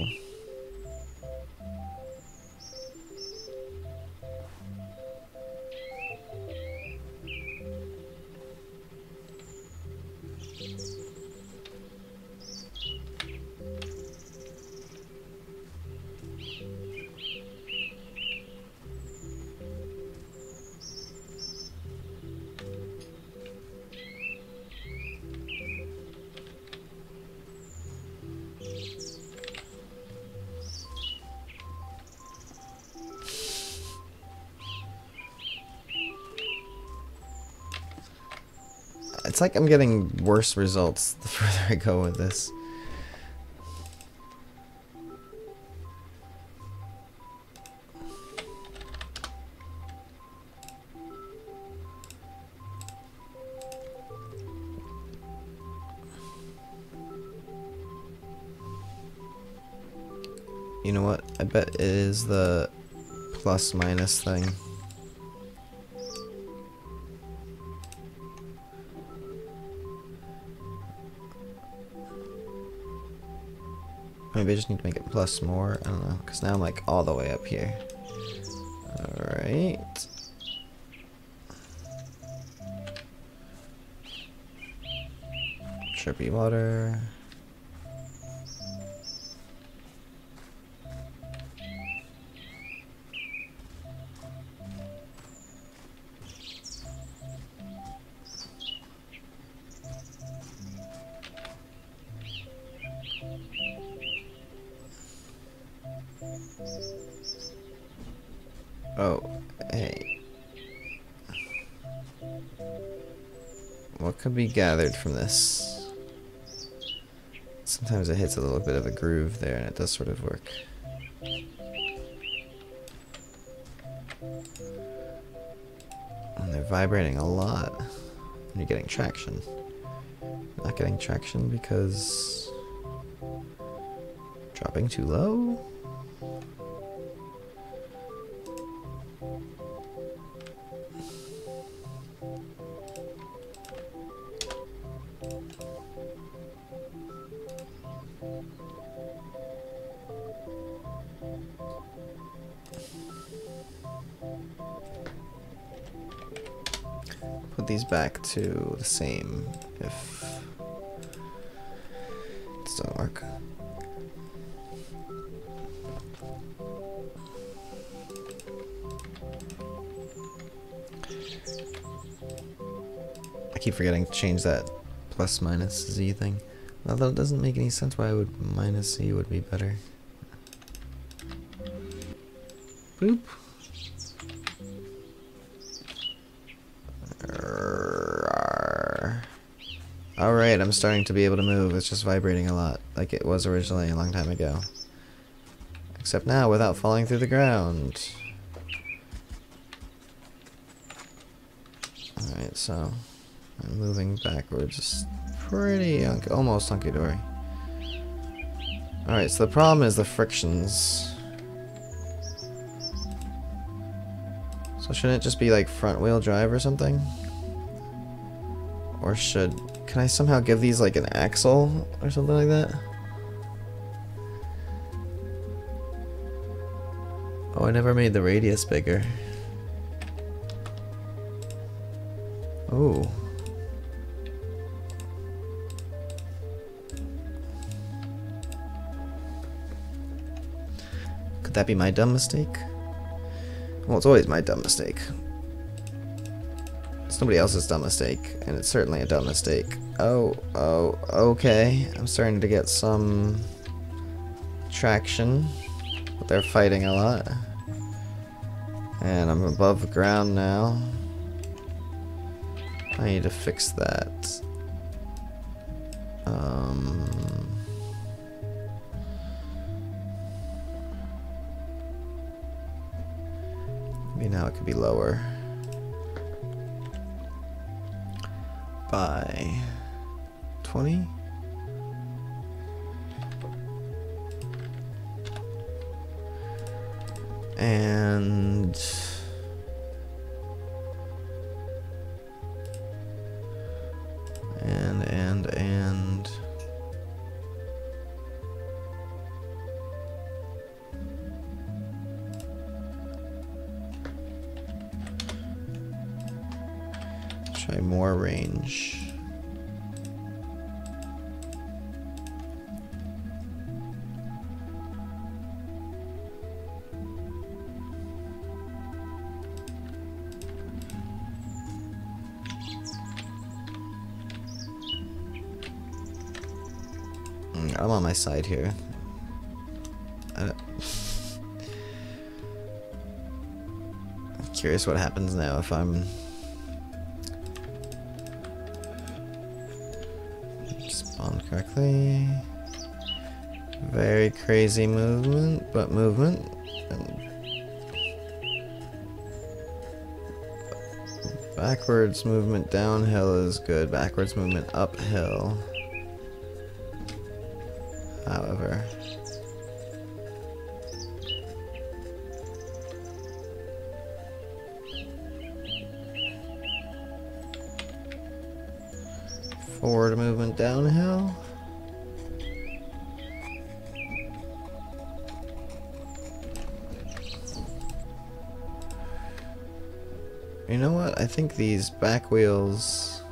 It's like I'm getting worse results the further I go with this. You know what? I bet it is the plus minus thing. Maybe I just need to make it plus more. I don't know, because now I'm like all the way up here. Alright. Chirpy water. Oh, hey. What could be gathered from this? Sometimes it hits a little bit of a groove there, and it does sort of work. And they're vibrating a lot. And you're getting traction. Not getting traction because... dropping too low? Put these back to the same if this doesn't work. I keep forgetting to change that plus minus Z thing. Although it doesn't make any sense why would minus Z would be better. Boop. Alright, I'm starting to be able to move. It's just vibrating a lot, like it was originally a long time ago. Except now, without falling through the ground. Alright, so I'm moving backwards, just pretty almost hunky-dory. Alright, so the problem is the frictions. So shouldn't it just be like front-wheel drive or something? Or should... can I somehow give these like an axle or something like that? Oh, I never made the radius bigger. Ooh. Could that be my dumb mistake? Well, it's always my dumb mistake. It's nobody else's dumb mistake, and it's certainly a dumb mistake. Oh, okay. I'm starting to get some traction, but they're fighting a lot. And I'm above the ground now. I need to fix that. Maybe now it could be lower. By 20? And try more range. I'm on my side here. I'm curious what happens now if I'm spawned correctly. Very crazy movement, but movement. And backwards movement downhill is good. Backwards movement uphill, however. Forward movement downhill. You know what? I think these back wheels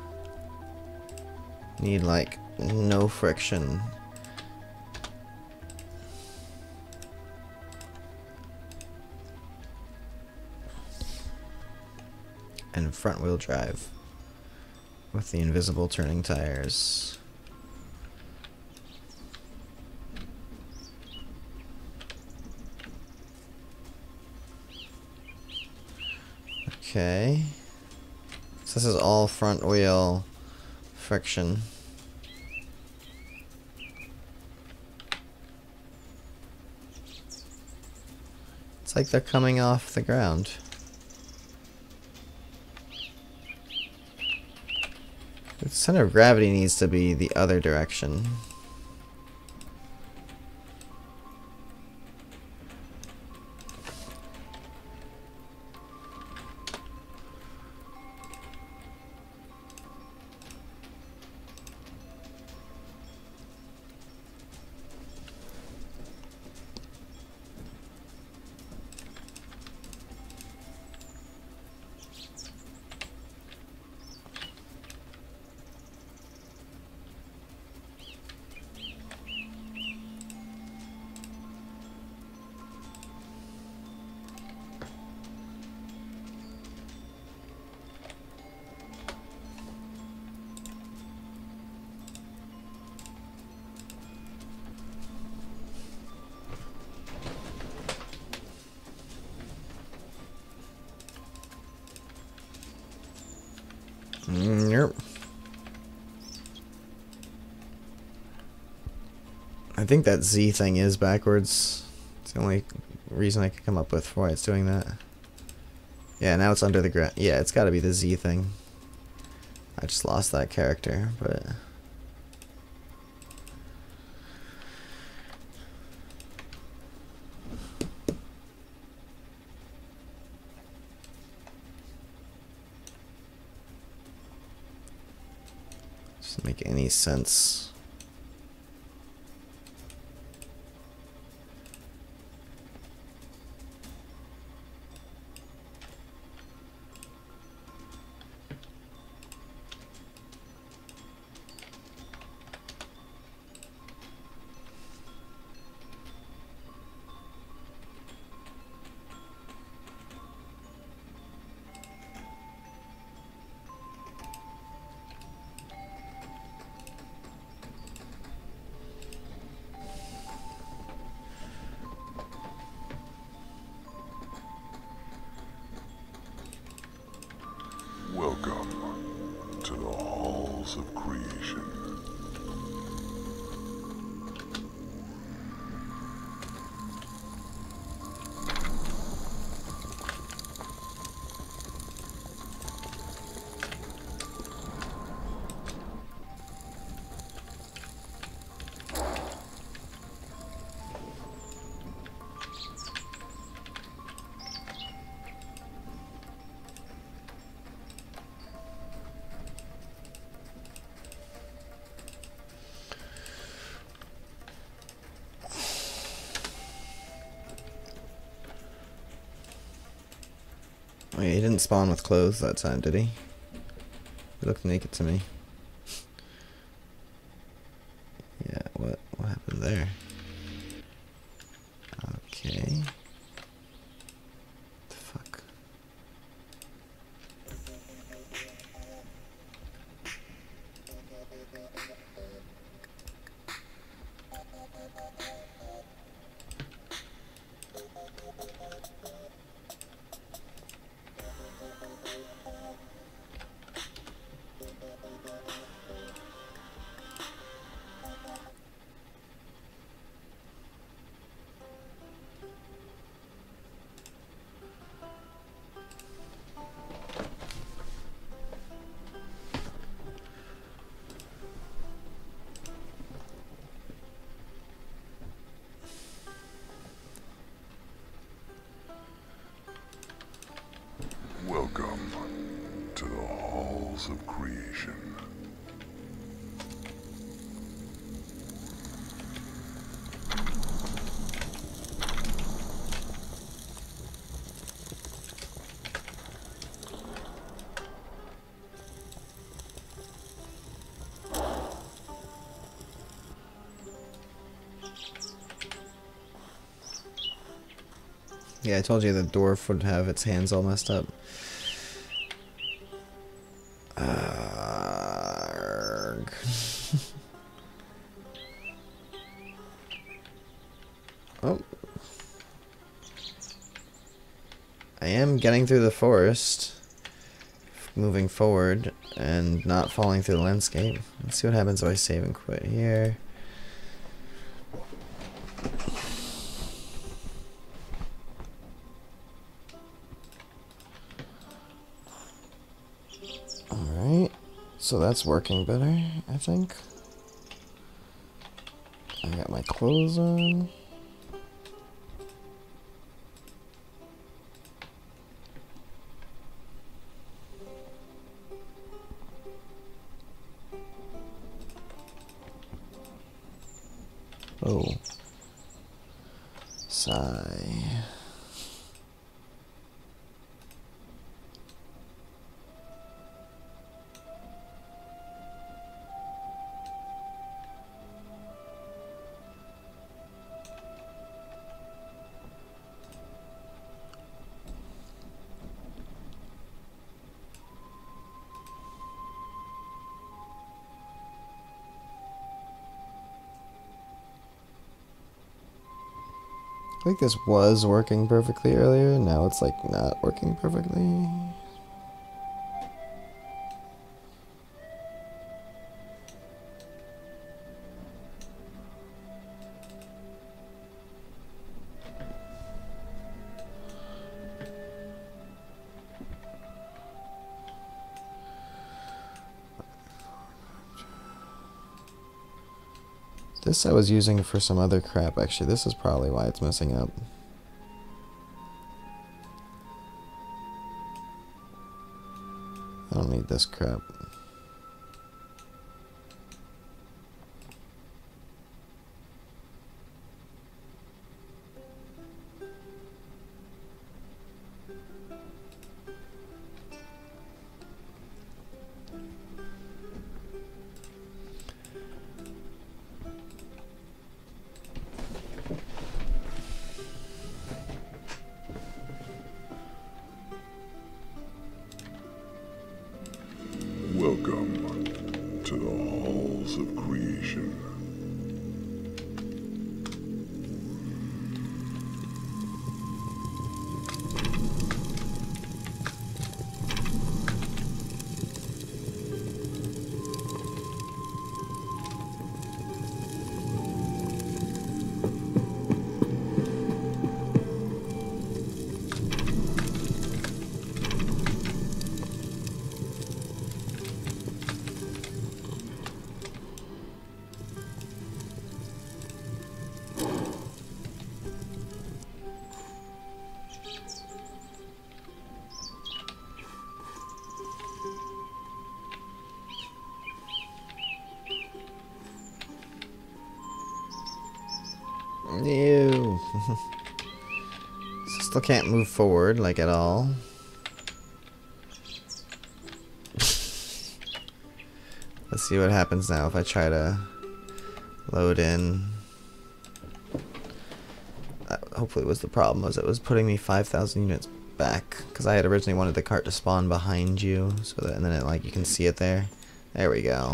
need like no friction. And front wheel drive with the invisible turning tires. Okay. So this is all front wheel friction. It's like they're coming off the ground. The center of gravity needs to be the other direction. Yep. I think that Z thing is backwards. It's the only reason I could come up with for why it's doing that. Yeah, now it's under the ground. Yeah, it's gotta be the Z thing. I just lost that character, but... doesn't make any sense. Welcome to the halls of creation. Wait, he didn't spawn with clothes that time, did he? He looked naked to me. Yeah, what happened there? Okay. The fuck? Welcome to the halls of creation. Yeah, I told you the dwarf would have its hands all messed up. Arrgh. Oh. I am getting through the forest, moving forward, and not falling through the landscape. Let's see what happens if I save and quit here. Alright, so that's working better, I think. I got my clothes on. Oh. Sigh. I think this was working perfectly earlier, now it's like not working perfectly. This I was using for some other crap, actually. This is probably why it's messing up. I don't need this crap. Welcome to the halls of creation. Ew. Still can't move forward, like, at all. Let's see what happens now if I try to load in. Hopefully it was the problem, was it was putting me 5,000 units back, because I had originally wanted the cart to spawn behind you, so that, and then it, like, you can see it there. There we go.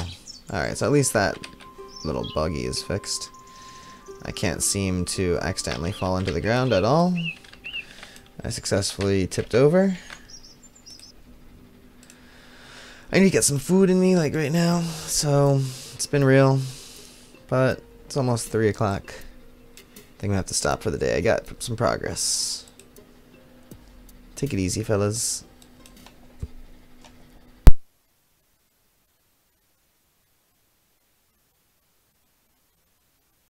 Alright, so at least that little buggy is fixed. I can't seem to accidentally fall into the ground at all. I successfully tipped over. I need to get some food in me, like, right now, so it's been real, but it's almost 3 o'clock. I think I'm gonna have to stop for the day. I got some progress. Take it easy, fellas.